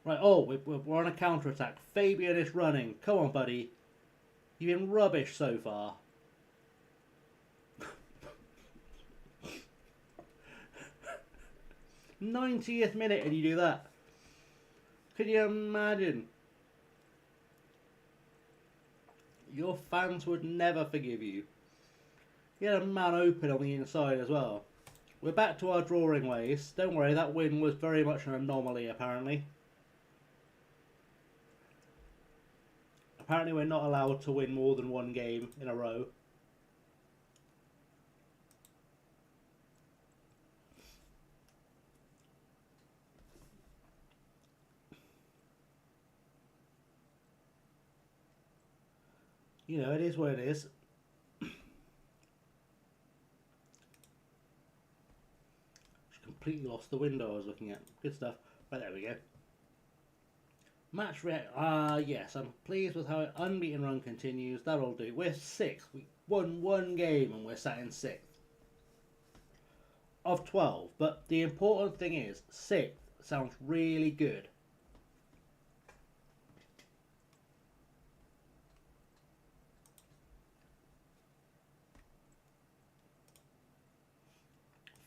Right, oh, we're on a counter-attack. Fabian is running. Come on, buddy. You've been rubbish so far. 90th minute and you do that. Can you imagine? Your fans would never forgive you. You had a man open on the inside as well. We're back to our drawing ways. Don't worry, that win was very much an anomaly, apparently. Apparently we're not allowed to win more than one game in a row. You know, it is what it is. Just completely lost the window I was looking at. Good stuff. Right, there we go. Match react. Yes, I'm pleased with how an unbeaten run continues. That'll do. We're 6th. We won one game and we're sat in 6th. Of 12. But the important thing is, 6th sounds really good.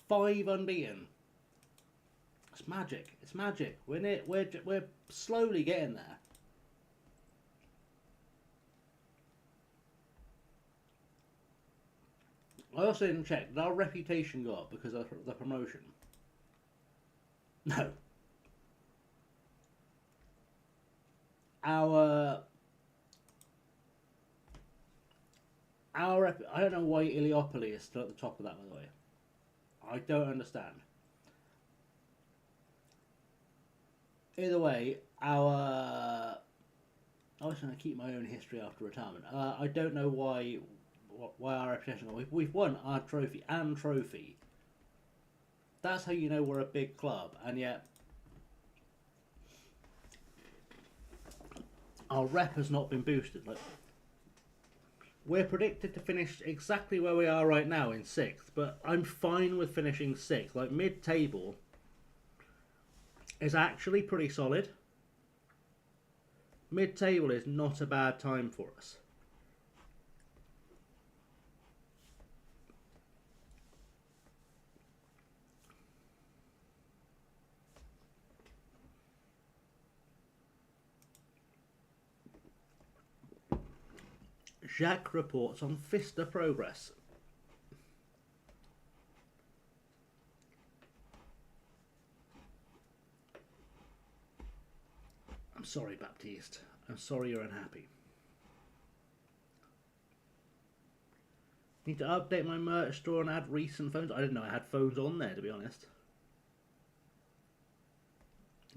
Five unbeaten. It's magic. It's magic. We're slowly getting there. I also didn't check. Did our reputation go up because of the promotion? No. I don't know why Iliopoli is still at the top of that, by the way. I don't understand. Either way, I was going to keep my own history after retirement. I don't know why our reputation. We've won our trophy and trophy. That's how you know we're a big club, and yet our rep has not been boosted. Like, we're predicted to finish exactly where we are right now in 6th, but I'm fine with finishing 6th. Like, mid-table is actually pretty solid. Mid-table is not a bad time for us. Jacques reports on Fista progress. I'm sorry, Baptiste. I'm sorry you're unhappy. Need to update my merch store and add recent phones. I didn't know I had phones on there, to be honest.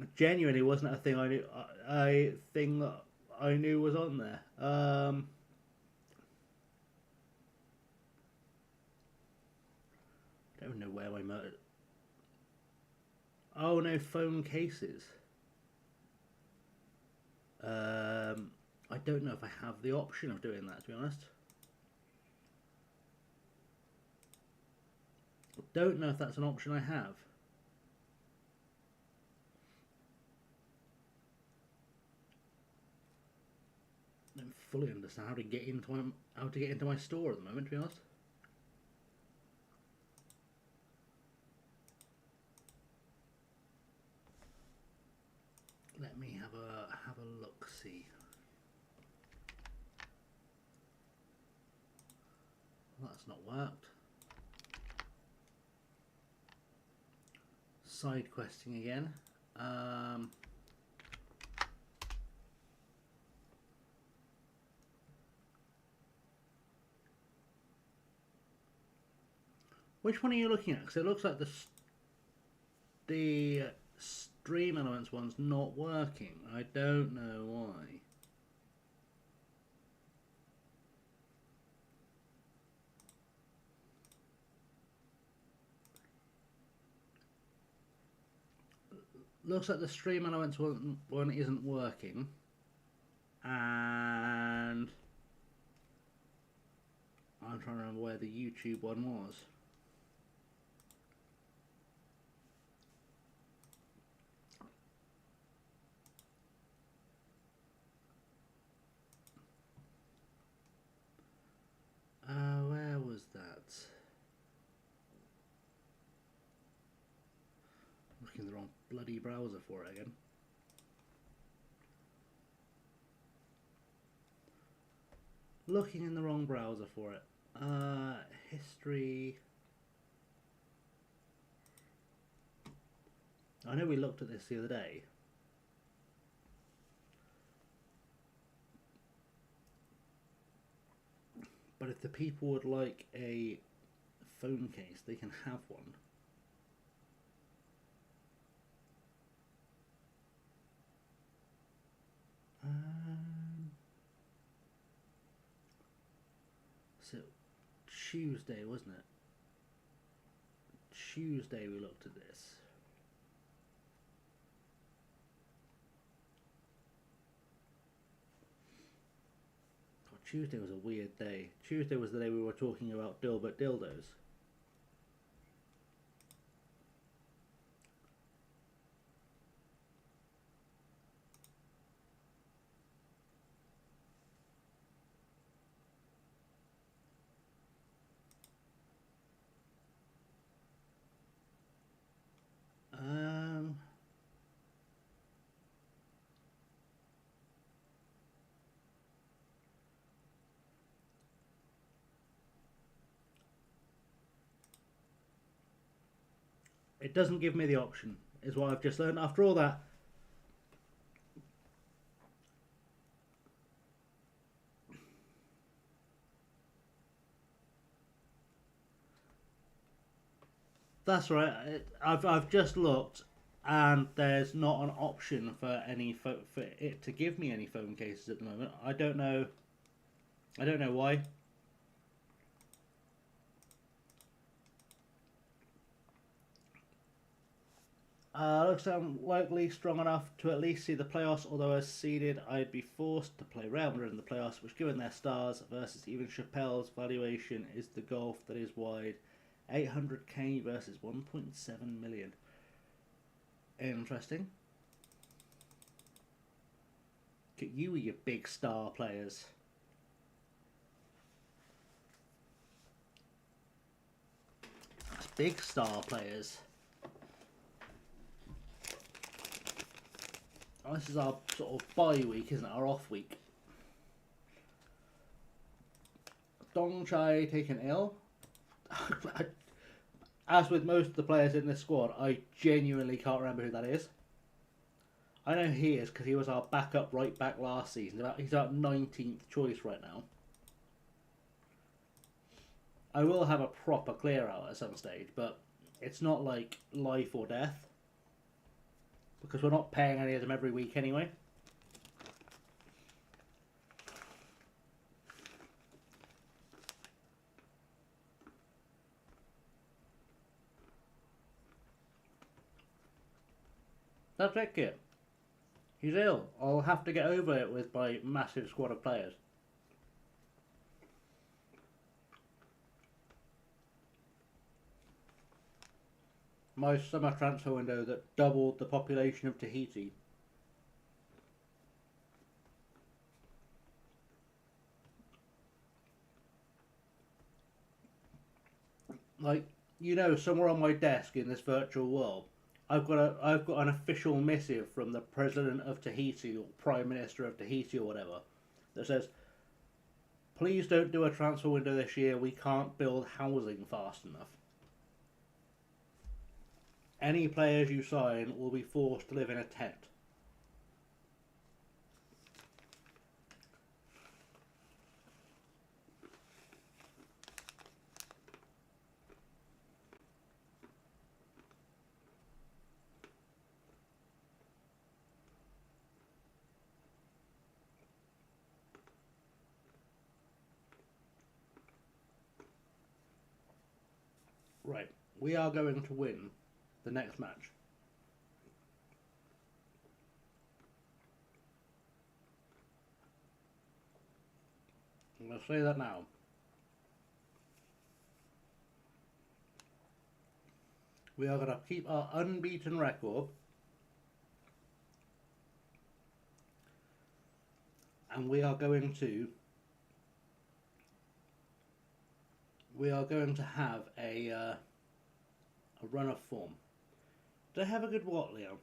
It genuinely wasn't a thing I knew. A thing that I knew was on there. I don't know where my merch. Oh no, phone cases. I don't know if I have the option of doing that, to be honest. I don't know if that's an option I have. I don't fully understand how to get into my store at the moment, to be honest. Let me have a look. See. Well, that's not worked. Side questing again. Which one are you looking at? Because it looks like the the Stream Elements one's not working. I don't know why. Looks like the Stream Elements one isn't working. And I'm trying to remember where the YouTube one was. Where was that? Looking in the wrong bloody browser for it again. Looking in the wrong browser for it. History. I know we looked at this the other day. But if the people would like a phone case, they can have one. So Tuesday, wasn't it? Tuesday we looked at this. God, Tuesday was a weird day. Tuesday was the day we were talking about Dilbert dildos. It doesn't give me the option, is what I've just learned. After all that, that's right. I've just looked, and there's not an option for for it to give me any phone cases at the moment. I don't know. I don't know why. Looks like I'm likely strong enough to at least see the playoffs, although as seeded I'd be forced to play rounder in the playoffs, which given their stars versus even Chappelle's valuation is the gulf that is wide. 800k versus 1.7 million. Interesting. Look at you with your big star players. That's big star players. Oh, this is our sort of bye week, isn't it? Our off week. Dong Chai taken ill. As with most of the players in this squad, I genuinely can't remember who that is. I know he is because he was our backup right back last season. He's our 19th choice right now. I will have a proper clear out at some stage, but it's not like life or death. Because we're not paying any of them every week anyway. That's it, kid. He's ill. I'll have to get over it with my massive squad of players. My summer transfer window that doubled the population of Tahiti. Like, you know, somewhere on my desk in this virtual world, I've got an official missive from the President of Tahiti or Prime Minister of Tahiti or whatever that says, please don't do a transfer window this year, we can't build housing fast enough. Any players you sign will be forced to live in a tent. Right, we are going to win the next match. I'm going to say that now. We are going to keep our unbeaten record. And we are going to have a run of form. Do I have a good what, Leo?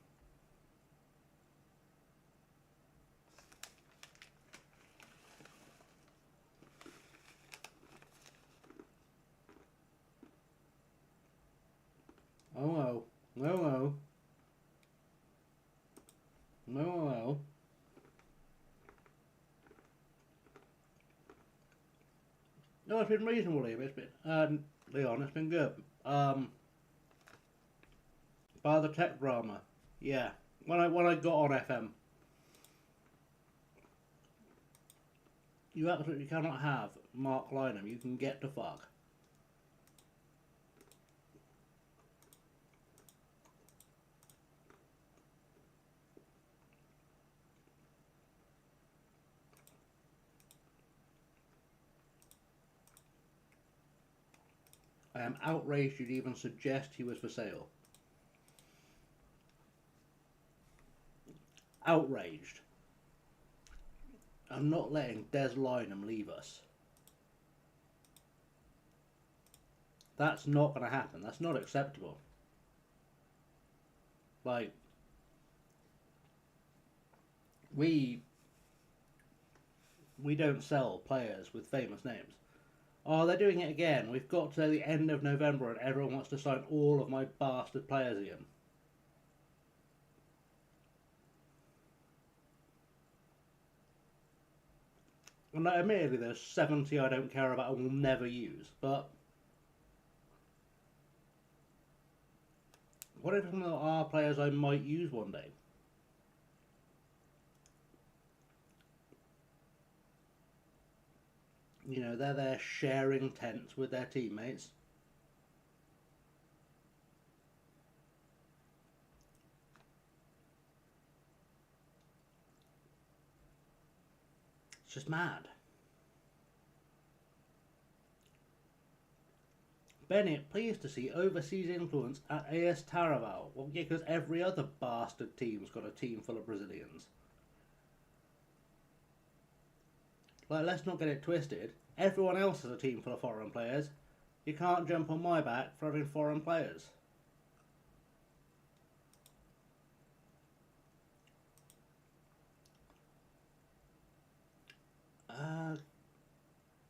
Oh no. No no. No no. No, it's been reasonable, Liam. It's been Leon, it's been good. By the tech drama. Yeah. When I got on FM, you absolutely cannot have Mark Lynham. You can get to fuck. I am outraged you'd even suggest he was for sale. Outraged. I'm not letting Des Lynham leave us. That's not going to happen. That's not acceptable. Like, we don't sell players with famous names. Oh, they're doing it again. We've got to the end of November and everyone wants to sign all of my bastard players again. And admittedly, there's 70 I don't care about and will never use, but what if some of our players I might use one day? You know, they're there sharing tents with their teammates. It's just mad. Bennett, pleased to see overseas influence at AS Taravao. Well, yeah, because every other bastard team's got a team full of Brazilians. Like, let's not get it twisted. Everyone else has a team full of foreign players. You can't jump on my back for having foreign players.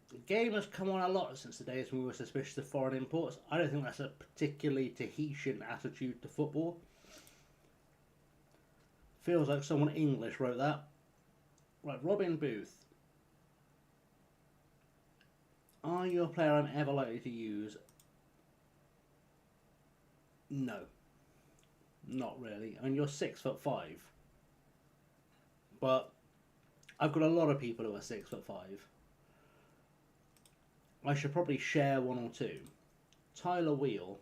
The game has come on a lot since the days when we were suspicious of foreign imports. I don't think that's a particularly Tahitian attitude to football. Feels like someone English wrote that. Right, Robin Booth. Are you a player I'm ever likely to use? No. Not really. I mean, you're 6'5". But I've got a lot of people who are 6'5". I should probably share one or two. Tyler Wheel,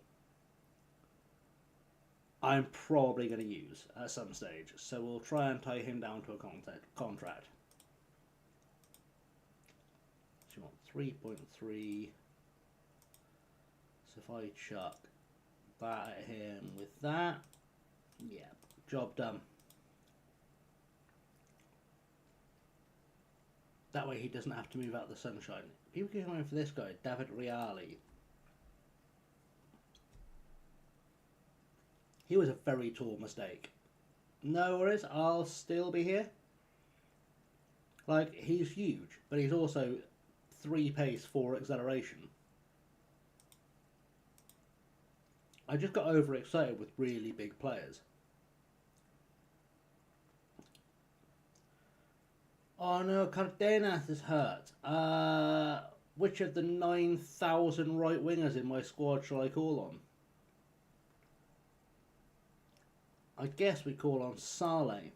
I'm probably going to use at some stage. So we'll try and tie him down to a contract. So you want 3.3. So if I chuck that at him with that, yeah, job done. That way he doesn't have to move out the sunshine. People keep going for this guy, David Reali. He was a very tall mistake. No worries, I'll still be here. Like, he's huge, but he's also 3 pace, 4 acceleration. I just got overexcited with really big players. Oh no, Cardenas is hurt. Which of the 9,000 right wingers in my squad shall I call on? I guess we call on Saleh.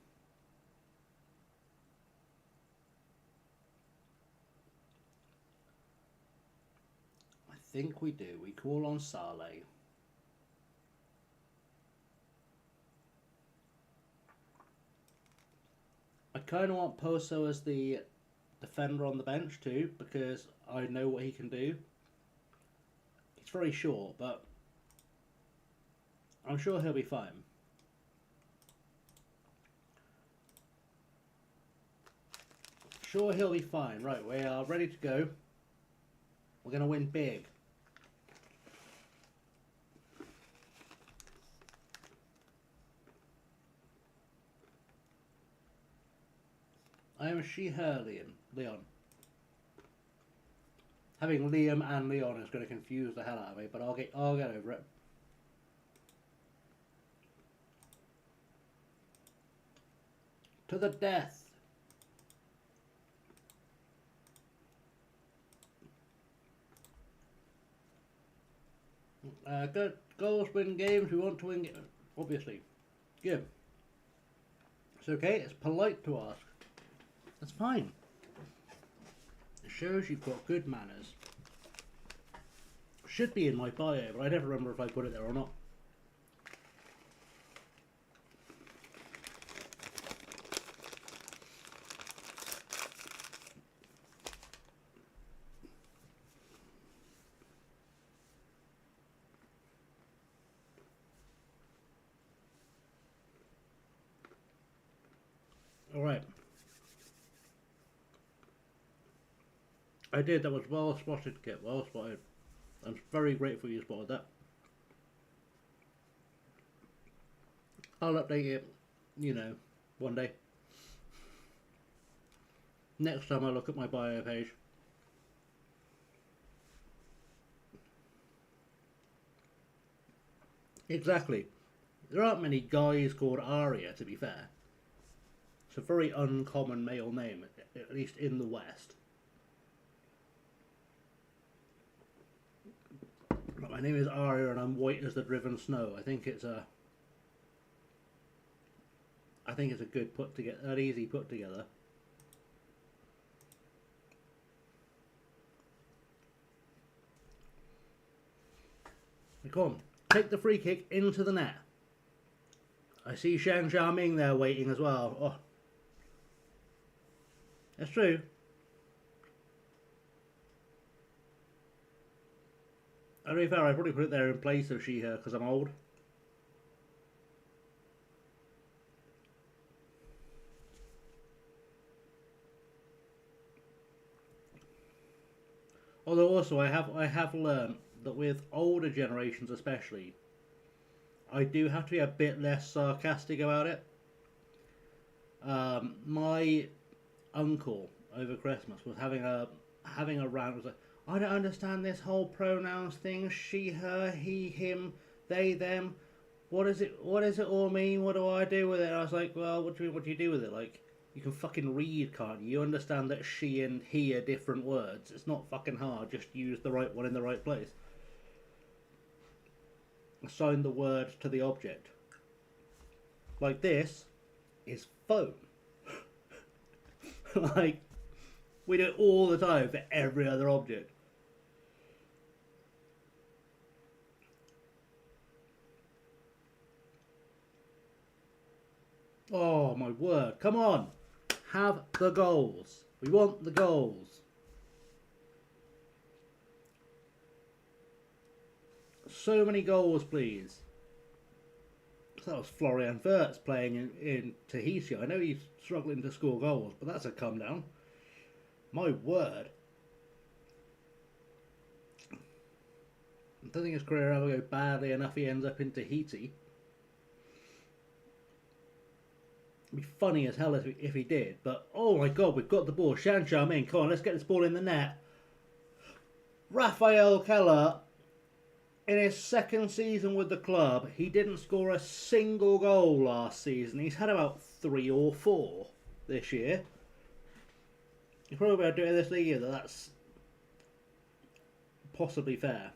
I think we do. We call on Saleh. I kind of want Poso as the defender on the bench too, because I know what he can do. He's very short, but I'm sure he'll be fine. Sure, he'll be fine. Right, we are ready to go. We're going to win big. I am she/her Leon. Having Liam and Leon is going to confuse the hell out of me, but I'll get over it. To the death. Good goals win games. We want to win, obviously. Good. It's okay. It's polite to ask. That's fine. It shows you've got good manners. Should be in my bio, but I never remember if I put it there or not. Alright. I did, that was well spotted, Kit, well spotted. I'm very grateful you spotted that. I'll update it, you know, one day. Next time I look at my bio page. Exactly. There aren't many guys called Arya, to be fair. It's a very uncommon male name, at least in the West. My name is Arya and I'm white as the driven snow. I think it's a good put together, an easy put together. Come on, take the free kick into the net. I see Shang Xiaoming there waiting as well. Oh, that's true. To be fair, I probably put it there in place of she/her because I'm old. Although also I have learned that with older generations especially, I do have to be a bit less sarcastic about it. My uncle over Christmas was having a rant. Was like, I don't understand this whole pronouns thing. She, her, he, him, they, them. What does it all mean? What do I do with it? And I was like, well, what do you do with it? Like, you can fucking read, can't you? You understand that she and he are different words. It's not fucking hard. Just use the right one in the right place. Assign the word to the object. Like this is phone. Like, we do it all the time for every other object. Oh my word, come on. Have the goals. We want the goals. So many goals, please. So that was Florian Wirtz playing in Tahiti. I know he's struggling to score goals, but that's a come down. My word. I don't think his career ever go badly enough he ends up in Tahiti. It'd be funny as hell if he did, but oh my god, we've got the ball. Shang Xiaoming, come on, let's get this ball in the net. Raphael Keller, in his second season with the club, he didn't score a single goal last season. He's had about 3 or 4 this year. You're probably about to do it this league, that's possibly fair.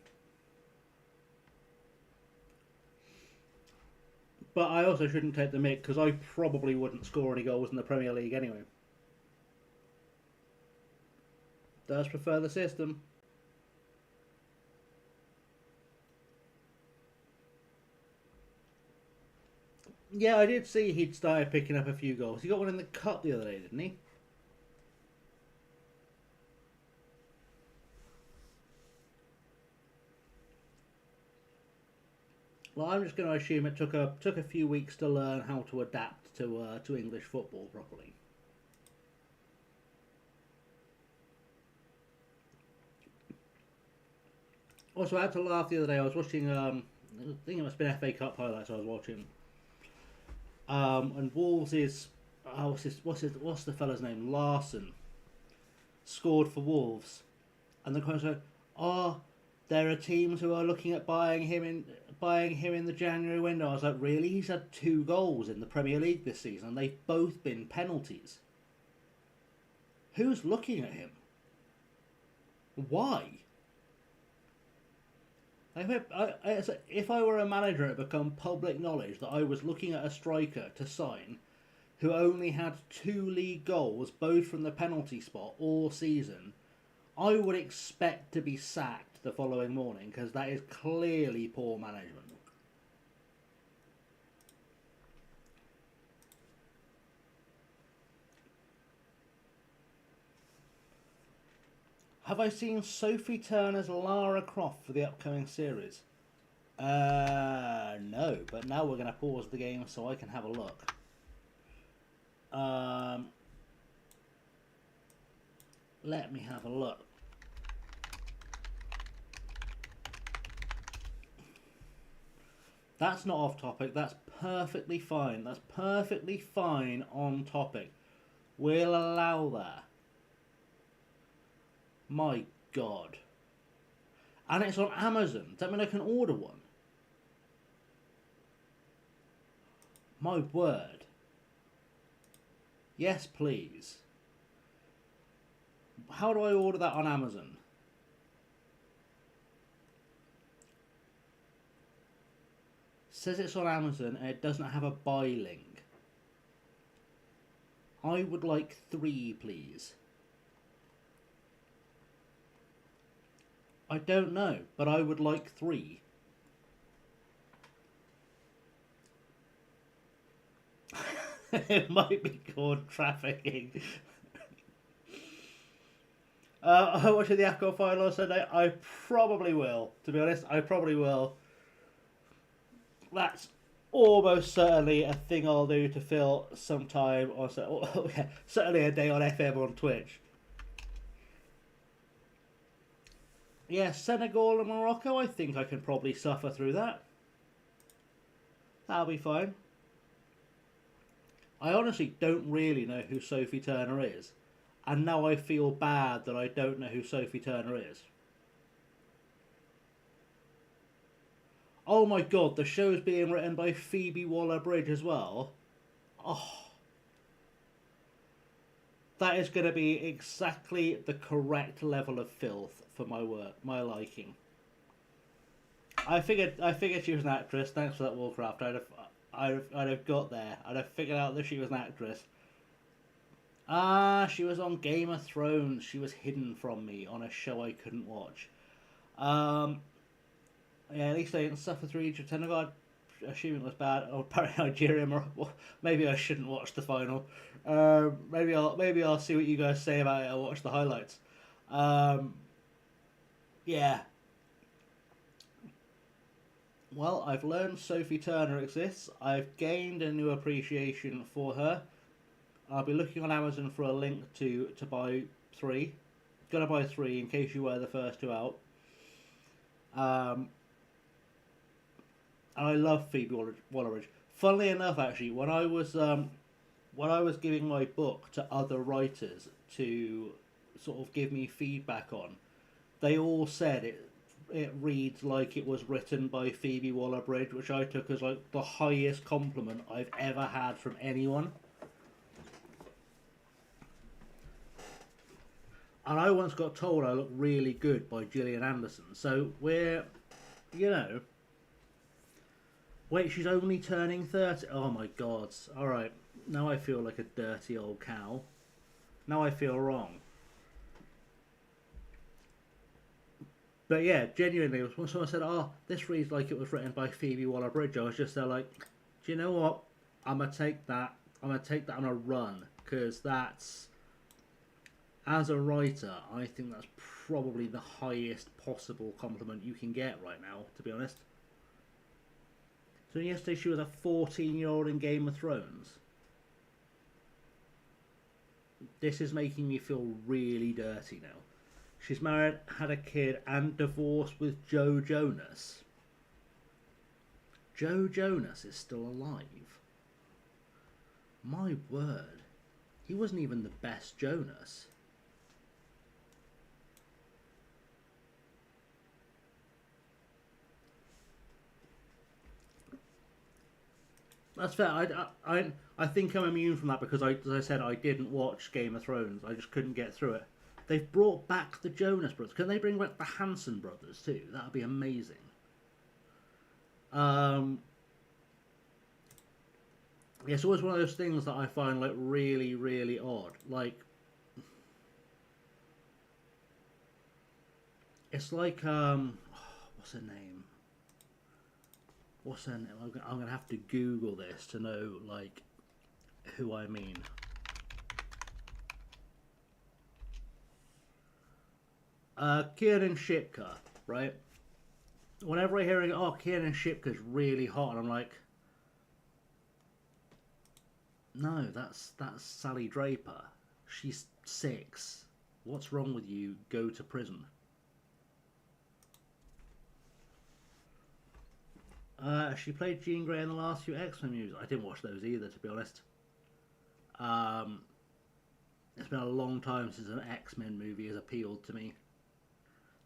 But I also shouldn't take the mick because I probably wouldn't score any goals in the Premier League anyway. Does prefer the system. Yeah, I did see he'd started picking up a few goals. He got one in the cup the other day, didn't he? Well, I'm just going to assume it took a few weeks to learn how to adapt to English football properly. Also, I had to laugh the other day. I was watching. I think it must have been FA Cup highlights I was watching. And Wolves is what's the fella's name? Larson scored for Wolves, and the comments go, "Oh, there are teams who are looking at buying him in the January window." I was like, really? He's had 2 goals in the Premier League this season, and they've both been penalties. Who's looking at him? Why? If I were a manager, it would become public knowledge that I was looking at a striker to sign who only had 2 league goals, both from the penalty spot, all season. I would expect to be sacked the following morning, because that is clearly poor management. Have I seen Sophie Turner's Lara Croft for the upcoming series? No, but now we're going to pause the game so I can have a look. Let me have a look. That's not off topic. That's perfectly fine. That's perfectly fine on topic. We'll allow that. My God. And it's on Amazon. Does that mean I can order one? My word. Yes, please. How do I order that on Amazon? Says it's on Amazon and it doesn't have a buy link. I would like 3, please. I don't know, but I would like 3. It might be called trafficking. I'm watching the AFCON final on Sunday. I probably will. To be honest, I probably will. That's almost certainly a thing I'll do to fill some time. Or certainly a day on FM on Twitch. Yeah, Senegal and Morocco, I think I can probably suffer through that. That'll be fine. I honestly don't really know who Sophie Turner is. And now I feel bad that I don't know who Sophie Turner is. Oh my God, the show's being written by Phoebe Waller-Bridge as well. Oh. That is going to be exactly the correct level of filth for my liking. I figured she was an actress. Thanks for that, Warcraft. I'd have got there. I'd have figured out that she was an actress. She was on Game of Thrones. She was hidden from me on a show I couldn't watch. Yeah, at least I didn't suffer through Egypt. Senegal, assuming it was bad. Or apparently Nigeria. Well, maybe I shouldn't watch the final. Maybe I'll see what you guys say about it. I'll watch the highlights. Yeah. Well, I've learned Sophie Turner exists. I've gained a new appreciation for her. I'll be looking on Amazon for a link to buy 3. Gonna buy 3 in case you were the first 2 out. And I love Phoebe Waller-Bridge. Funnily enough, actually, when I was giving my book to other writers to sort of give me feedback on, they all said it reads like it was written by Phoebe Waller-Bridge, which I took as like the highest compliment I've ever had from anyone. And I once got told I look really good by Gillian Anderson. So we're, wait, she's only turning 30. Oh my God. Alright, now I feel like a dirty old cow. Now I feel wrong. But yeah, genuinely, when someone said, "Oh, this reads like it was written by Phoebe Waller-Bridge," I was just there like, do you know what? I'm gonna take that. I'm gonna take that on a run because that's, as a writer, I think that's probably the highest possible compliment you can get right now, to be honest. So yesterday she was a 14-year-old in Game of Thrones. This is making me feel really dirty now. She's married, had a kid, and divorced with Joe Jonas. Joe Jonas is still alive. My word. He wasn't even the best Jonas. That's fair. I think I'm immune from that because, as I said, I didn't watch Game of Thrones. I just couldn't get through it. They've brought back the Jonas Brothers. Can they bring back the Hanson Brothers too? That would be amazing. It's always one of those things that I find like really, really odd. Like, it's like what's her name? What's her name? I'm gonna have to Google this to know like who I mean. Kiernan Shipka, right? Whenever I hear, oh, Kiernan Shipka's really hot, I'm like, no, that's Sally Draper. She's 6. What's wrong with you? Go to prison. She played Jean Grey in the last few X-Men movies. I didn't watch those either, to be honest. It's been a long time since an X-Men movie has appealed to me.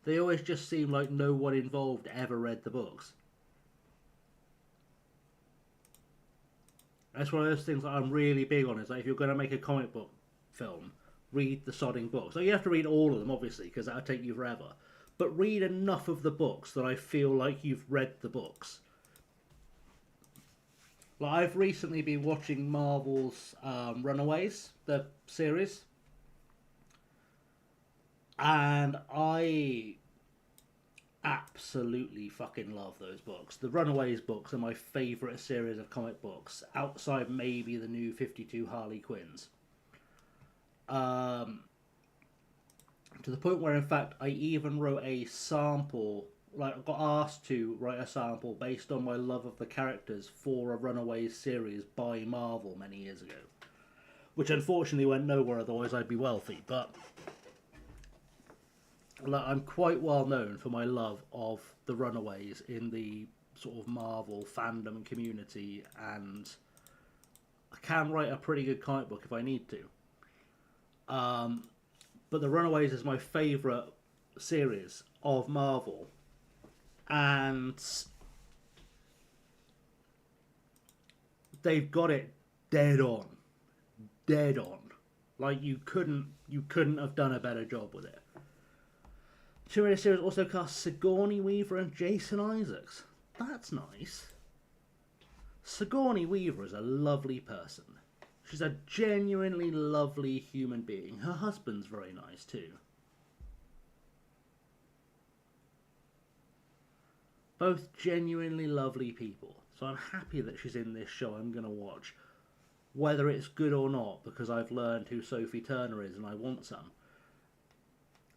They always just seem like no one involved ever read the books. That's one of those things that I'm really big on, is that if you're going to make a comic book film, read the sodding books. Now, you have to read all of them, obviously, because that'll take you forever. But read enough of the books that I feel like you've read the books. Like, I've recently been watching Marvel's Runaways, the series. And I absolutely fucking love those books. The Runaways books are my favourite series of comic books, outside maybe the new 52 Harley Quinns. To the point where, in fact, I even wrote a sample, like, I got asked to write a sample based on my love of the characters for a Runaways series by Marvel many years ago. Which unfortunately went nowhere, otherwise I'd be wealthy, but I'm quite well known for my love of the Runaways in the sort of Marvel fandom community, and I can write a pretty good comic book if I need to. But the Runaways is my favourite series of Marvel, and they've got it dead on. Dead on. Like, you couldn't have done a better job with it. The series also cast Sigourney Weaver and Jason Isaacs. That's nice. Sigourney Weaver is a lovely person. She's a genuinely lovely human being. Her husband's very nice too. Both genuinely lovely people. So I'm happy that she's in this show I'm going to watch. Whether it's good or not, because I've learned who Sophie Turner is and I want some.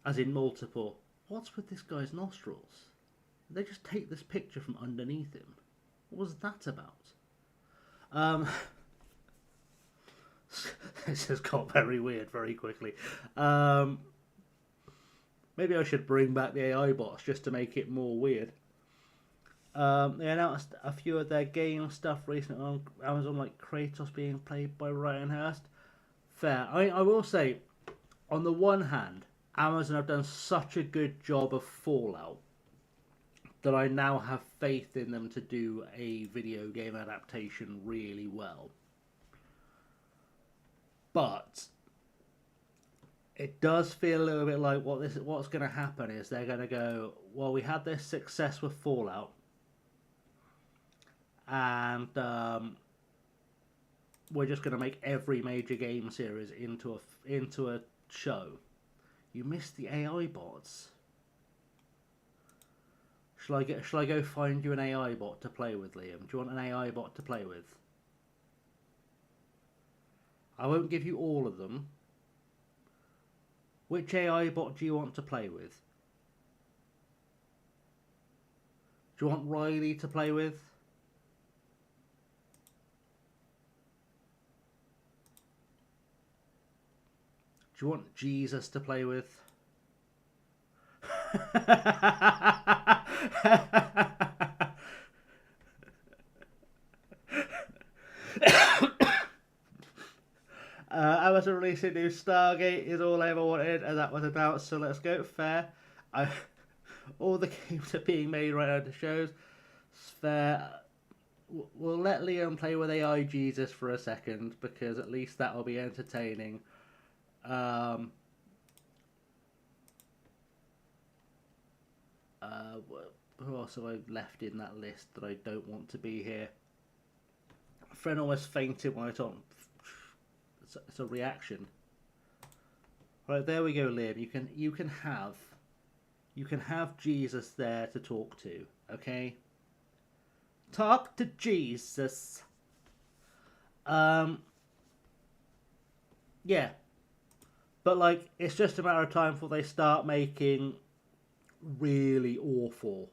As in multiple. What's with this guy's nostrils? Did they just take this picture from underneath him? What was that about? This has got very weird very quickly. Maybe I should bring back the AI bots just to make it more weird. They announced a few of their game stuff recently on Amazon, like Kratos being played by Ryan Hurst. Fair. I will say, on the one hand, Amazon have done such a good job of Fallout that I now have faith in them to do a video game adaptation really well. But it does feel a little bit like what's going to happen is they're going to go, well, we had this success with Fallout, and we're just going to make every major game series into a show. You missed the AI bots. Shall I go find you an AI bot to play with, Liam? Do you want an AI bot to play with? I won't give you all of them. Which AI bot do you want to play with? Do you want Riley to play with? Do you want Jesus to play with? Amazon releasing new Stargate is all I ever wanted, and that was announced, so let's go. Fair. All the games are being made right now to shows. It's fair. We'll let Liam play with AI Jesus for a second, because at least that'll be entertaining. Who else have I left in that list that I don't want to be here? A friend almost fainted when I told him. It's a reaction. Right, there we go, Liam. You can have Jesus there to talk to. Okay. Talk to Jesus. Yeah. But like, it's just a matter of time before they start making really awful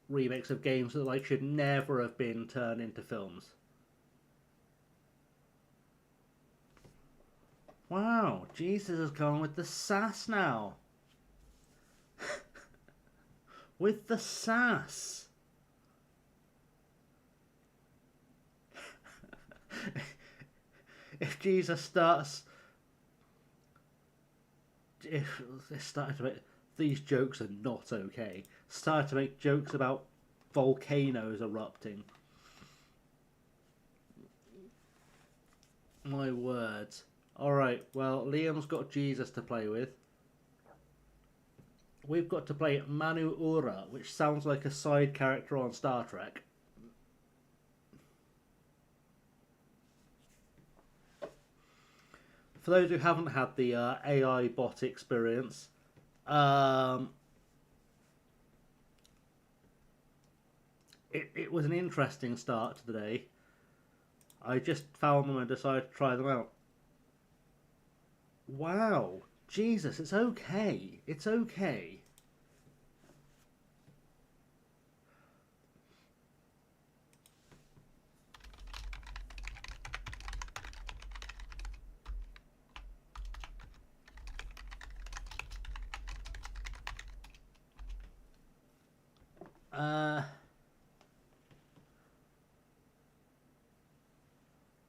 remakes of games that like should never have been turned into films. Wow, Jesus has gone with the sass now. With the sass. If Jesus starts... If they started to make... These jokes are not okay. Started to make jokes about volcanoes erupting. My words. Alright, well, Liam's got Jesus to play with. We've got to play Manu Ura, which sounds like a side character on Star Trek. For those who haven't had the AI bot experience, it was an interesting start to the day. I just found them and decided to try them out. Wow, Jesus, it's okay. It's okay.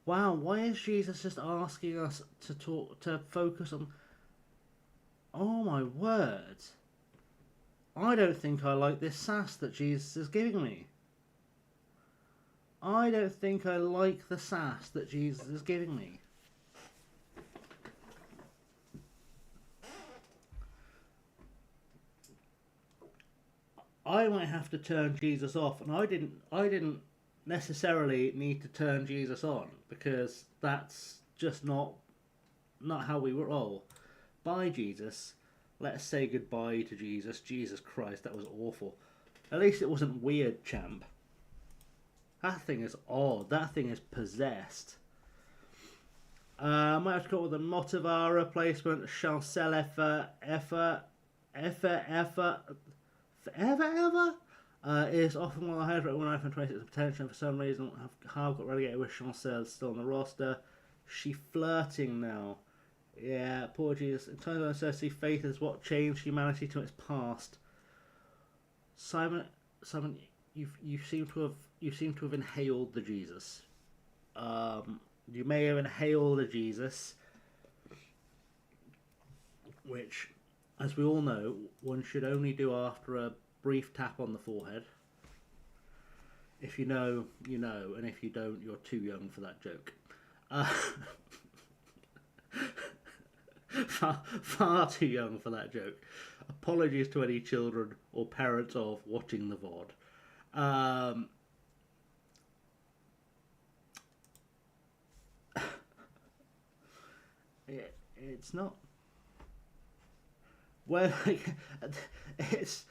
Wow, why is Jesus just asking us to focus on... Oh my word. I don't think I like this sass that Jesus is giving me. I don't think I like the sass that Jesus is giving me. I might have to turn Jesus off, and I didn't necessarily need to turn Jesus on, because that's just not how we roll. Bye, Jesus. Let's say goodbye to Jesus. Jesus Christ, that was awful. At least it wasn't weird, champ. That thing is odd. That thing is possessed. I might have to call it the Motivar replacement. Chancel ever. Is often one of the highest rated on FM26 potential, for some reason have got relegated with Chancel still on the roster. She flirting now. Yeah, poor Jesus. In terms of necessity, faith is what changed humanity to its past. Simon, you seem to have inhaled the Jesus. You may have inhaled the Jesus, which, as we all know, one should only do after a brief tap on the forehead. If you know, you know, and if you don't, you're too young for that joke. Far too young for that joke. Apologies to any children or parents of watching the VOD. It's not. Well, like, it's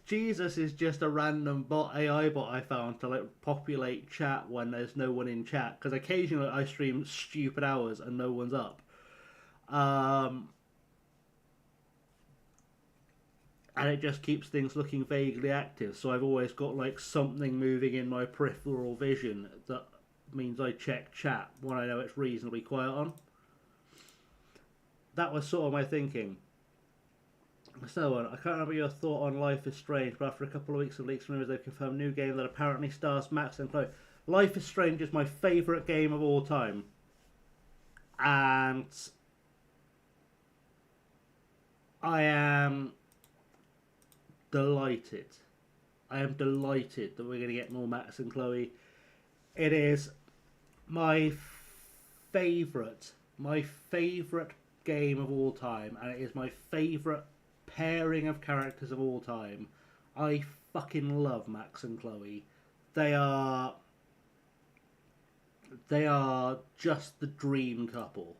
Jesus is just a random AI bot I found to like populate chat when there's no one in chat, because occasionally I stream stupid hours and no one's up. And it just keeps things looking vaguely active. So I've always got like something moving in my peripheral vision that means I check chat when I know it's reasonably quiet on. That was sort of my thinking. So I can't remember your thought on Life is Strange, but after a couple of weeks of leaks and rumors, they've confirmed a new game that apparently stars Max and Chloe. Life is Strange is my favourite game of all time. And I am delighted. I am delighted that we're going to get more Max and Chloe. It is my favourite game of all time, and it is my favourite pairing of characters of all time. I fucking love Max and Chloe. They are just the dream couple.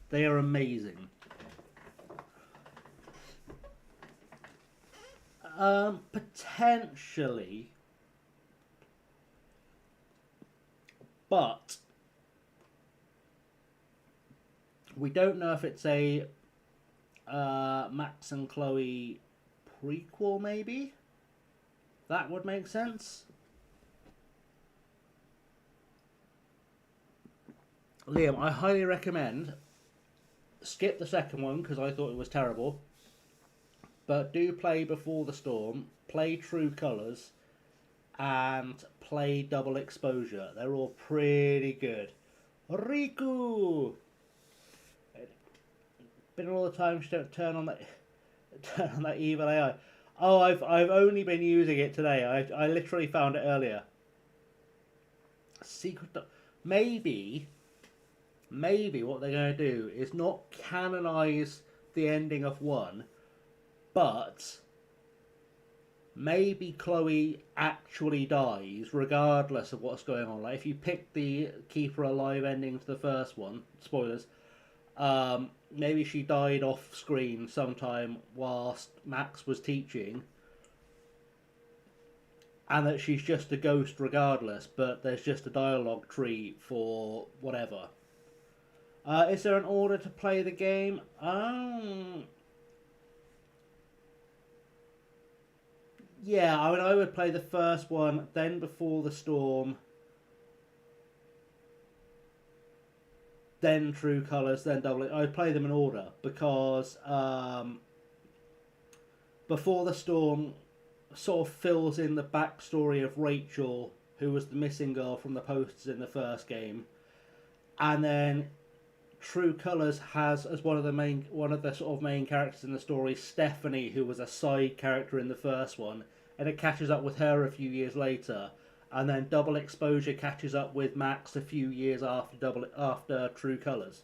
They are amazing. Potentially, but we don't know if it's a Max and Chloe prequel, maybe? That would make sense. Liam, I highly recommend skip the second one because I thought it was terrible. But do play Before the Storm, play True Colours, and play Double Exposure. They're all pretty good. Riku! Been all the time she don't turn on that evil AI. Oh, I've only been using it today. I literally found it earlier. Maybe what they're going to do is not canonize the ending of 1, but maybe Chloe actually dies regardless of what's going on. Like if you pick the keep her alive ending to the first one, spoilers, maybe she died off screen sometime whilst Max was teaching, and that she's just a ghost regardless, but there's just a dialogue tree for whatever. Is there an order to play the game? Yeah, I mean, I would play the first one, then Before the Storm, then True Colours, then Double. I'd play them in order because Before the Storm sort of fills in the backstory of Rachel, who was the missing girl from the posters in the first game, and then True Colours has as one of the sort of main characters in the story Stephanie, who was a side character in the first one, and it catches up with her a few years later, and then Double Exposure catches up with Max a few years after True Colours.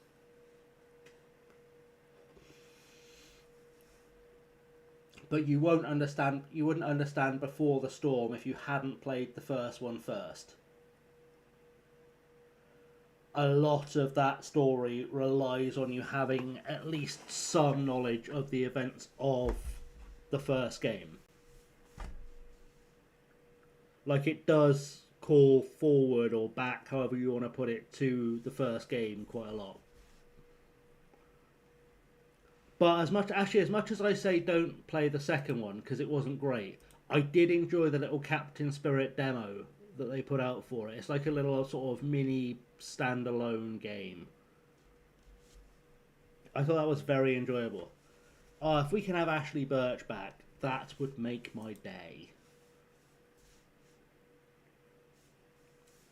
But you wouldn't understand Before the Storm if you hadn't played the first one first. A lot of that story relies on you having at least some knowledge of the events of the first game. Like, it does call forward or back, however you want to put it, to the first game quite a lot. But as much as I say don't play the second one because it wasn't great, I did enjoy the little Captain Spirit demo that they put out for it. It's like a little sort of mini standalone game. I thought that was very enjoyable. Oh, if we can have Ashley Birch back, that would make my day.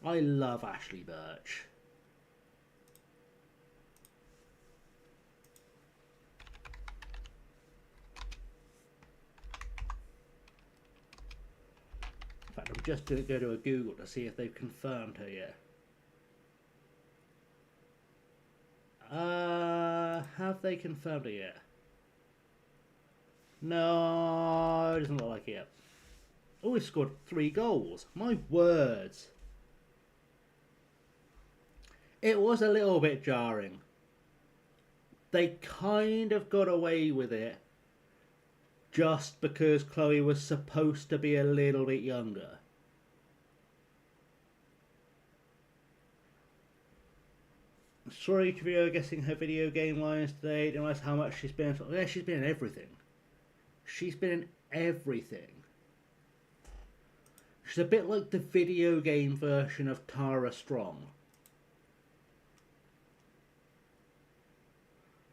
I love Ashley Birch. In fact, I'm just going to go to a Google to see if they've confirmed her yet. Have they confirmed it yet? No, it doesn't look like it yet. Oh, he scored 3 goals. My words. It was a little bit jarring. they kind of got away with it just because Chloe was supposed to be a little bit younger. Sorry to be guessing her video game lines today. Didn't realize how much she's been. Yeah, she's been in everything. She's been in everything. She's a bit like the video game version of Tara Strong.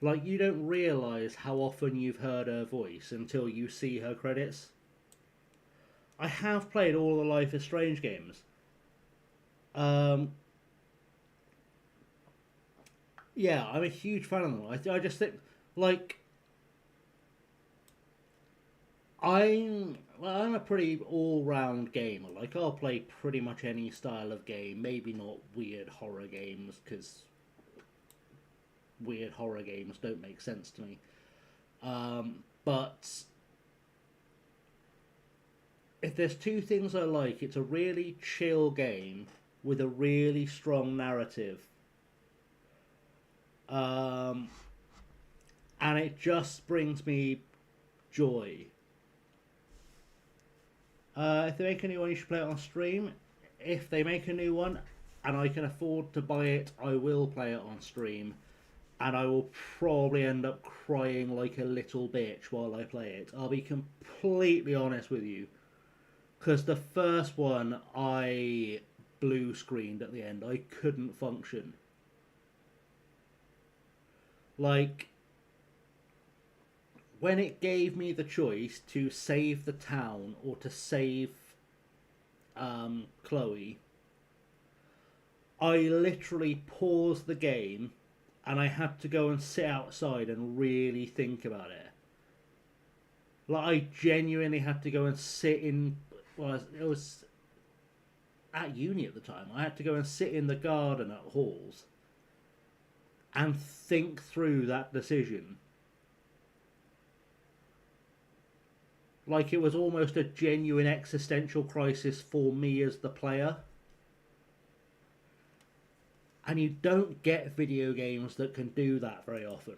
Like, you don't realise how often you've heard her voice until you see her credits. I have played all the Life is Strange games. Yeah, I'm a huge fan of them. I just think, like, I'm a pretty all-round gamer. Like, I'll play pretty much any style of game. Maybe not weird horror games, because weird horror games don't make sense to me. But if there's two things I like, it's a really chill game with a really strong narrative. And it just brings me joy. If they make a new one, you should play it on stream. If they make a new one and I can afford to buy it, I will play it on stream. And I will probably end up crying like a little bitch while I play it. I'll be completely honest with you. Because the first one, I blue screened at the end. I couldn't function. Like, when it gave me the choice to save the town or to save Chloe, I literally paused the game and I had to go and sit outside and really think about it. Like, I genuinely had to go and sit in... Well, it was at uni at the time. I had to go and sit in the garden at Halls and think through that decision. Like, it was almost a genuine existential crisis for me as the player. And you don't get video games that can do that very often.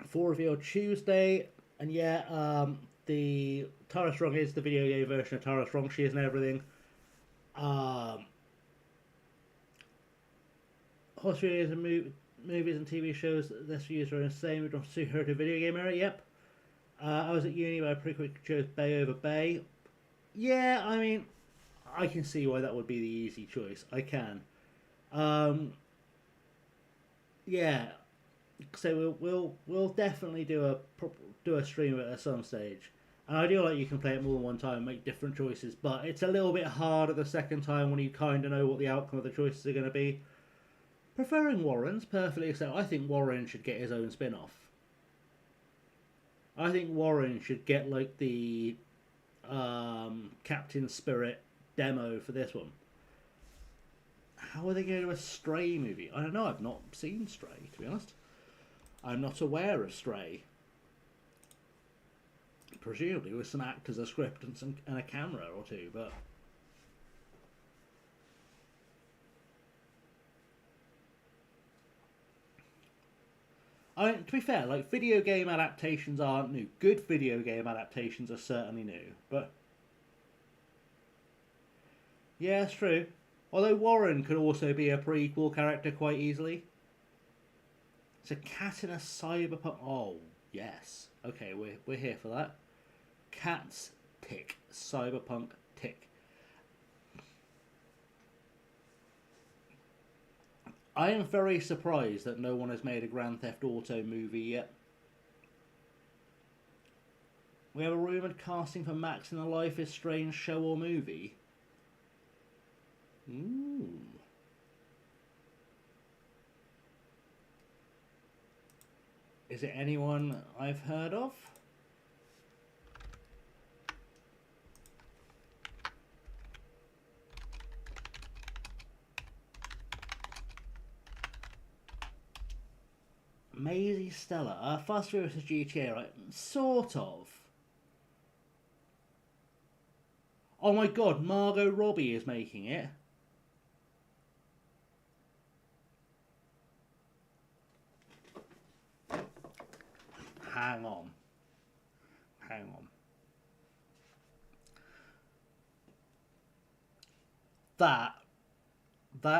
For reveal Tuesday, and yeah, the Tara Strong is the video game version of Tara Strong. She is and everything. Horse videos and movies and TV shows. This views are insane. We don't see her to video game era. Yep. I was at uni, but I pretty quickly chose Bay over Bay. Yeah, I mean, I can see why that would be the easy choice. I can. Yeah. So we'll definitely do a stream of it at some stage. And I do like you can play it more than one time and make different choices, but it's a little bit harder the second time when you kind of know what the outcome of the choices are going to be. Preferring Warren's perfectly acceptable. I think Warren should get his own spin-off. I think Warren should get like the Captain Spirit demo for this one. How are they going to do a Stray movie? I don't know. I've not seen Stray, to be honest. I'm not aware of Stray. Presumably with some actors, a script, and a camera or two, but... I mean, to be fair, like, video game adaptations aren't new. Good video game adaptations are certainly new, but... Yeah, it's true. Although Warren could also be a prequel character quite easily. It's a cat in a cyberpunk... Oh, yes. Okay, we're here for that. Cats, tick. Cyberpunk, tick. I am very surprised that no one has made a Grand Theft Auto movie yet. We have a rumoured casting for Max in a Life is Strange show or movie. Ooh. Is it anyone I've heard of? Maisie Stella. Fast Furious GTA, right? Sort of. Oh my god, Margot Robbie is making it. Hang on. That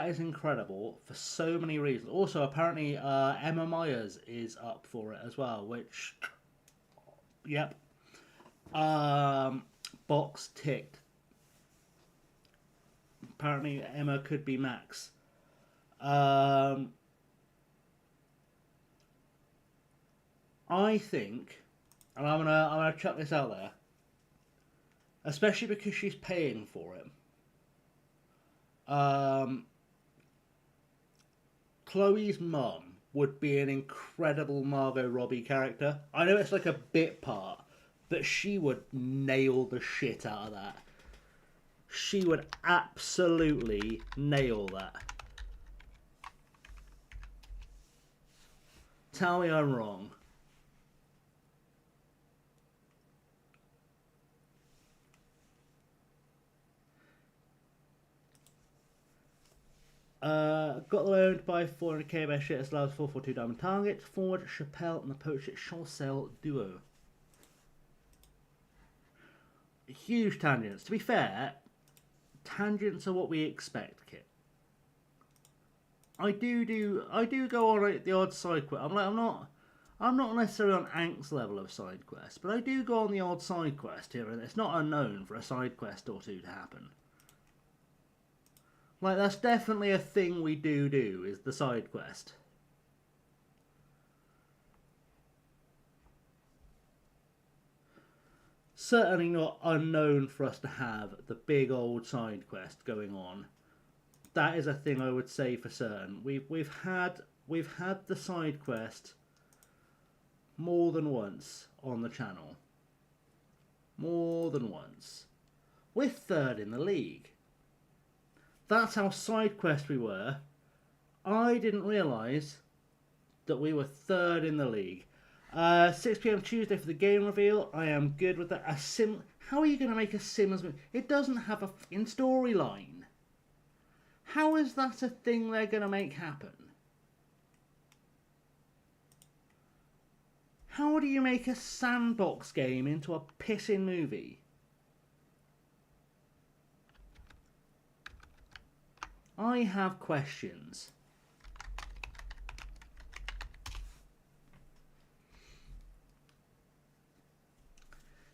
is incredible for so many reasons. Also, apparently, Emma Myers is up for it as well, which, yep. Box ticked. Apparently, Emma could be Max. I think, and I'm gonna chuck this out there, especially because she's paying for it. Chloe's mum would be an incredible Margot Robbie character. I know it's like a bit part, but she would nail the shit out of that. She would absolutely nail that. Tell me I'm wrong. Got loaned by 400k by shit as loud as 442 diamond target. Forward, Chappelle and the Poachet Chancel duo. Huge tangents. To be fair, tangents are what we expect, Kit. I do go on like the odd side quest. I'm not necessarily on Ank's level of side quest, but I do go on the odd side quest here, and it's not unknown for a side quest or two to happen. Like, that's definitely a thing we do, is the side quest. Certainly not unknown for us to have the big old side quest going on. That is a thing I would say for certain. We've had the side quest more than once on the channel. More than once. We're third in the league. That's how side quest we were. I didn't realise that we were third in the league. 6 PM Tuesday for the game reveal. I am good with that. How are you going to make a Simmons movie? It doesn't have a fucking storyline. How is that a thing they're going to make happen? How do you make a sandbox game into a pissing movie? I have questions.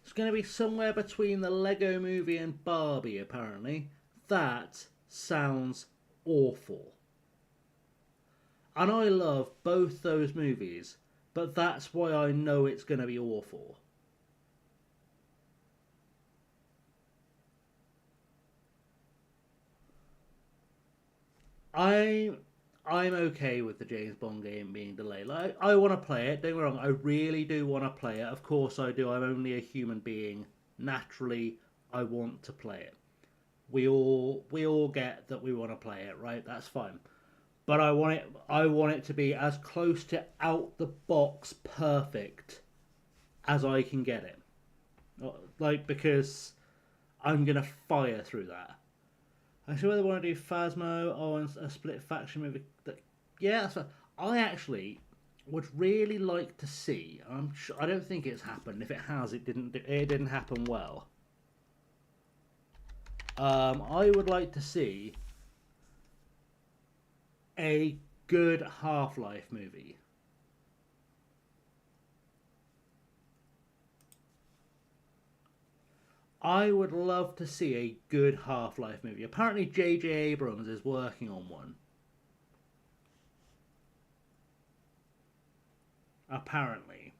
It's going to be somewhere between the Lego Movie and Barbie, apparently. That sounds awful. And I love both those movies, but that's why I know it's going to be awful. I'm okay with the James Bond game being delayed. Like, I want to play it, don't get me wrong, I really do want to play it. Of course I do, I'm only a human being. Naturally, I want to play it. We all get that we want to play it, right? That's fine. But I want it to be as close to out the box perfect as I can get it. Like, because I'm gonna fire through that. I see whether they want to do Phasmo or a split faction movie. Yeah, that's what I actually would really like to see. I don't think it's happened. If it has, it didn't happen well. I would like to see a good Half-Life movie. I would love to see a good Half-Life movie. Apparently J.J. Abrams is working on one. Apparently.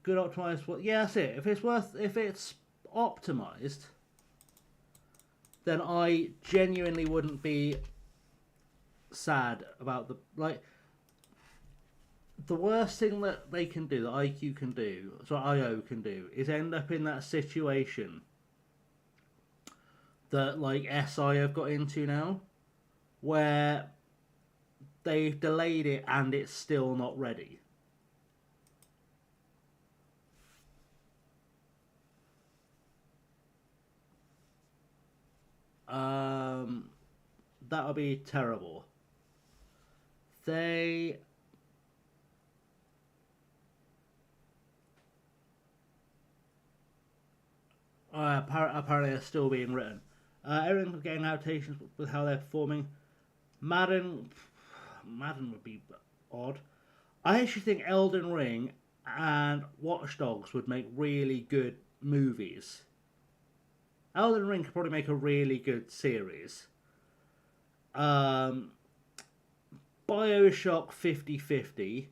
Good optimized. Well, yeah, that's it. If it's optimized, then I genuinely wouldn't be sad about the worst thing that they can do, that IQ can do, so IO can do, is end up in that situation that like SI have got into now, where they've delayed it and it's still not ready. That would be terrible. They apparently are still being written. Everyone's getting adaptations with how they're performing. Madden would be odd. I actually think Elden Ring and Watch Dogs would make really good movies. Elden Ring could probably make a really good series. Bioshock 50/50.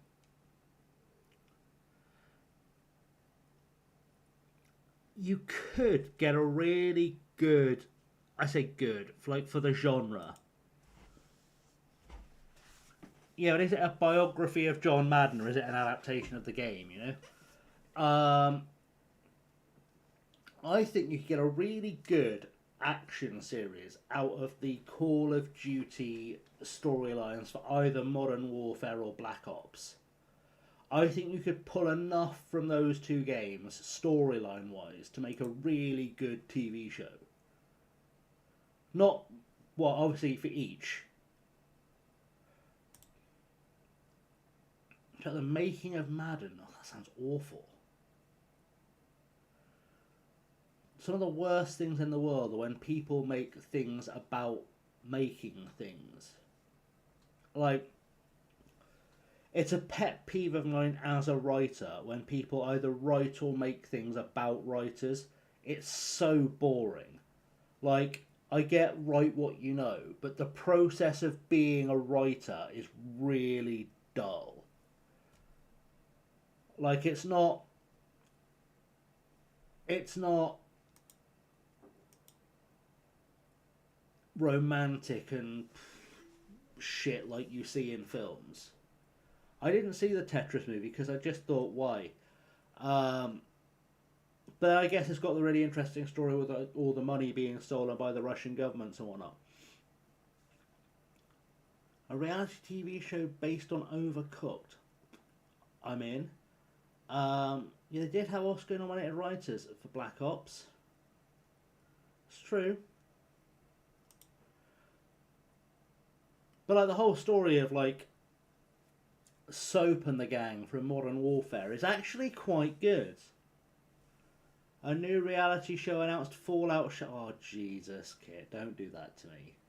You could get a really good, I say good, for the genre. Yeah, but is it a biography of John Madden or is it an adaptation of the game, you know? I think you could get a really good action series out of the Call of Duty storylines for either Modern Warfare or Black Ops. I think you could pull enough from those two games, storyline wise, to make a really good TV show. Not, well, obviously for each. But the making of Madden, oh, that sounds awful. Some of the worst things in the world are when people make things about making things. Like, it's a pet peeve of mine as a writer when people either write or make things about writers. It's so boring. Like, I get write what you know, but the process of being a writer is really dull. Like, it's not romantic and shit like you see in films. I didn't see the Tetris movie because I just thought, why? But I guess it's got the really interesting story with all the money being stolen by the Russian governments and whatnot. A reality TV show based on Overcooked. I'm in. Yeah, they did have Oscar-nominated writers for Black Ops. It's true. But like the whole story of like Soap and the gang from Modern Warfare is actually quite good. A new reality show announced Fallout show. Oh Jesus, kid, don't do that to me.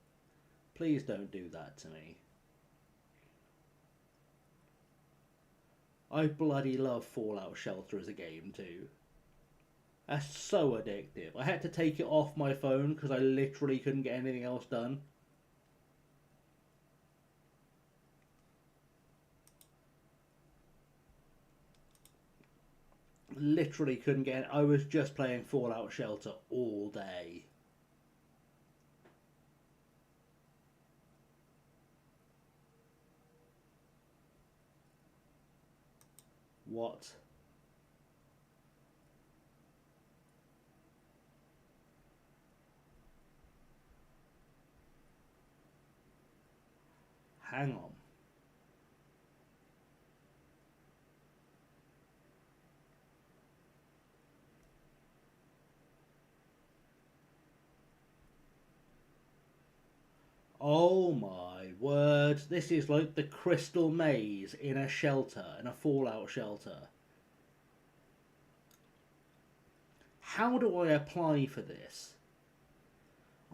Please don't do that to me. I bloody love Fallout Shelter as a game too. That's so addictive. I had to take it off my phone because I literally couldn't get anything else done. Literally couldn't get it. I was just playing Fallout Shelter all day. What? Hang on. Oh my word. This is like the Crystal Maze in a shelter, in a Fallout shelter. How do I apply for this?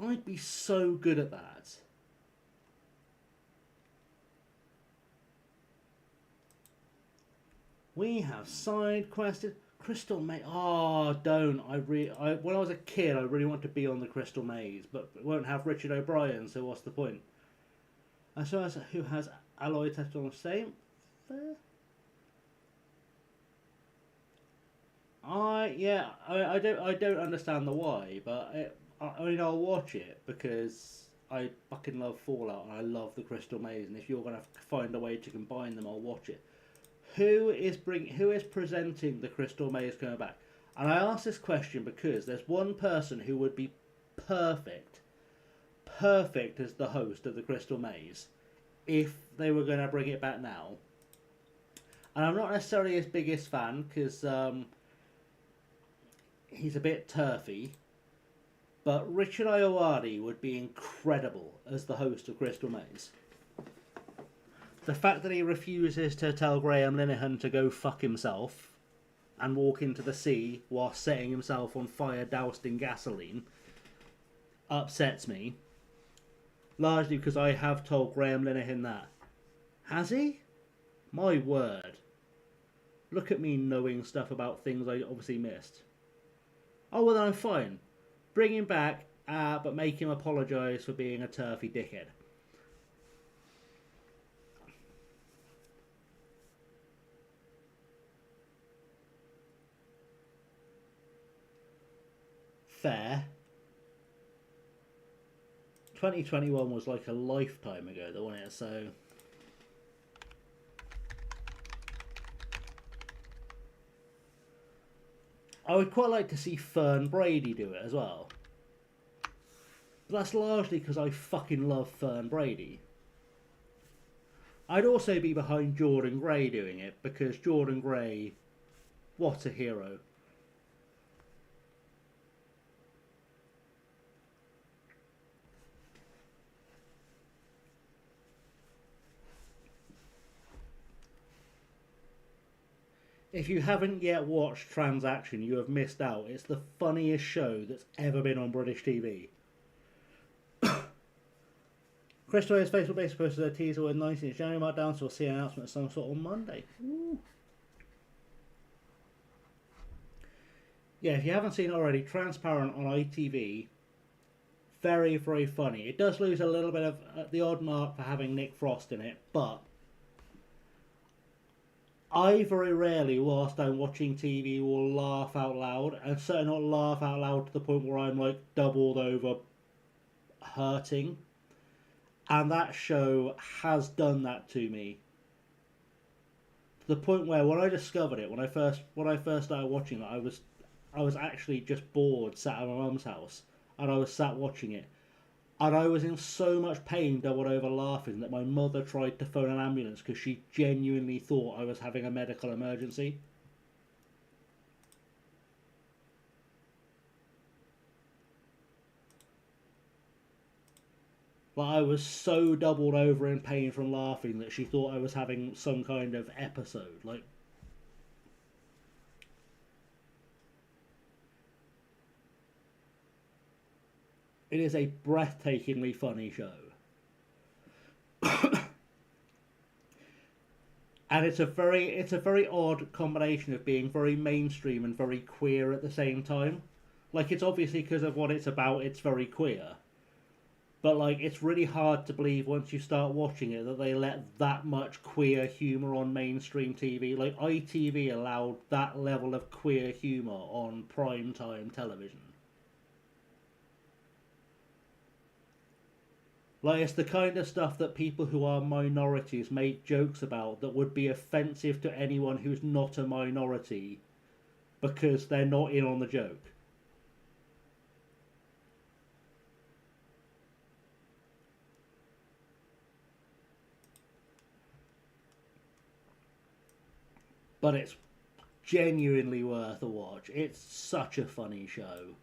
I'd be so good at that. We have side quested Crystal Maze. Oh, don't. When I was a kid, I really wanted to be on the Crystal Maze, but it won't have Richard O'Brien, so what's the point? And so as who has alloy tested on the same? Fair. I don't understand the why, but I mean I'll watch it because I fucking love Fallout and I love the Crystal Maze, and if you're gonna find a way to combine them, I'll watch it. Who is presenting the Crystal Maze coming back? And I ask this question because there's one person who would be perfect as the host of the Crystal Maze if they were going to bring it back now. And I'm not necessarily his biggest fan because he's a bit turfy. But Richard Ayoade would be incredible as the host of Crystal Maze. The fact that he refuses to tell Graham Linehan to go fuck himself and walk into the sea while setting himself on fire doused in gasoline upsets me. Largely because I have told Graham Linehan that. Has he? My word. Look at me knowing stuff about things I obviously missed. Oh, well then I'm fine. Bring him back, but make him apologise for being a turfy dickhead. Fair. 2021 was like a lifetime ago, though, wasn't it? So I would quite like to see Fern Brady do it as well. But that's largely because I fucking love Fern Brady. I'd also be behind Jordan Gray doing it, because Jordan Gray, what a hero. If you haven't yet watched Transaction, you have missed out. It's the funniest show that's ever been on British TV. Crystal Maze Facebook base posted a teaser with 19th January markdown, so we'll see an announcement of some sort on Monday. Ooh. Yeah, if you haven't seen it already, Transparent on ITV, very, very funny. It does lose a little bit of the odd mark for having Nick Frost in it, but I very rarely, whilst I'm watching TV, will laugh out loud, and certainly not laugh out loud to the point where I'm like doubled over hurting. And that show has done that to me. To the point where when I discovered it, when I first started watching it, I was actually just bored, sat at my mum's house, and I was sat watching it. And I was in so much pain, doubled over laughing, that my mother tried to phone an ambulance because she genuinely thought I was having a medical emergency. Like, I was so doubled over in pain from laughing that she thought I was having some kind of episode. Like, it is a breathtakingly funny show. And it's a very odd combination of being very mainstream and very queer at the same time. Like, it's obviously because of what it's about, it's very queer. But, like, it's really hard to believe once you start watching it that they let that much queer humour on mainstream TV. Like, ITV allowed that level of queer humour on primetime television. Like, it's the kind of stuff that people who are minorities make jokes about that would be offensive to anyone who's not a minority because they're not in on the joke. But it's genuinely worth a watch. It's such a funny show.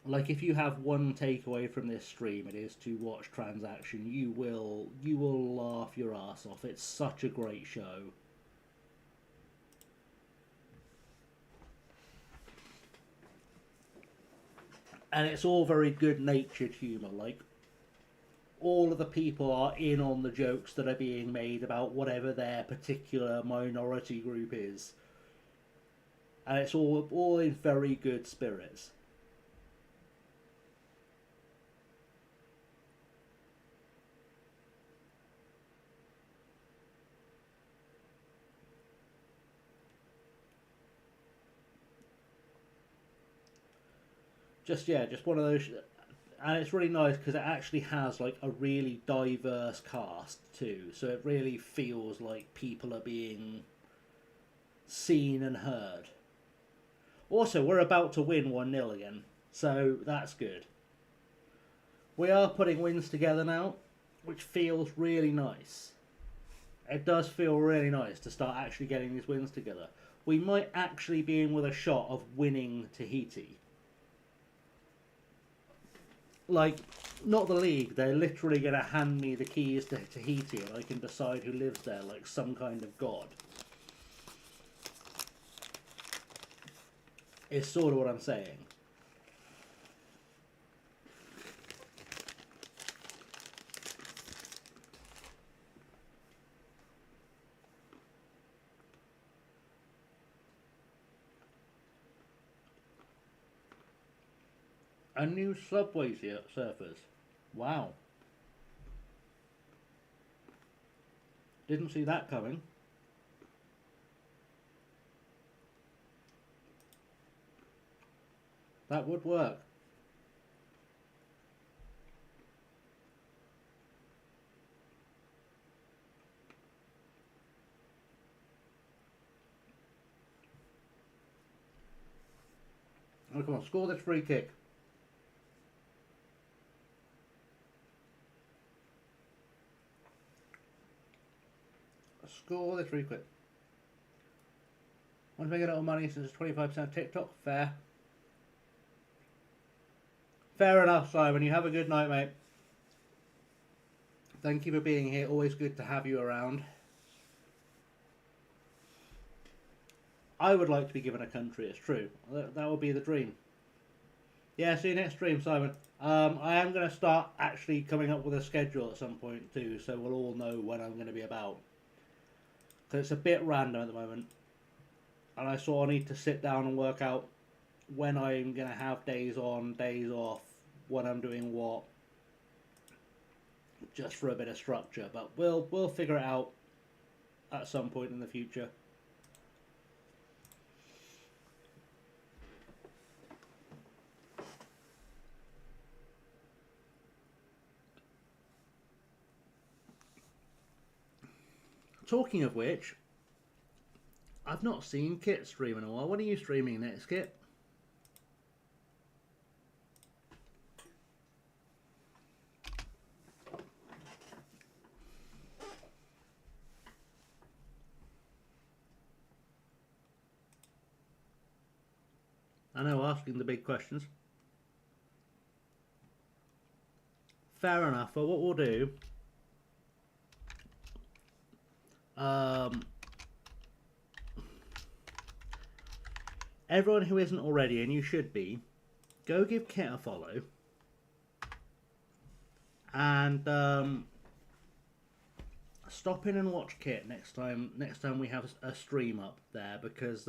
Like, if you have one takeaway from this stream, it is to watch Transaction. You will laugh your ass off. It's such a great show. And it's all very good-natured humour. Like, all of the people are in on the jokes that are being made about whatever their particular minority group is. And it's all in very good spirits. Just one of those, and it's really nice because it actually has like a really diverse cast too, so it really feels like people are being seen and heard. Also, we're about to win 1-0 again, so that's good. We are putting wins together now, which feels really nice. It does feel really nice to start actually getting these wins together. We might actually be in with a shot of winning Tahiti. Like, not the league, they're literally going to hand me the keys to Tahiti and I can decide who lives there like some kind of god. It's sort of what I'm saying. A new subway surfers. Wow. Didn't see that coming. That would work. Oh, come on, score this free kick. Score this free kick. Want to make a little money since it's 25% TikTok? Fair. Fair enough, Simon. You have a good night, mate. Thank you for being here. Always good to have you around. I would like to be given a country, it's true. That would be the dream. Yeah, see you next stream, Simon. I am going to start actually coming up with a schedule at some point too, so we'll all know when I'm going to be about. Because it's a bit random at the moment. And I sort of need to sit down and work out when I'm going to have days on, days off, when I'm doing what. Just for a bit of structure. But we'll figure it out at some point in the future. Talking of which, I've not seen Kit stream in a while. When are you streaming next, Kit? I know, asking the big questions. Fair enough. Well, what we'll do... everyone who isn't already, and you should be, go give Kit a follow. And stop in and watch Kit next time we have a stream up there, because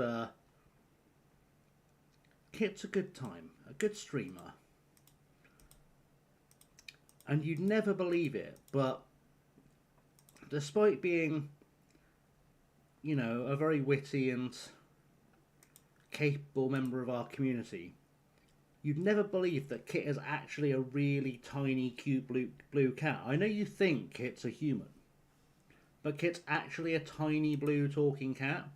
Kit's a good time, a good streamer. And you'd never believe it, but despite being, you know, a very witty and capable member of our community, you'd never believe that Kit is actually a really tiny, cute blue cat. I know you think Kit's a human, but Kit's actually a tiny blue talking cat.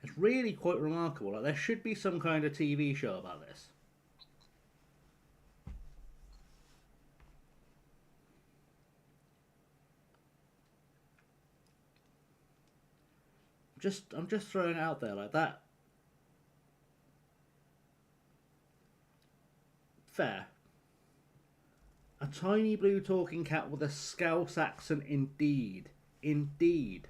It's really quite remarkable. Like, there should be some kind of TV show about this. I'm just throwing it out there like that. Fair. A tiny blue talking cat with a Scouse accent, indeed. Indeed.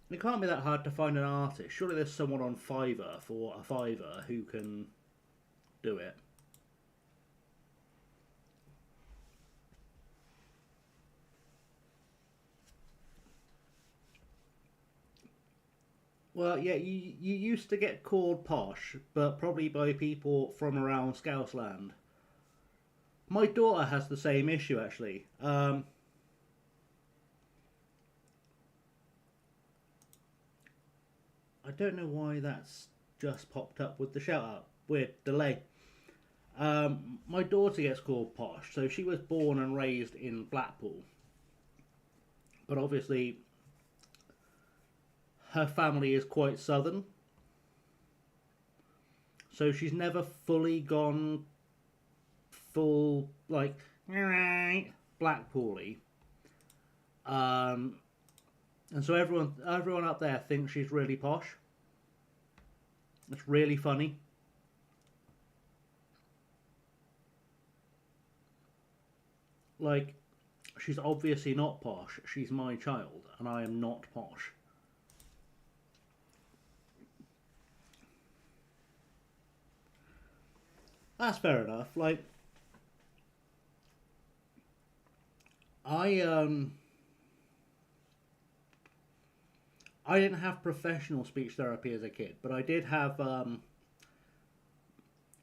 It can't be that hard to find an artist. Surely there's someone on Fiverr for a fiver who can do it. Well, yeah, you used to get called posh, but probably by people from around Scousland. My daughter has the same issue, actually. I don't know why that's just popped up with the shout-out. Weird delay. My daughter gets called posh, so she was born and raised in Blackpool. But obviously, her family is quite southern. So she's never fully gone full, like, Blackpool-y. And so everyone up there thinks she's really posh. It's really funny. Like, she's obviously not posh. She's my child, and I am not posh. That's fair enough. Like, I didn't have professional speech therapy as a kid, but I did have and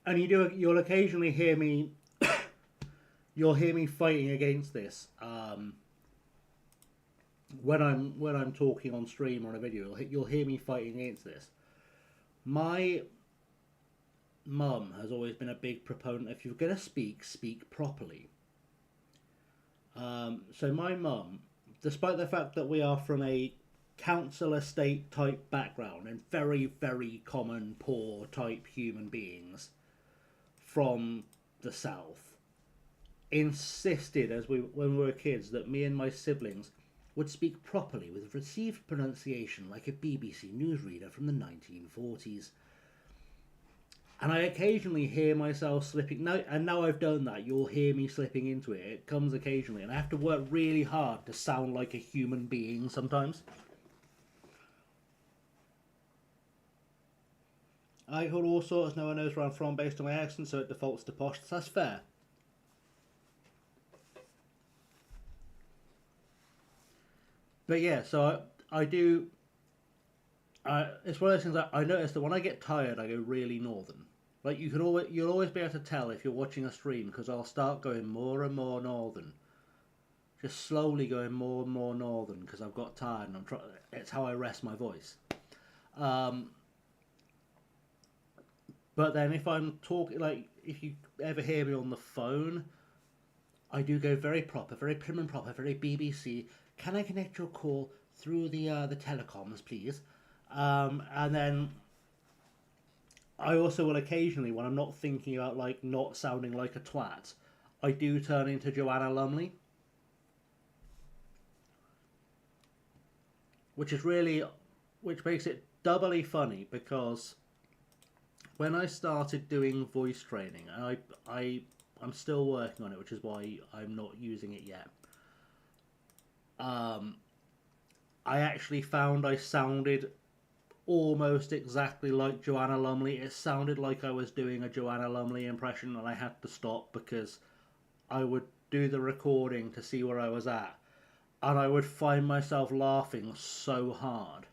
you'll occasionally hear me you'll hear me fighting against this when I'm talking on stream or on a video. You'll hear me fighting against this. My mum has always been a big proponent, if you're going to speak properly. So my mum, despite the fact that we are from a council estate type background and very, very common poor type human beings from the south, insisted when we were kids that me and my siblings would speak properly with received pronunciation like a BBC newsreader from the 1940s. And I occasionally hear myself slipping. Now I've done that, you'll hear me slipping into it. It comes occasionally, and I have to work really hard to sound like a human being sometimes. I call all sorts, no one knows where I'm from based on my accent, so it defaults to posh. That's fair. But yeah, so I do. It's one of those things that I notice that when I get tired, I go really northern. Like you'll always be able to tell if you're watching a stream, because I'll start going more and more northern, just slowly going more and more northern because I've got tired and it's how I rest my voice. But then if I'm talking, like if you ever hear me on the phone, I do go very proper, very prim and proper, very BBC. Can I connect your call through the telecoms, please? And then I also will occasionally, when I'm not thinking about like not sounding like a twat, I do turn into Joanna Lumley, which makes it doubly funny because when I started doing voice training, and I'm still working on it, which is why I'm not using it yet. I actually found I sounded almost exactly like Joanna Lumley. It sounded like I was doing a Joanna Lumley impression, and I had to stop because I would do the recording to see where I was at, and I would find myself laughing so hard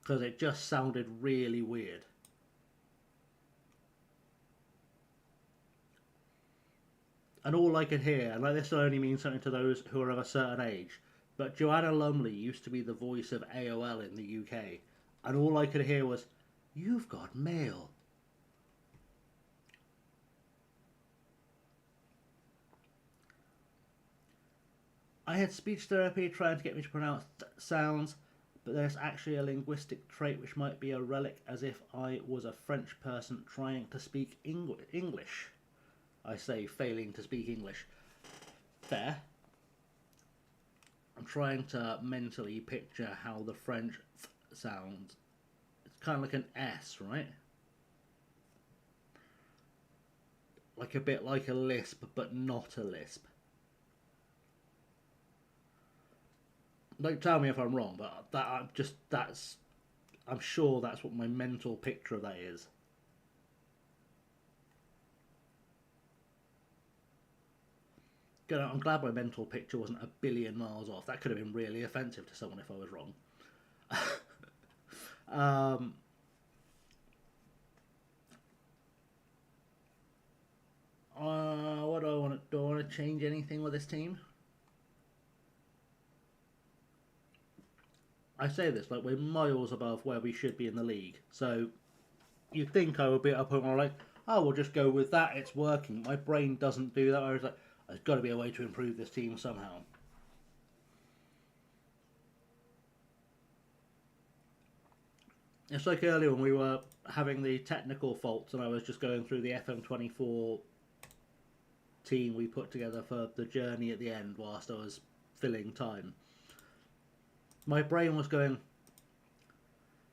because it just sounded really weird. And all I could hear, and like this will only mean something to those who are of a certain age, but Joanna Lumley used to be the voice of AOL in the UK, and all I could hear was, "You've got mail." I had speech therapy trying to get me to pronounce sounds, but there's actually a linguistic trait which might be a relic, as if I was a French person trying to speak English. I say failing to speak English. Fair. I'm trying to mentally picture how the French sounds. It's kind of like an S, right? Like a bit like a lisp, but not a lisp. Like, tell me if I'm wrong, but I'm sure that's what my mental picture of that is. Good, I'm glad my mental picture wasn't a billion miles off. That could have been really offensive to someone if I was wrong. What do I want to do? I want to change anything with this team? I say this like we're miles above where we should be in the league. So you'd think I would be at a point where I'm like, oh, we'll just go with that. It's working. My brain doesn't do that. I was like, there's got to be a way to improve this team somehow. It's like earlier when we were having the technical faults and I was just going through the FM24 team we put together for the journey at the end whilst I was filling time. My brain was going,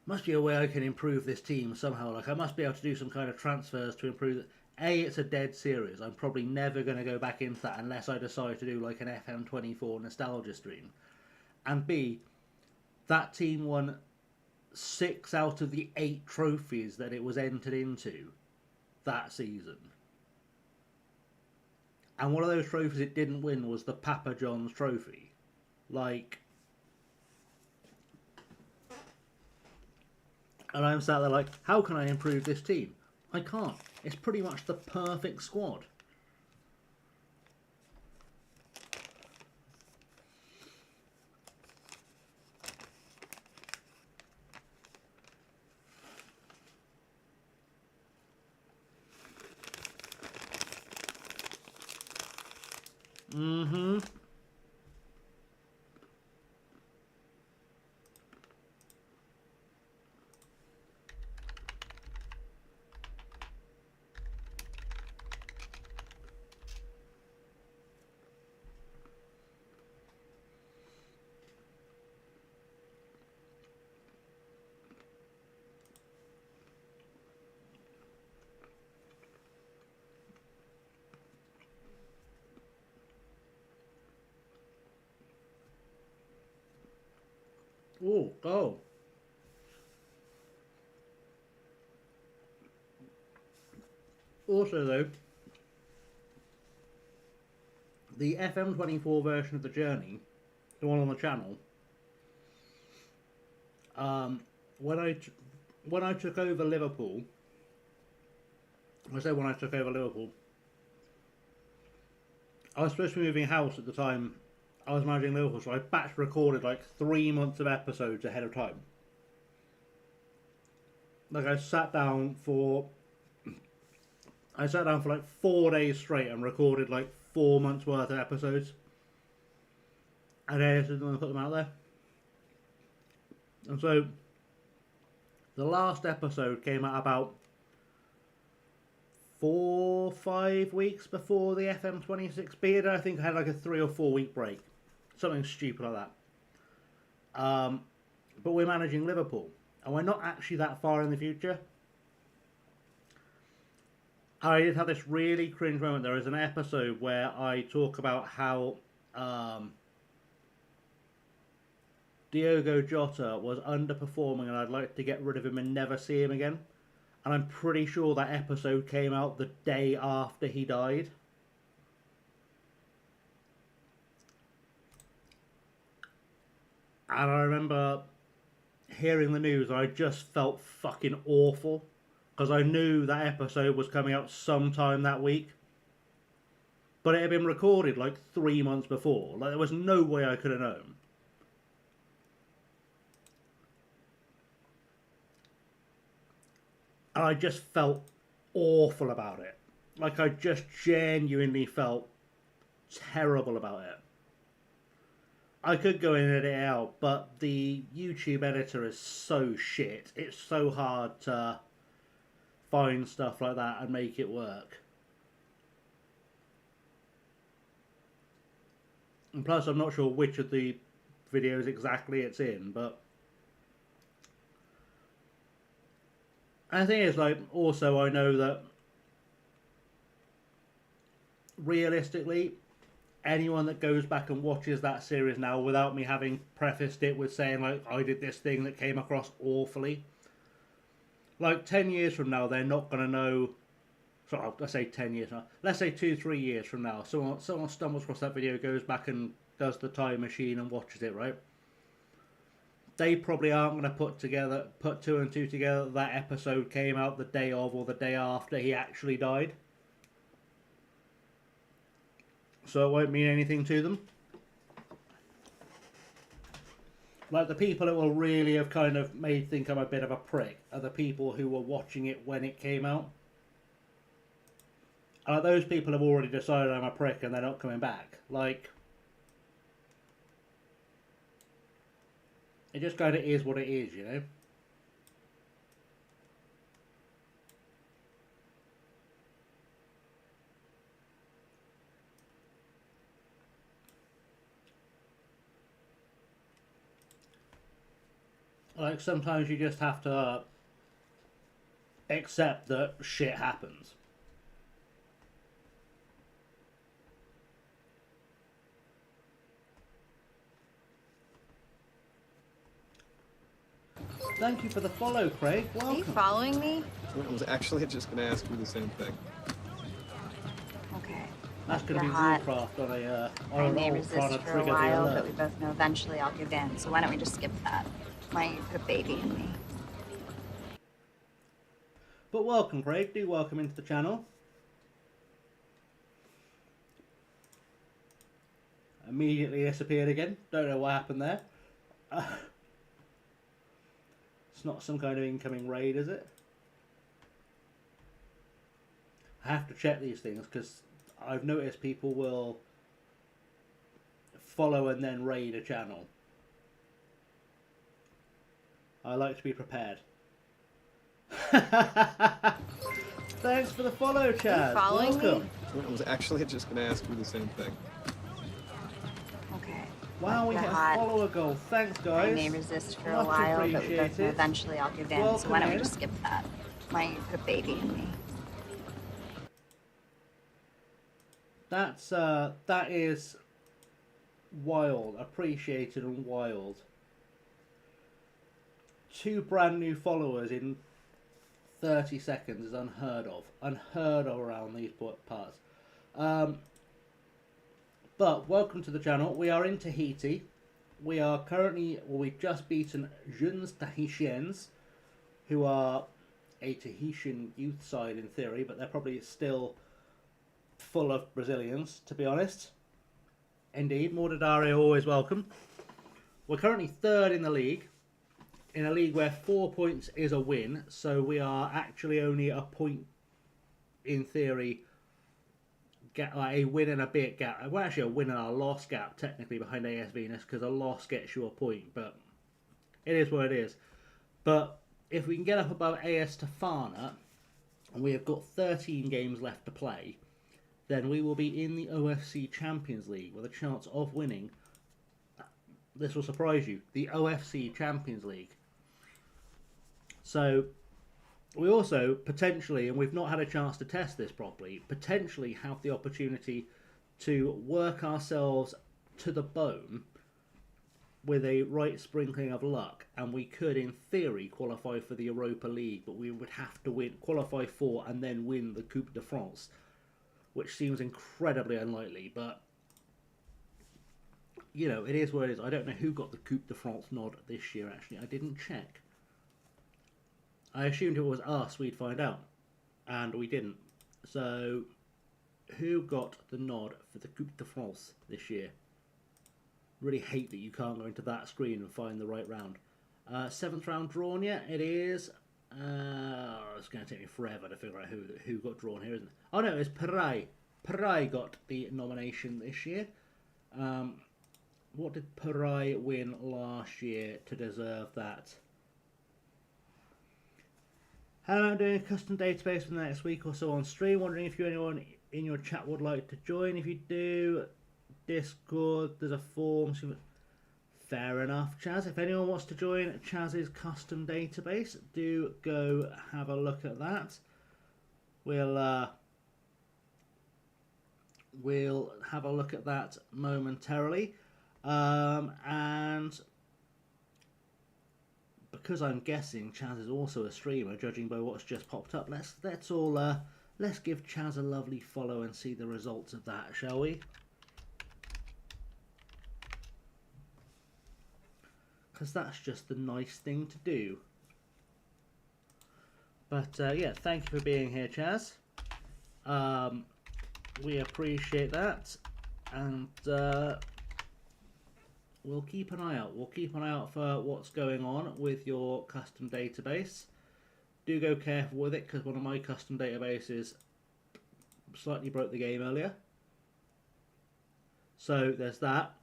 must be a way I can improve this team somehow. Like, I must be able to do some kind of transfers to improve it. A, it's a dead series. I'm probably never going to go back into that unless I decide to do like an FM24 nostalgia stream. And B, that team won 6 out of the 8 trophies that it was entered into that season. And one of those trophies it didn't win was the Papa John's trophy. Like, and I'm sat there like, how can I improve this team? I can't. It's pretty much the perfect squad. Mm-hmm. Oh, go. Also, though, the FM24 version of the Journey, the one on the channel, when I took over Liverpool, I say when I took over Liverpool, I was supposed to be moving house at the time I was managing Liverpool, so I batch recorded like 3 months of episodes ahead of time. Like, I sat down for like 4 days straight and recorded like 4 months worth of episodes and edited them and put them out there. And so the last episode came out about 4 or 5 weeks before the FM26 beard. I think I had like a 3 or 4 week break, something stupid like that. But we're managing Liverpool, and we're not actually that far in the future. I did have this really cringe moment. There is an episode where I talk about how Diogo Jota was underperforming and I'd like to get rid of him and never see him again. And I'm pretty sure that episode came out the day after he died. And I remember hearing the news and I just felt fucking awful. Because I knew that episode was coming out sometime that week. But it had been recorded like 3 months before. Like, there was no way I could have known. And I just felt awful about it. Like, I just genuinely felt terrible about it. I could go in and edit it out, but the YouTube editor is so shit. It's so hard to find stuff like that and make it work. And plus, I'm not sure which of the videos exactly it's in, but and the thing is, like, also I know that realistically, anyone that goes back and watches that series now without me having prefaced it with saying, like, I did this thing that came across awfully, like 10 years from now, they're not going to know. So I say 10 years now. Let's say 2-3 years from now, someone stumbles across that video, goes back and does the time machine and watches it, right? They probably aren't going to put 2 and 2 together. That episode came out the day of or the day after he actually died. So it won't mean anything to them. Like, the people that will really have kind of made think I'm a bit of a prick are the people who were watching it when it came out. And those people have already decided I'm a prick and they're not coming back. Like, it just kind of is what it is, you know? Like, sometimes you just have to accept that shit happens. Thank you for the follow, Craig. Are you Welcome. following me? I was actually just gonna ask you the same thing. Okay. That's going to You're be hot. Warcraft on a I on an may old resist trying to for a trigger the while, alert. but we both know eventually I'll give in. So why don't we just skip that? Why don't you put a baby in me? But welcome, Craig. Do welcome into the channel. Immediately disappeared again. Don't know what happened there. It's not some kind of incoming raid, is it? I have to check these things because I've noticed people will follow and then raid a channel. I like to be prepared. Thanks for the follow, Chad. following me? Welcome. I was actually just gonna ask you the same thing. Okay. Wow, we You're hit a hot. follower goal. Thanks, I guys. may resist for Much a while, but we both know appreciated. eventually I'll give in. So Welcome why don't we in. just skip that? Why don't you put a baby in me? That is wild, appreciated and wild. 2 brand new followers in 30 seconds is unheard of. Unheard of around these parts. But welcome to the channel. We are in Tahiti. We are currently, well, we've just beaten Jeunes Tahitiens, who are a Tahitian youth side in theory, but they're probably still full of Brazilians, to be honest. Indeed, Mordedario always welcome. We're currently 3rd in the league, in a league where 4 points is a win, so we are actually only a point, in theory, like a win and a bit gap. Well, actually a win and a loss gap, technically, behind AS Venus, because a loss gets you a point, but it is what it is. But if we can get up above AS Tafana, and we have got 13 games left to play, then we will be in the OFC Champions League with a chance of winning. This will surprise you, the OFC Champions League. So we also potentially, and we've not had a chance to test this properly, potentially have the opportunity to work ourselves to the bone with a right sprinkling of luck, and we could in theory qualify for the Europa League, but we would have to qualify for and then win the Coupe de France, which seems incredibly unlikely, but you know, it is what it is. I don't know who got the Coupe de France nod this year, actually. I didn't check. I assumed it was us, we'd find out. And we didn't. So, who got the nod for the Coupe de France this year? Really hate that you can't go into that screen and find the right round. 7th round drawn yet? It is. It's going to take me forever to figure out who got drawn here, isn't it? Oh no, it's Perai. Perai got the nomination this year. What did Perai win last year to deserve that? How am I doing a custom database for the next week or so on stream? Wondering if anyone in your chat would like to join. If you do, Discord, there's a form. Fair enough, Chaz. If anyone wants to join Chaz's custom database, do go have a look at that. We'll have a look at that momentarily. And because I'm guessing Chaz is also a streamer, judging by what's just popped up, let's give Chaz a lovely follow and see the results of that, shall we? Because that's just the nice thing to do. But yeah, thank you for being here, Chaz. We appreciate that, and we'll keep an eye out. We'll keep an eye out for what's going on with your custom database. Do go careful with it, because one of my custom databases slightly broke the game earlier. So there's that.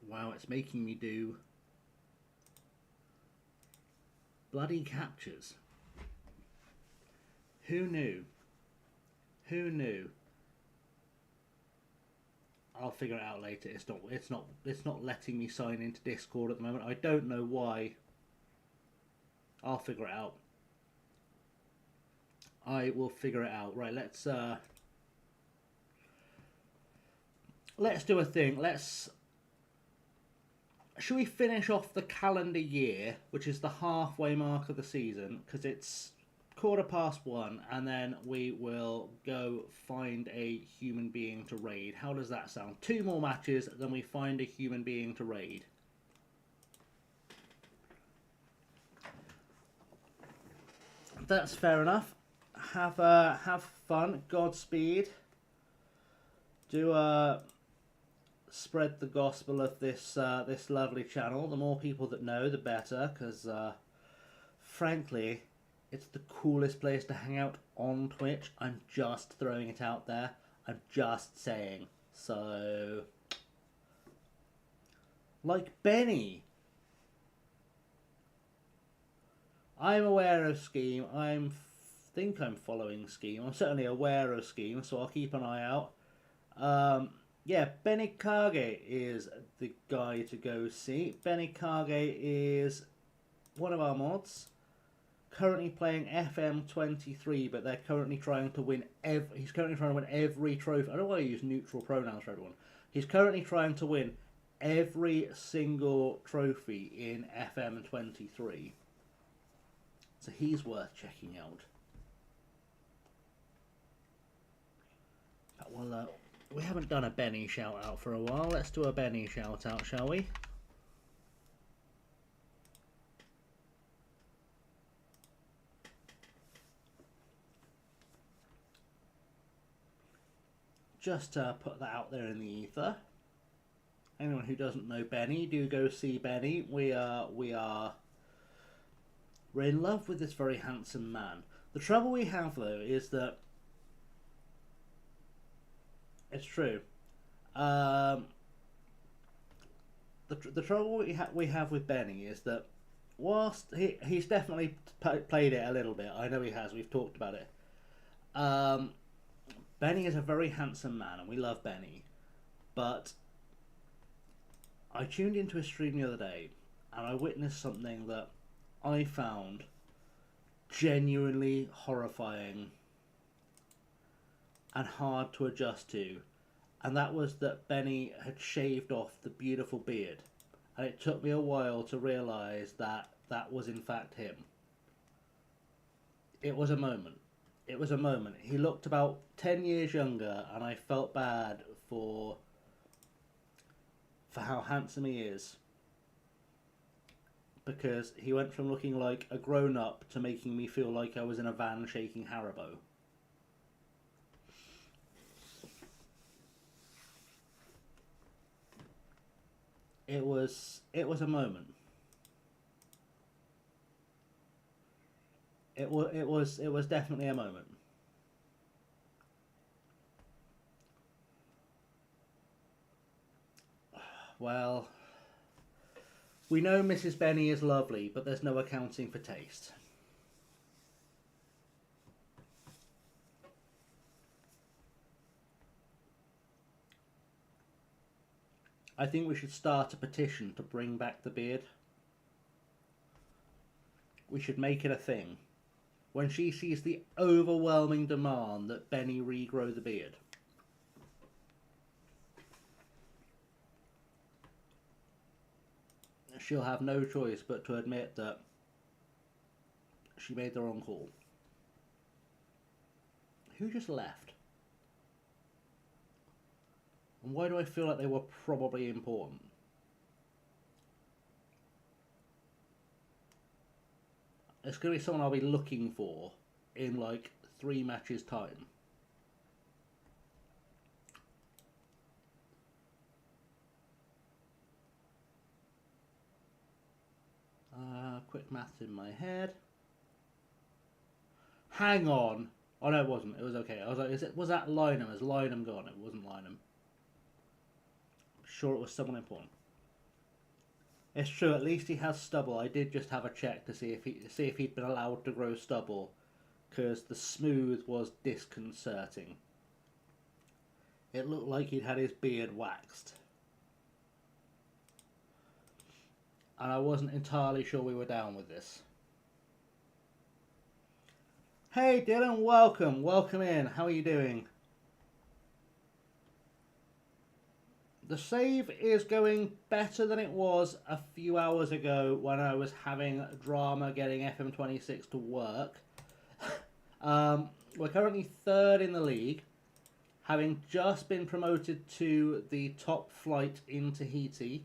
Wow, it's making me do bloody captures. Who knew? Who knew? I'll figure it out later. It's not letting me sign into Discord at the moment. I don't know why. I'll figure it out. I will figure it out. Right, let's do a thing. Should we finish off the calendar year, which is the halfway mark of the season, because it's 1:15, and then we will go find a human being to raid. How does that sound? 2 more matches, then we find a human being to raid. That's fair enough. Have fun. Godspeed. Do spread the gospel of this this lovely channel. The more people that know, the better. Because frankly, it's the coolest place to hang out on Twitch. I'm just throwing it out there. I'm just saying. So, like Benny. I'm aware of Scheme. Think I'm following Scheme. I'm certainly aware of Scheme, so I'll keep an eye out. Yeah, Benny Kage is the guy to go see. Benny Kage is one of our mods. Currently playing FM23, but they're currently trying to win he's currently trying to win every trophy. I don't want to use neutral pronouns for everyone. He's currently trying to win every single trophy in FM23. So he's worth checking out. Well, we haven't done a Benny shout out for a while. Let's do a Benny shout out, shall we? Just to put that out there in the ether. Anyone who doesn't know Benny, do go see Benny. We're in love with this very handsome man. The trouble we have though is that it's true. The trouble we have with Benny is that whilst he's definitely played it a little bit. I know he has. We've talked about it. Benny is a very handsome man, and we love Benny. But I tuned into his stream the other day, and I witnessed something that I found genuinely horrifying and hard to adjust to, and that was that Benny had shaved off the beautiful beard, and it took me a while to realise that that was in fact him. It was a moment. It was a moment. He looked about 10 years younger, and I felt bad for how handsome he is. Because he went from looking like a grown-up to making me feel like I was in a van shaking Haribo. It was a moment. It was definitely a moment. Well, we know Mrs. Benny is lovely, but there's no accounting for taste. I think we should start a petition to bring back the beard. We should make it a thing. When she sees the overwhelming demand that Benny regrow the beard. She'll have no choice but to admit that she made the wrong call. Who just left? And why do I feel like they were probably important? It's going to be someone I'll be looking for in like 3 matches time. Quick maths in my head. Hang on. Oh no, it wasn't. It was okay. I was like, was that Lynham? Is Lynham gone? It wasn't Lynham. I'm sure it was someone important. It's true. At least he has stubble. I did just have a check to see if he'd been allowed to grow stubble, because the smooth was disconcerting. It looked like he'd had his beard waxed. And I wasn't entirely sure we were down with this. Hey Dylan, welcome. Welcome in. How are you doing? The save is going better than it was a few hours ago when I was having drama getting FM26 to work. We're currently third in the league, having just been promoted to the top flight in Tahiti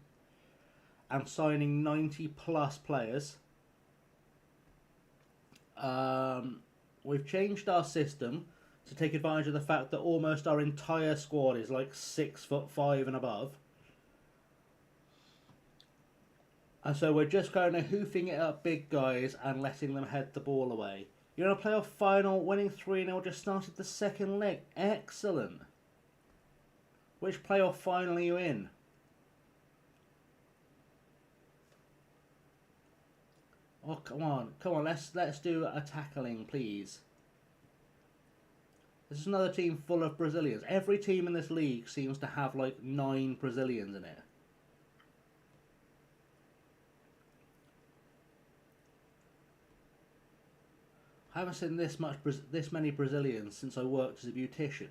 and signing 90 plus players. We've changed our system to take advantage of the fact that almost our entire squad is like 6'5" and above. And so we're just kind of hoofing it up big guys and letting them head the ball away. You're in a playoff final, winning 3-0, just started the second leg. Excellent. Which playoff final are you in? Oh, come on, let's do a tackling, please. This is another team full of Brazilians. Every team in this league seems to have like 9 Brazilians in it. I haven't seen this many Brazilians since I worked as a beautician.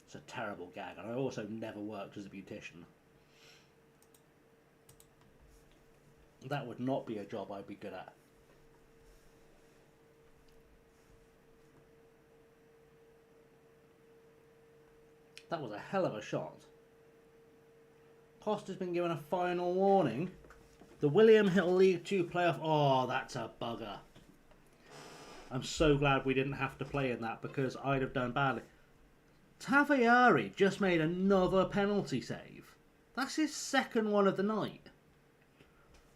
It's a terrible gag, and I also never worked as a beautician. That would not be a job I'd be good at. That was a hell of a shot. Costa's been given a final warning. The William Hill League 2 playoff. Oh, that's a bugger. I'm so glad we didn't have to play in that because I'd have done badly. Taviari just made another penalty save. That's his second one of the night.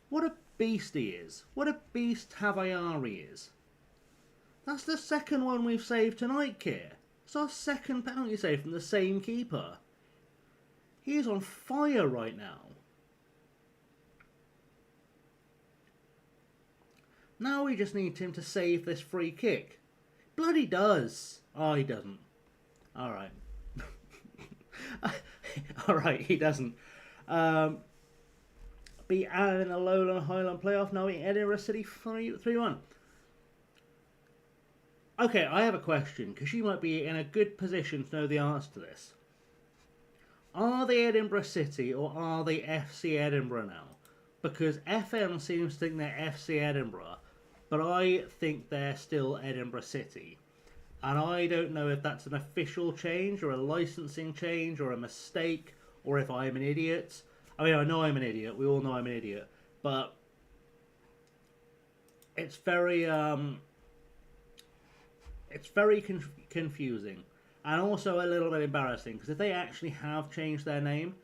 What a beast he is. What a beast Taviari is. That's the second one we've saved tonight, Kier. It's our second penalty save from the same keeper. He is on fire right now. Now we just need him to save this free kick. Bloody does. Oh, he doesn't. Alright. Alright, he doesn't. Beat Allen in the Lowland Highland playoff. Now beat Edinburgh City 3-1. Okay, I have a question, because you might be in a good position to know the answer to this. Are they Edinburgh City or are they FC Edinburgh now? Because FM seems to think they're FC Edinburgh, but I think they're still Edinburgh City. And I don't know if that's an official change or a licensing change or a mistake or if I'm an idiot. I mean, I know I'm an idiot. We all know I'm an idiot. But it's very confusing and also a little bit embarrassing, because if they actually have changed their name,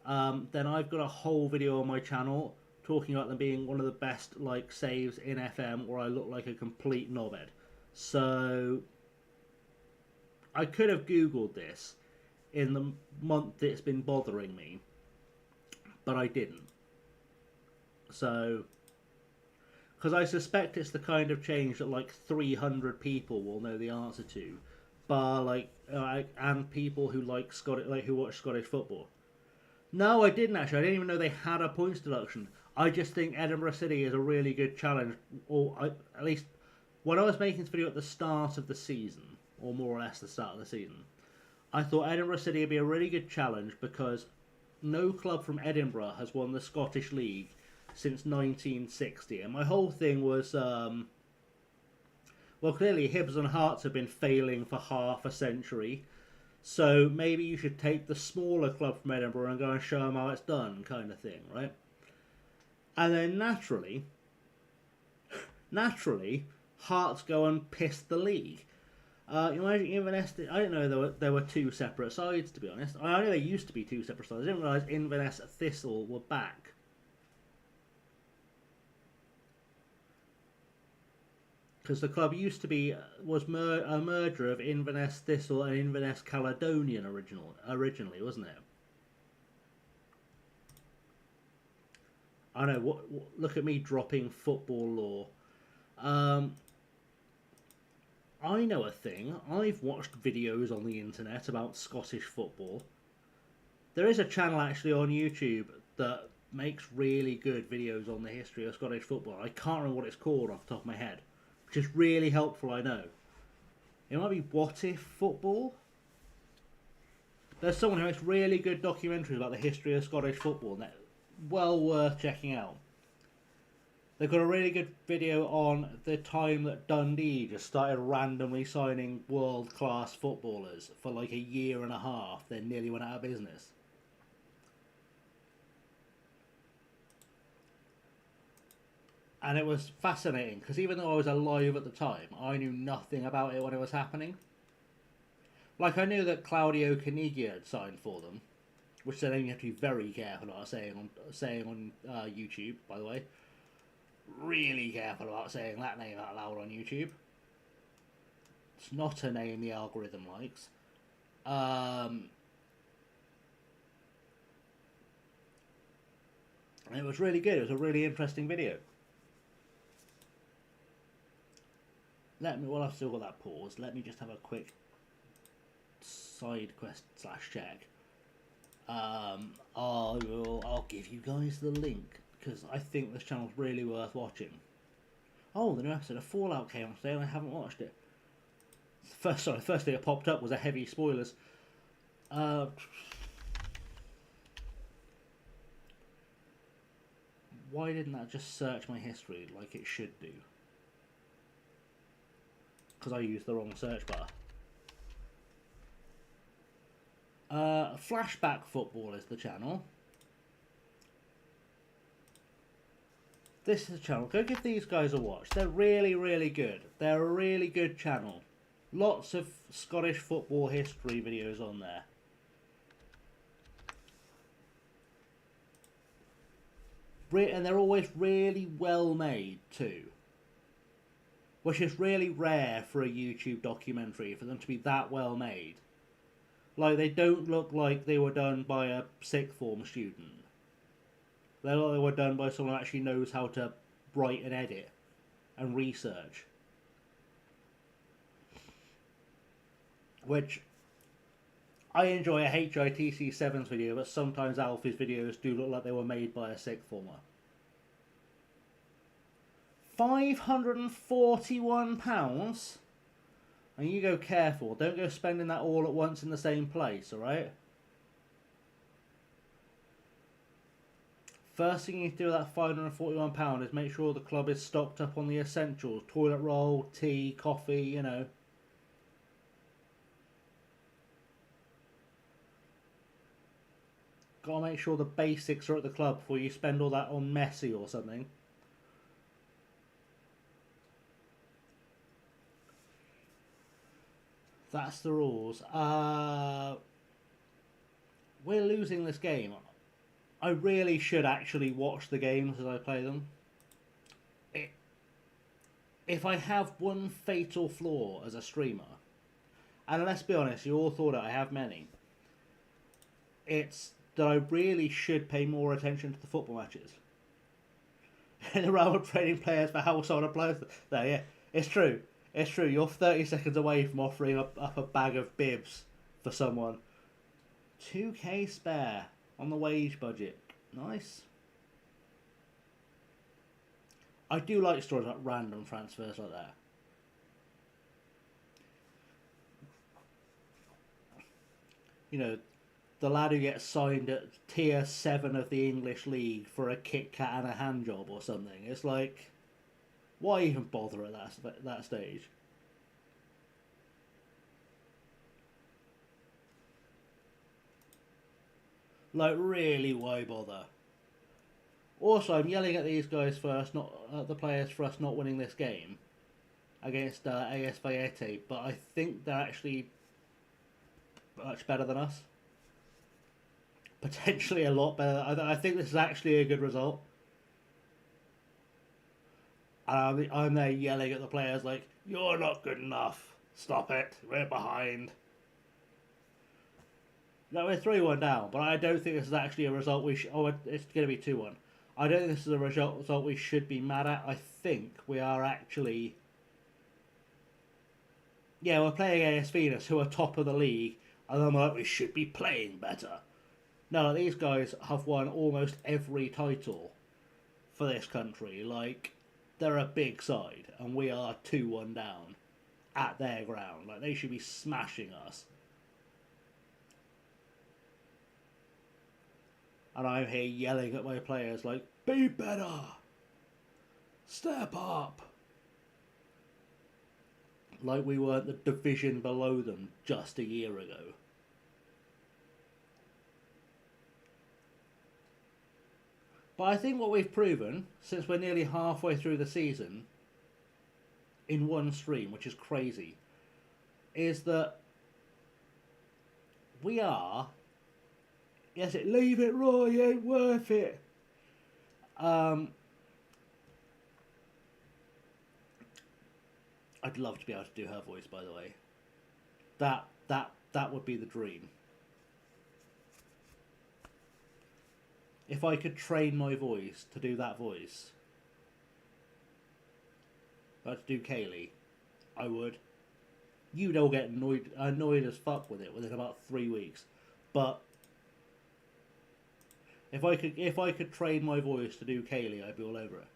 then I've got a whole video on my channel talking about them being one of the best like saves in FM, where I look like a complete knobhead. So I could have googled this in the month it's been bothering me, but I didn't. So, because I suspect it's the kind of change that like 300 people will know the answer to, bar like and people who like who watch Scottish football. No, I didn't actually. I didn't even know they had a points deduction. I just think Edinburgh City is a really good challenge, at least when I was making this video at the start of the season, or more or less the start of the season, I thought Edinburgh City would be a really good challenge because no club from Edinburgh has won the Scottish League since 1960, and my whole thing was, well, clearly Hibs and Hearts have been failing for half a century, so maybe you should take the smaller club from Edinburgh and go and show them how it's done, kind of thing, right? And then naturally, Hearts go and piss the league. You imagine Inverness. I didn't know there were two separate sides, to be honest. I know there used to be two separate sides. I didn't realise Inverness Thistle were back. Because the club used to be a merger of Inverness Thistle and Inverness Caledonian originally, wasn't it? I know. Look at me dropping football law. I know a thing. I've watched videos on the internet about Scottish football. There is a channel actually on YouTube that makes really good videos on the history of Scottish football. I can't remember what it's called off the top of my head, which is really helpful, I know. It might be What If Football? There's someone who makes really good documentaries about the history of Scottish football, and they're well worth checking out. They've got a really good video on the time that Dundee just started randomly signing world-class footballers for like a year and a half, then nearly went out of business. And it was fascinating, because even though I was alive at the time, I knew nothing about it when it was happening. Like, I knew that Claudio Caniggia had signed for them, which then you have to be very careful about saying on YouTube, by the way. Really careful about saying that name out loud on YouTube. It's not a name the algorithm likes. And it was really good. It was a really interesting video. While I've still got that pause, let me just have a quick side quest / check. I'll give you guys the link, because I think this channel's really worth watching. Oh, the new episode of Fallout came out today and I haven't watched it. First thing that popped up was a heavy spoilers. Why didn't that just search my history like it should do? Because I used the wrong search bar. Flashback Football is the channel. This is the channel. Go give these guys a watch. They're really, really good. They're a really good channel. Lots of Scottish football history videos on there. And they're always really well made too. Which is really rare for a YouTube documentary, for them to be that well made. Like, they don't look like they were done by a sixth form student. They look like they were done by someone who actually knows how to write and edit and research. Which, I enjoy a HITC 7's video, but sometimes Alfie's videos do look like they were made by a sixth former. £541? And you go careful. Don't go spending that all at once in the same place, alright? First thing you need to do with that £541 is make sure the club is stocked up on the essentials. Toilet roll, tea, coffee, you know. Gotta make sure the basics are at the club before you spend all that on Messi or something. That's the rules. We're losing this game. I really should actually watch the games as I play them. If I have one fatal flaw as a streamer, and let's be honest, you all thought I have many, it's that I really should pay more attention to the football matches. In the realm of training players for household players, there, yeah, it's true. It's true, you're 30 seconds away from offering up a bag of bibs for someone. 2k spare on the wage budget. Nice. I do like stories about random transfers like that. You know, the lad who gets signed at tier 7 of the English League for a Kit Kat and a hand job or something. It's like, why even bother at that stage? Like, really, why bother? Also, I'm yelling at these guys first, not at the players for us not winning this game against AS Taravao, but I think they're actually much better than us. Potentially a lot better. I think this is actually a good result. And I'm there yelling at the players like, you're not good enough. Stop it. We're behind. No, we're 3-1 down, but I don't think this is actually a result we should... Oh, it's going to be 2-1. I don't think this is a result we should be mad at. I think we are actually yeah, we're playing AS Venus, who are top of the league, and I'm like, we should be playing better. No, like, these guys have won almost every title for this country. Like, they're a big side, and we are 2-1 down at their ground. Like, they should be smashing us. And I'm here yelling at my players like, be better! Step up! Like we weren't the division below them just a year ago. But I think what we've proven, since we're nearly halfway through the season, in one stream, which is crazy, is that we are... Yes, leave it, Roy, it ain't worth it. I'd love to be able to do her voice, by the way. That would be the dream. If I could train my voice to do that voice, like to do Kaylee, I would. You'd all get annoyed as fuck with it within about 3 weeks. But if I could train my voice to do Kaylee, I'd be all over it.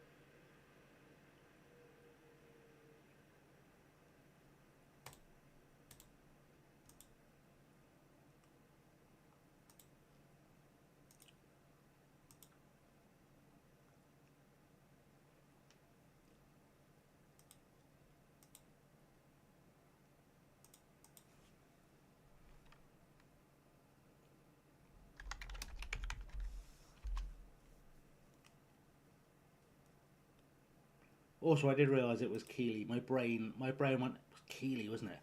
Also, I did realise it was Keeley. My brain went, it was Keeley, wasn't it?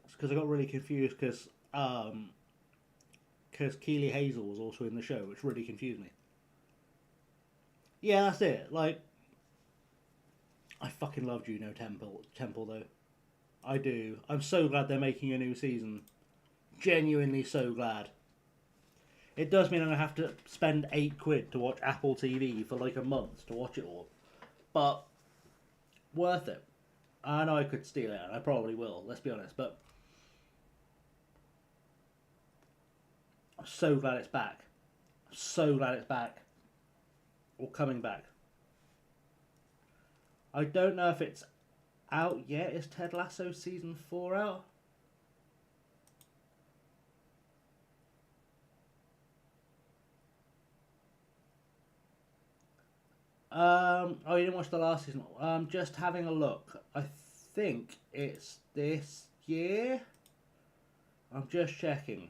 It's because I got really confused because Keeley Hazel was also in the show, which really confused me. Yeah, that's it. Like, I fucking love Juno Temple though. I do. I'm so glad they're making a new season. Genuinely so glad. It does mean I'm going to have to spend £8 to watch Apple TV for like a month to watch it all. But worth it. I know I could steal it, and I probably will, let's be honest. But I'm so glad it's back. I'm so glad it's back. Or coming back. I don't know if it's out yet. Is Ted Lasso Season 4 out? Oh, you didn't watch the last season? Just having a look. I think it's this year. I'm just checking.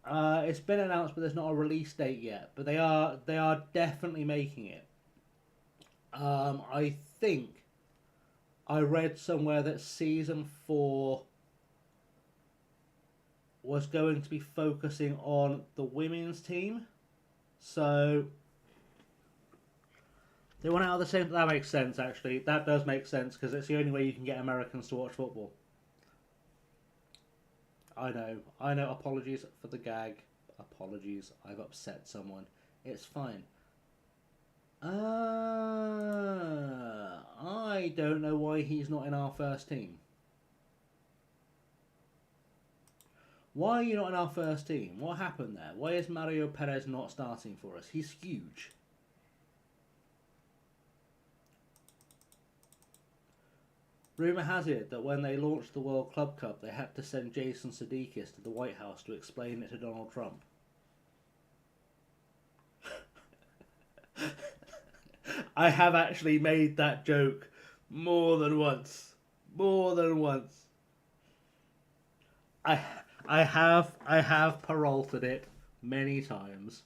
It's been announced, but there's not a release date yet. But they are definitely making it. I think I read somewhere that season 4 was going to be focusing on the women's team. So they want out of the same... That makes sense, actually. That does make sense, because it's the only way you can get Americans to watch football. I know. Apologies for the gag. Apologies. I've upset someone. It's fine. I don't know why he's not in our first team. Why are you not in our first team? What happened there? Why is Mario Perez not starting for us? He's huge. Rumour has it that when they launched the World Club Cup, they had to send Jason Sudeikis to the White House to explain it to Donald Trump. I have actually made that joke more than once. More than once. I have paroled it many times.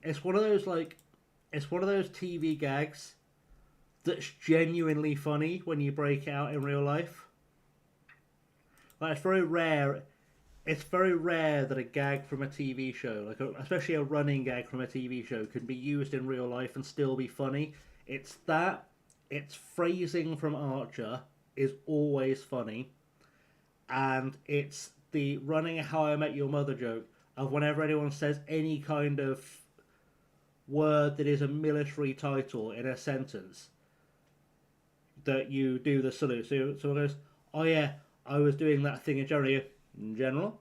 It's one of those TV gags that's genuinely funny when you break it out in real life. Like, it's very rare it's very rare that a gag from a TV show, especially a running gag from a TV show, can be used in real life and still be funny. It's that. Its phrasing from Archer is always funny, and it's the running a How I Met Your Mother joke of whenever anyone says any kind of word that is a military title in a sentence, that you do the salute. So someone goes, "Oh yeah, I was doing that thing in Germany." In general,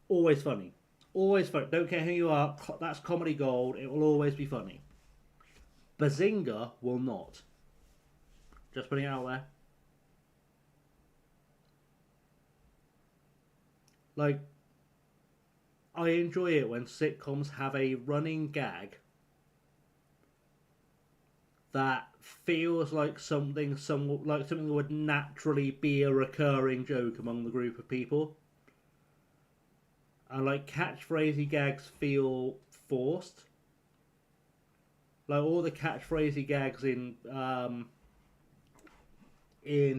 always funny. Always funny. Don't care who you are, that's comedy gold. It will always be funny. Bazinga will not. Just putting it out there. Like, I enjoy it when sitcoms have a running gag that feels like something that would naturally be a recurring joke among the group of people. And like catchphrasey gags feel forced. Like all the catchphrasey gags in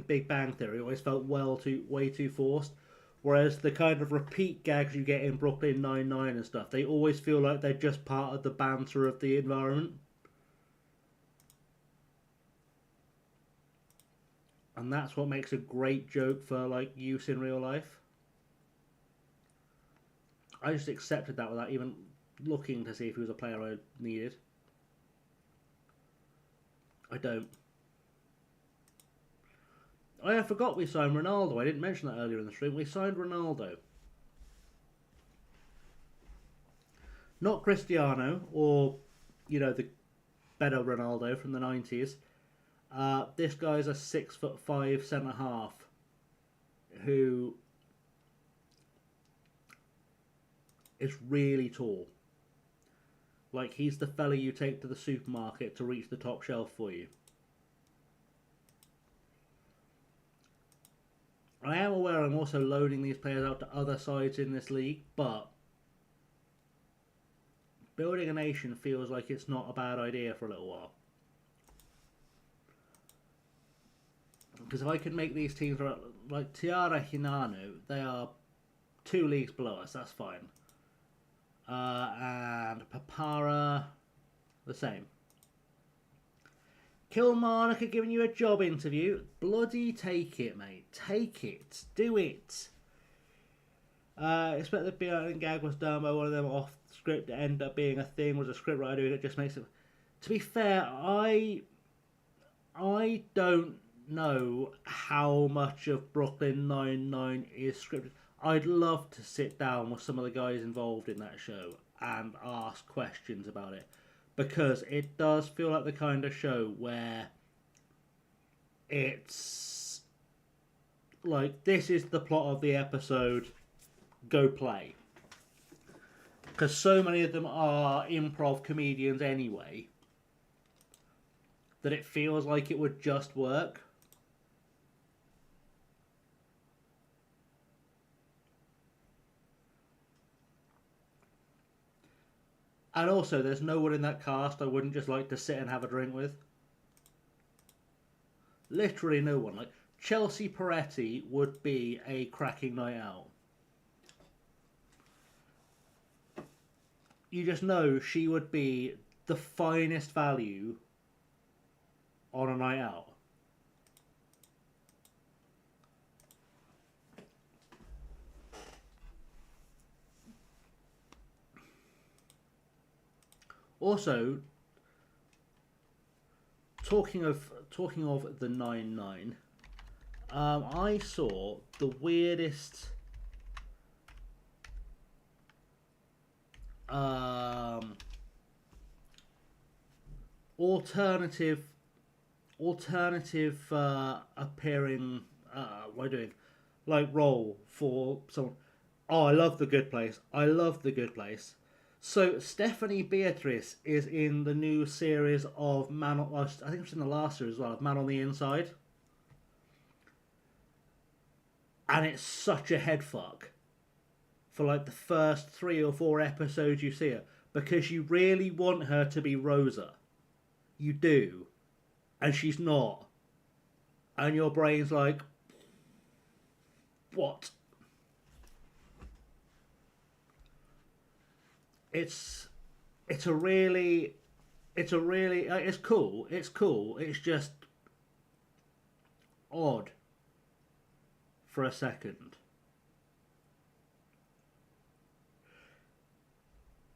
Big Bang Theory always felt way too forced. Whereas the kind of repeat gags you get in Brooklyn Nine-Nine and stuff, they always feel like they're just part of the banter of the environment. And that's what makes a great joke for like use in real life. I just accepted that without even looking to see if he was a player I needed. I don't. I forgot we signed Ronaldo. I didn't mention that earlier in the stream. We signed Ronaldo. Not Cristiano or, the better Ronaldo from the 90s. This guy's a 6'5" centre half who is really tall. Like, he's the fella you take to the supermarket to reach the top shelf for you. I am aware I'm also loaning these players out to other sides in this league, but building a nation feels like it's not a bad idea for a little while. Because if I could make these teams like Tiara Hinano, they are 2 leagues below us, that's fine. And Papara, the same. Kilmarnock are giving you a job interview. Bloody take it, mate. Take it. Do it. Expect the behind gag was done by one of them off script to end up being a thing. Was a script writer doing it just makes it. To be fair, I don't know how much of Brooklyn Nine-Nine is scripted. I'd love to sit down with some of the guys involved in that show and ask questions about it. Because it does feel like the kind of show where it's like, this is the plot of the episode, go play. Because so many of them are improv comedians anyway, that it feels like it would just work. And also, there's no one in that cast I wouldn't just like to sit and have a drink with. Literally no one. Like, Chelsea Peretti would be a cracking night out. You just know she would be the finest value on a night out. Also, talking of the 9-9, I saw the weirdest alternative appearing what am I doing? Like role for someone. Oh, I love The Good Place. I love The Good Place. So Stephanie Beatrice is in the new series of I think it's in the last series as well, of Man on the Inside. And it's such a headfuck for like the first 3 or 4 episodes you see her. Because you really want her to be Rosa. You do. And she's not. And your brain's like, what? it's it's a really it's cool. It's cool. It's just odd for a second.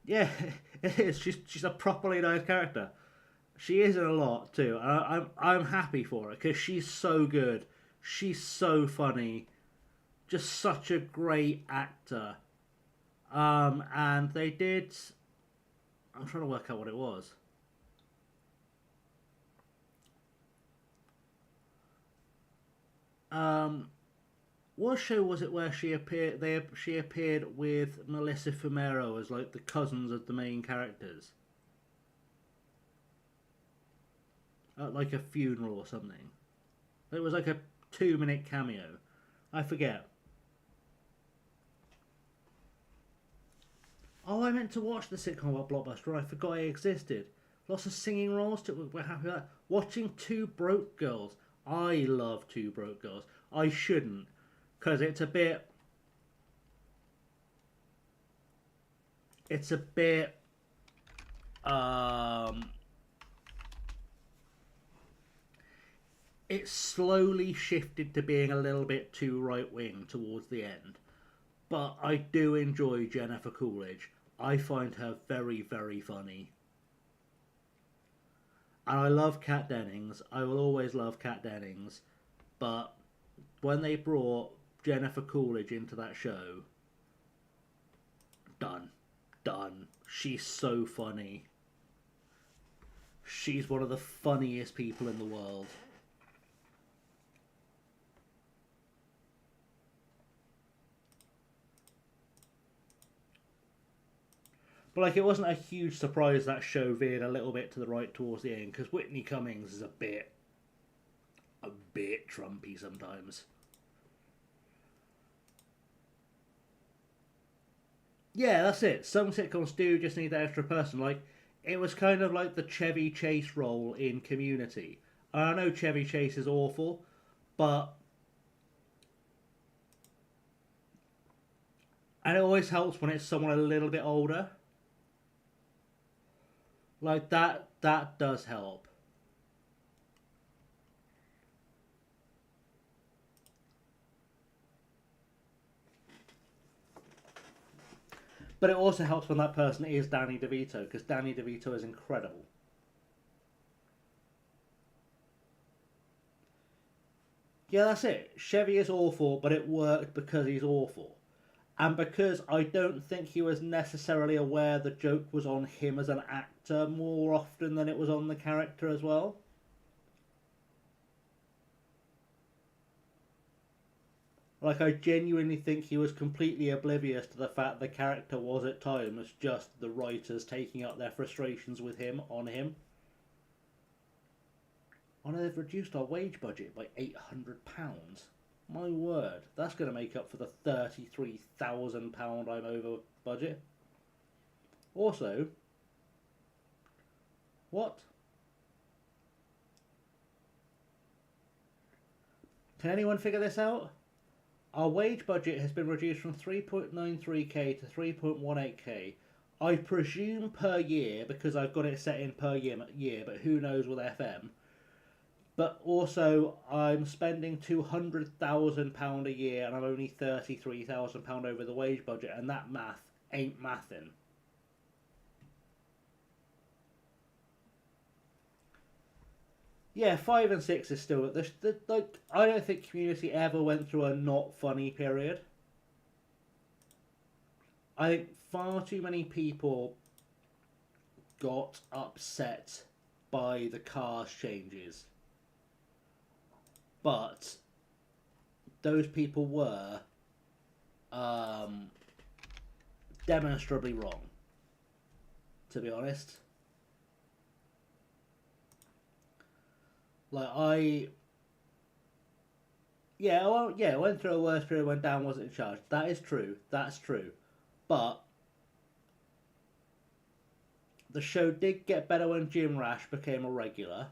Yeah, it is. She's a properly nice character. She is in a lot too. I'm happy for her because she's so good. She's so funny. Just such a great actor. And they did. I'm trying to work out what it was. What show was it where she appeared? She appeared with Melissa Fumero as like the cousins of the main characters, at like a funeral or something. It was like a 2-minute cameo. I forget. Oh, I meant to watch the sitcom about Blockbuster. I forgot it existed. Lots of singing roles. We're happy with that. Watching Two Broke Girls. I love Two Broke Girls. I shouldn't, because it's a bit. It slowly shifted to being a little bit too right wing towards the end. But I do enjoy Jennifer Coolidge. I find her very, very funny. And I love Kat Dennings. I will always love Kat Dennings. But when they brought Jennifer Coolidge into that show, done. She's so funny. She's one of the funniest people in the world. But like, it wasn't a huge surprise that show veered a little bit to the right towards the end, because Whitney Cummings is a bit Trumpy sometimes. Yeah, that's it. Some sitcoms do just need that extra person. Like, it was kind of like the Chevy Chase role in Community. And I know Chevy Chase is awful, but and it always helps when it's someone a little bit older. Like, that does help. But it also helps when that person is Danny DeVito, because Danny DeVito is incredible. Yeah, that's it. Chevy is awful, but it worked because he's awful. And because I don't think he was necessarily aware the joke was on him as an actor more often than it was on the character as well. Like, I genuinely think he was completely oblivious to the fact the character was at times just the writers taking out their frustrations with him on him. Oh no, they've reduced our wage budget by £800. My word, that's going to make up for the £33,000 I'm over budget. Also, what? Can anyone figure this out? Our wage budget has been reduced from 3.93k to 3.18k. I presume per year, because I've got it set in per year, but who knows with FM. But also, I'm spending £200,000 a year and I'm only £33,000 over the wage budget, and that math ain't mathin'. Yeah, 5 and 6 is still like, I don't think Community ever went through a not funny period. I think far too many people got upset by the cast changes. But those people were demonstrably wrong, to be honest. Like, I went through a worse period when Dan wasn't in charge. That is true. That's true. But the show did get better when Jim Rash became a regular.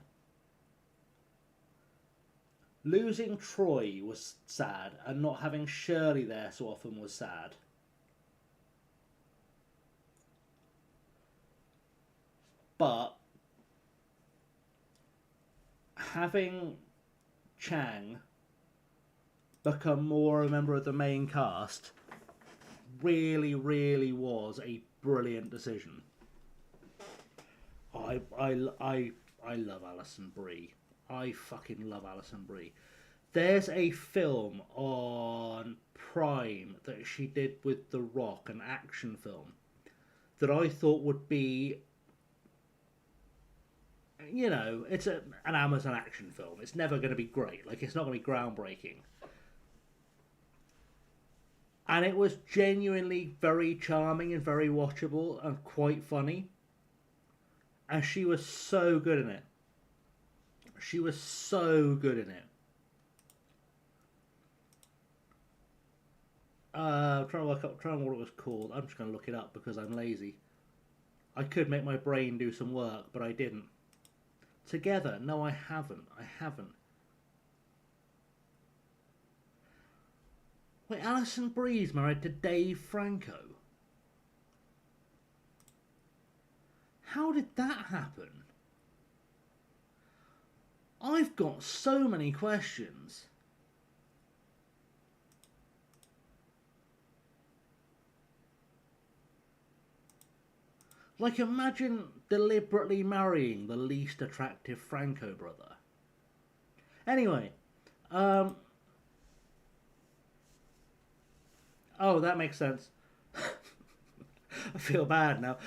Losing Troy was sad, and not having Shirley there so often was sad. But having Chang become more a member of the main cast really, really was a brilliant decision. I love Alison Brie. I fucking love Alison Brie. There's a film on Prime that she did with The Rock, an action film, that I thought would be, you know, it's an Amazon action film. It's never going to be great. Like, it's not going to be groundbreaking. And it was genuinely very charming and very watchable and quite funny. And she was so good in it. She was so good in it. I'm trying to remember what it was called. I'm just going to look it up because I'm lazy. I could make my brain do some work, but I didn't. Together? No, I haven't. I haven't. Wait, Alison Brie's married to Dave Franco. How did that happen? I've got so many questions. Like, imagine deliberately marrying the least attractive Franco brother. Anyway, oh, that makes sense. I feel bad now.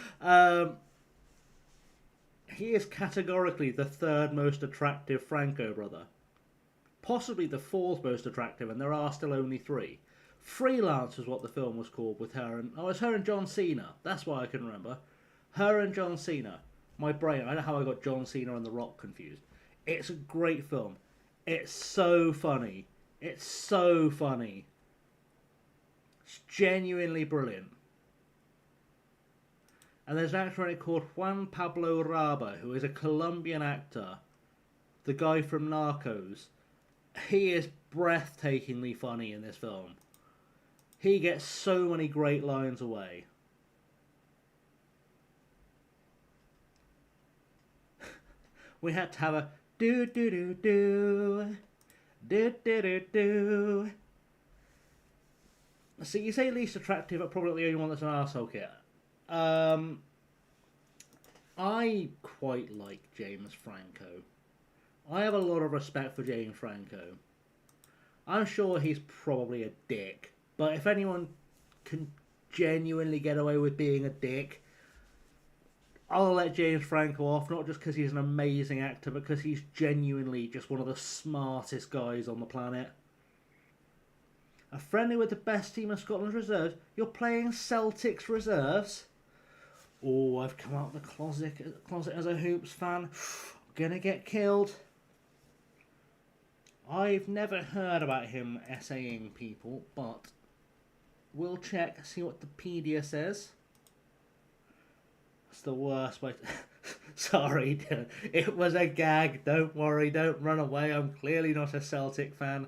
He is categorically the third most attractive Franco brother. Possibly the fourth most attractive, and there are still only three. Freelance was what the film was called with her and... Oh, it's her and John Cena. That's why I can remember. Her and John Cena. My brain, I don't know how I got John Cena and The Rock confused. It's a great film. It's so funny. It's so funny. It's genuinely brilliant. And there's an actor in it called Juan Pablo Raba, who is a Colombian actor. The guy from Narcos. He is breathtakingly funny in this film. He gets so many great lines away. We had to have a do do do do do do do do. So you say least attractive, but probably the only one that's an arsehole kid. I quite like James Franco. I have a lot of respect for James Franco. I'm sure he's probably a dick, but if anyone can genuinely get away with being a dick, I'll let James Franco off, not just because he's an amazing actor, but because he's genuinely just one of the smartest guys on the planet. A friendly with the best team of Scotland's reserves. You're playing Celtic's reserves? Oh, I've come out of the closet as a Hoops fan. Gonna get killed. I've never heard about him essaying people, but we'll check, see what the Pedia says. That's the worst way to... Sorry, Dylan. It was a gag. Don't worry, don't run away. I'm clearly not a Celtic fan.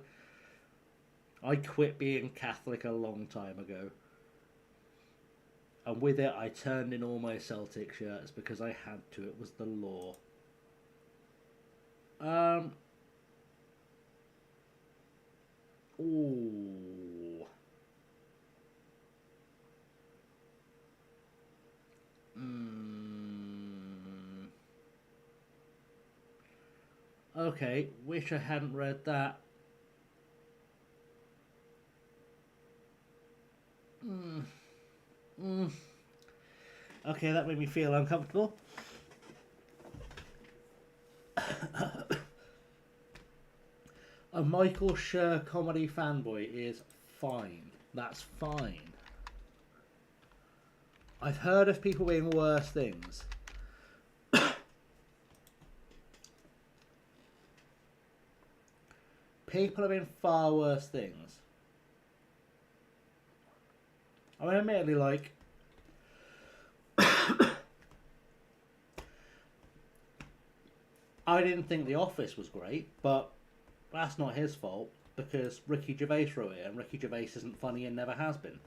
I quit being Catholic a long time ago. And with it, I turned in all my Celtic shirts because I had to. It was the law. Ooh. Okay, wish I hadn't read that. Okay, that made me feel uncomfortable. A Michael Schur comedy fanboy is fine. That's fine. I've heard of people being worse things. People have been far worse things. I mean, admittedly, like... I didn't think The Office was great, but that's not his fault, because Ricky Gervais wrote it, and Ricky Gervais isn't funny and never has been.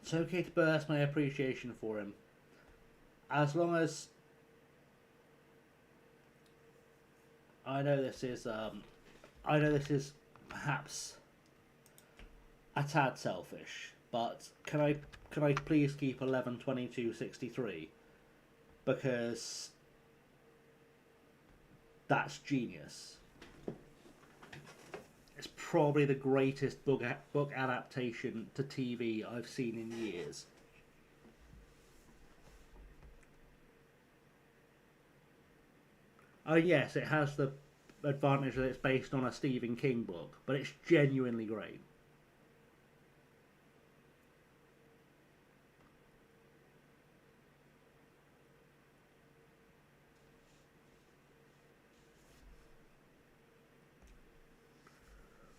it's okay to burst my appreciation for him. As long as I know this is perhaps a tad selfish, but can I please keep 11/22/63 because that's genius. It's probably the greatest book adaptation to TV I've seen in years. Oh yes, it has the advantage that it's based on a Stephen King book, but it's genuinely great.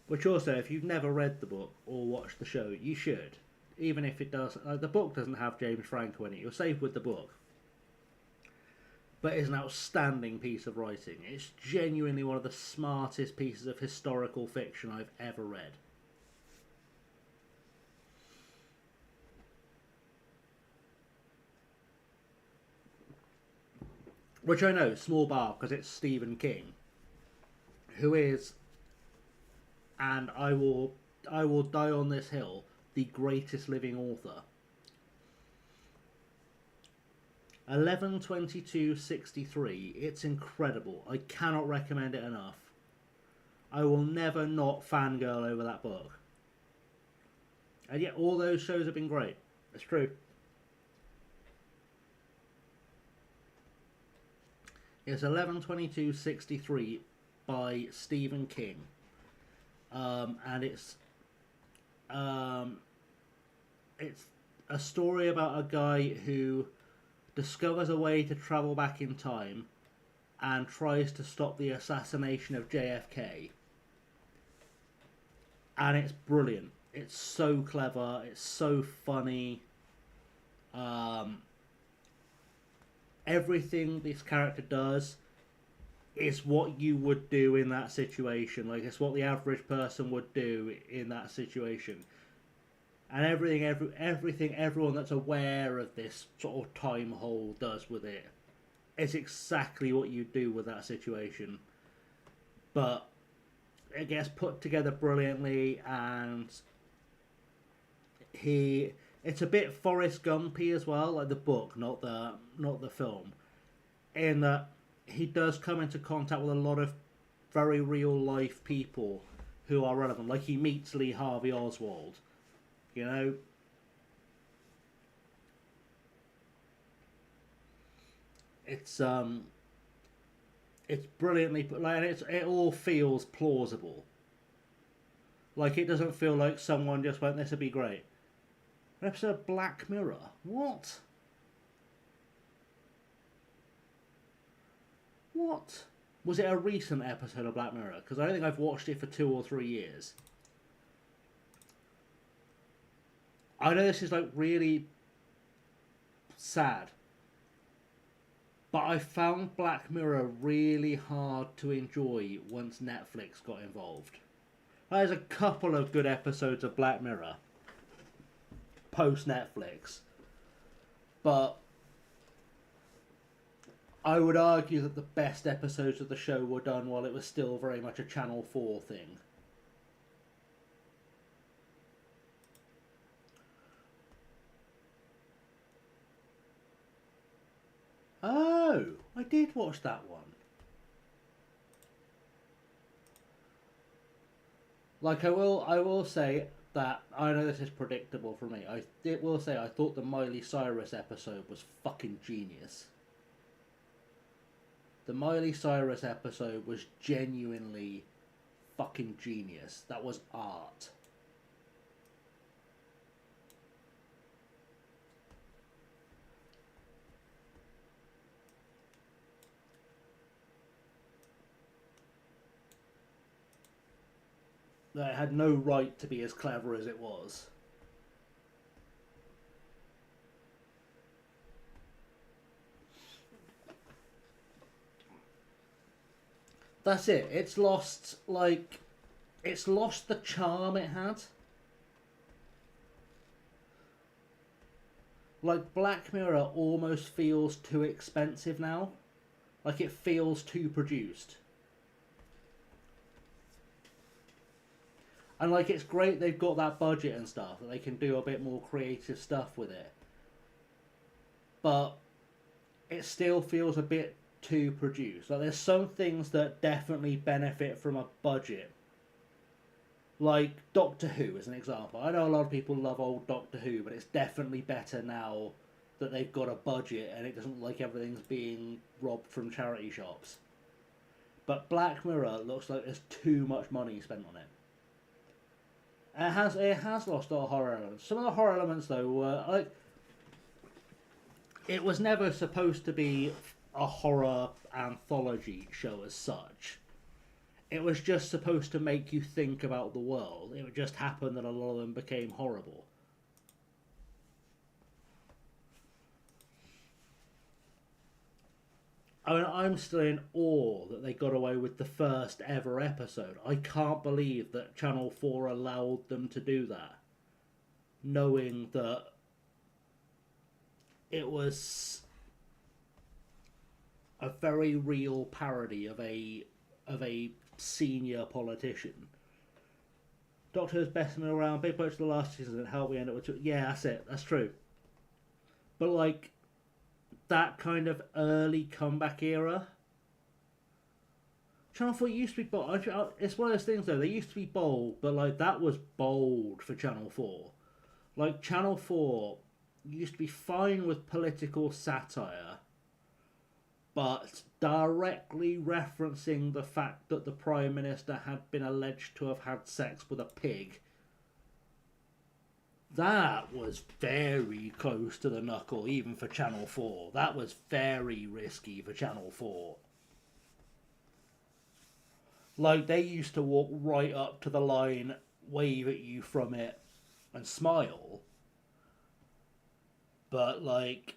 Which also, if you've never read the book or watched the show, you should. Even if it does, the book doesn't have James Franco in it. You're safe with the book. But it's an outstanding piece of writing. It's genuinely one of the smartest pieces of historical fiction I've ever read. Which I know, small bar, because it's Stephen King, who is, and I will die on this hill, the greatest living author. 11/22/63. It's incredible. I cannot recommend it enough. I will never not fangirl over that book. And yet all those shows have been great. It's true. It's 11/22/63 by Stephen King. And it's a story about a guy who discovers a way to travel back in time and tries to stop the assassination of JFK. And it's brilliant. It's so clever. It's so funny. Everything this character does is what you would do in that situation. Like, it's what the average person would do in that situation. And everything everyone that's aware of this sort of time hole does with it is exactly what you do with that situation. But it gets put together brilliantly, and it's a bit Forrest Gumpy as well, like the book, not the film, in that he does come into contact with a lot of very real life people who are relevant. Like, he meets Lee Harvey Oswald. You know, it's brilliantly put, like, it all feels plausible. Like, it doesn't feel like someone just went, "This would be great." An episode of Black Mirror. What? What? Was it a recent episode of Black Mirror? Because I don't think I've watched it for 2 or 3 years. I know this is like really sad, but I found Black Mirror really hard to enjoy once Netflix got involved. There's a couple of good episodes of Black Mirror post Netflix, but I would argue that the best episodes of the show were done while it was still very much a Channel 4 thing. Oh, I did watch that one. Like, I will say that I know this is predictable for me. I will say I thought the Miley Cyrus episode was fucking genius. The Miley Cyrus episode was genuinely fucking genius. That was art. That it had no right to be as clever as it was. That's it. It's lost the charm it had. Like, Black Mirror almost feels too expensive now. Like, it feels too produced. And, like, it's great they've got that budget and stuff, that they can do a bit more creative stuff with it. But it still feels a bit too produced. Like, there's some things that definitely benefit from a budget. Like Doctor Who is an example. I know a lot of people love old Doctor Who, but it's definitely better now that they've got a budget and it doesn't look like everything's being robbed from charity shops. But Black Mirror looks like there's too much money spent on it. And it has lost all horror elements. Some of the horror elements though were like, it was never supposed to be a horror anthology show as such. It was just supposed to make you think about the world. It would just happen that a lot of them became horrible. I mean, I'm still in awe that they got away with the first ever episode. I can't believe that Channel 4 allowed them to do that. Knowing that it was a very real parody of a senior politician. Doctor Who's best man around, big approach to the last season and how we end up with yeah, that's it, that's true. But like that kind of early comeback era, Channel 4 used to be bold. It's one of those things though, they used to be bold, but like that was bold for Channel 4. Like Channel 4 used to be fine with political satire, but directly referencing the fact that the Prime Minister had been alleged to have had sex with a pig. That was very close to the knuckle, even for Channel 4. That was very risky for Channel 4. Like, they used to walk right up to the line, wave at you from it, and smile. But, like,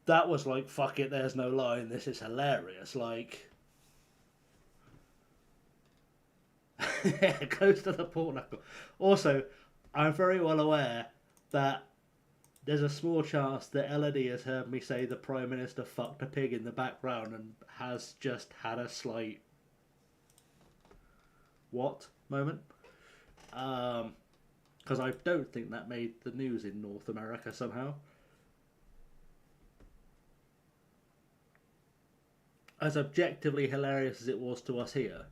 that was like, fuck it, there's no line, this is hilarious. Like, yeah, close to the port knuckle. Also, I'm very well aware that there's a small chance that Elodie has heard me say the Prime Minister fucked a pig in the background and has just had a slight what moment. Because I don't think that made the news in North America somehow. As objectively hilarious as it was to us here.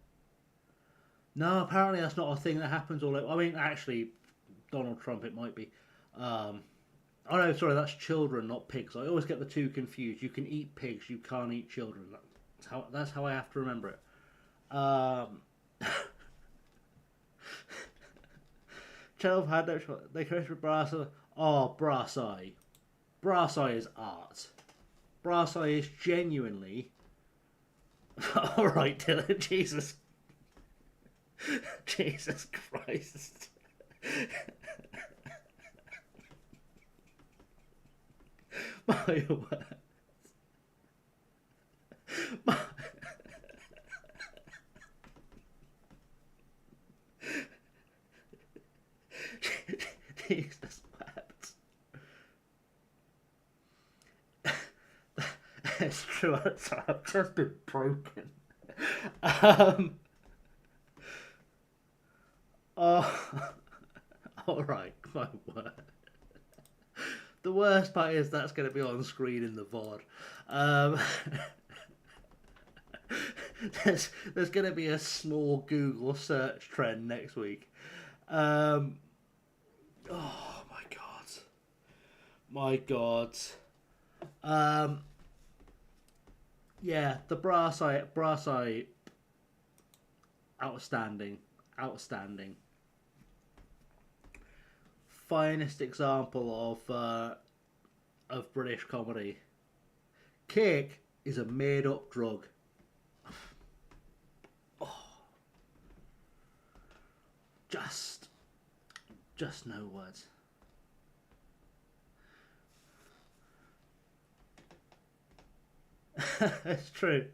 No, apparently that's not a thing that happens all over. I mean, actually, Donald Trump, it might be. Oh no, sorry, that's children, not pigs. I always get the two confused. You can eat pigs, you can't eat children. That's how I have to remember it. Channel had no. They created Brass Eye. Oh, Brass Eye. Brass Eye is art. Brass Eye is genuinely. Alright, Dylan, Jesus. Jesus Christ. My word. My... Jesus wept. It's true, I've just been broken. Oh, alright, my word. The worst part is that's going to be on screen in the VOD. There's going to be a small Google search trend next week. Oh my god. My god. Yeah, the Brass Eye, outstanding. Finest example of British comedy. Cake is a made up drug. Oh. Just no words. It's true.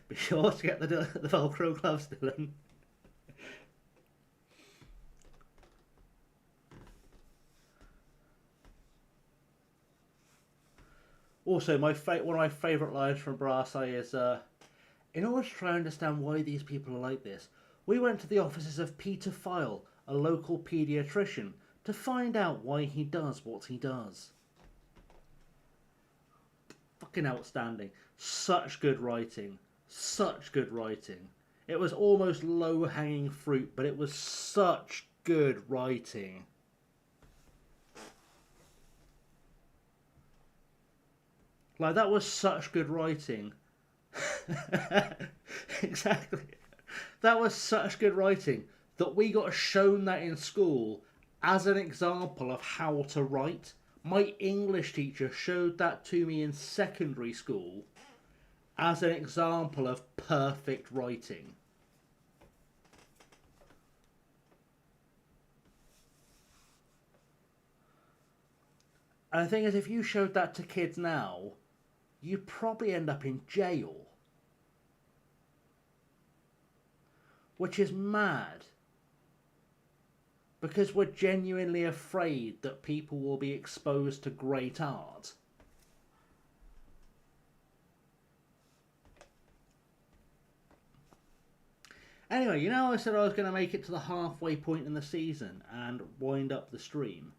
Be sure to get the Velcro gloves, Dylan. Also, one of my favourite lines from Brass Eye is, in order to try and understand why these people are like this, we went to the offices of Peter File, a local paediatrician, to find out why he does what he does. Fucking outstanding. Such good writing. Such good writing. It was almost low-hanging fruit, but it was such good writing. Like, that was such good writing. Exactly. That was such good writing that we got shown that in school as an example of how to write. My English teacher showed that to me in secondary school as an example of perfect writing. And the thing is, if you showed that to kids now, you'd probably end up in jail. Which is mad. Because we're genuinely afraid that people will be exposed to great art. Anyway, you know I said I was going to make it to the halfway point in the season and wind up the stream.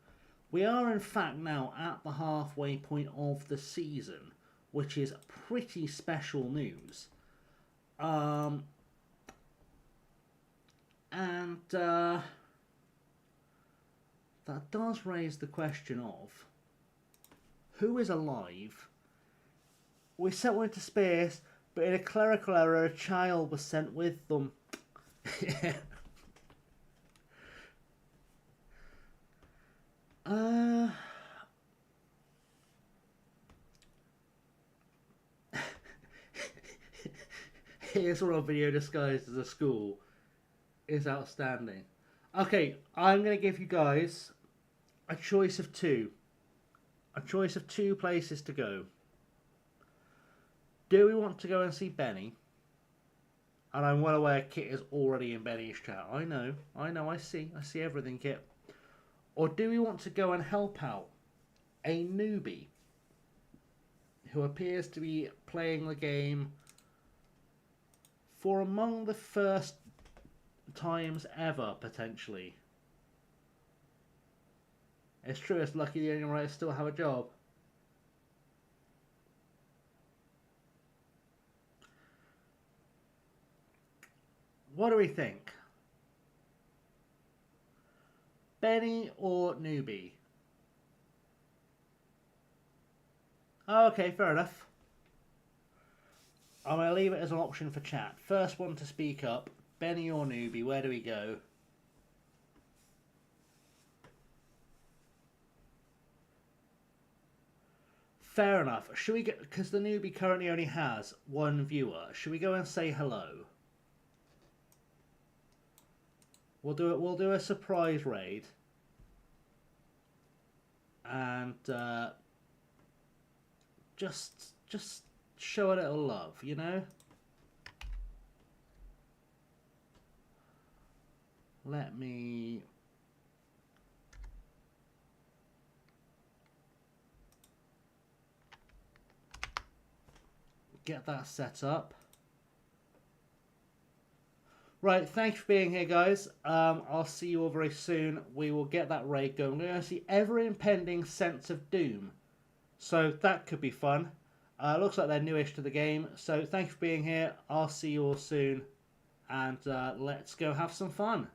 We are in fact now at the halfway point of the season, which is pretty special news. That does raise the question of who is alive? We sent one into space, but in a clerical error, a child was sent with them. Here's one on video disguised as a school. Is outstanding. Okay, I'm going to give you guys a choice of two. A choice of two places to go. Do we want to go and see Benny? And I'm well aware Kit is already in Benny's chat. I know, I see everything, Kit. Or do we want to go and help out a newbie who appears to be playing the game for among the first times ever, potentially? It's true, it's lucky the only writers still have a job. What do we think? Benny or newbie? Okay, fair enough. I'm going to leave it as an option for chat. First one to speak up. Benny or newbie? Where do we go? Fair enough. Should we get, because the newbie currently only has one viewer, should we go and say hello? We'll do a surprise raid. And just show a little love, you know? Let me get that set up. Right, thanks for being here, guys. I'll see you all very soon. We will get that raid going. We're going to see ever-impending Sense of Doom. So that could be fun. Looks like they're newish to the game. So thanks for being here. I'll see you all soon. And let's go have some fun.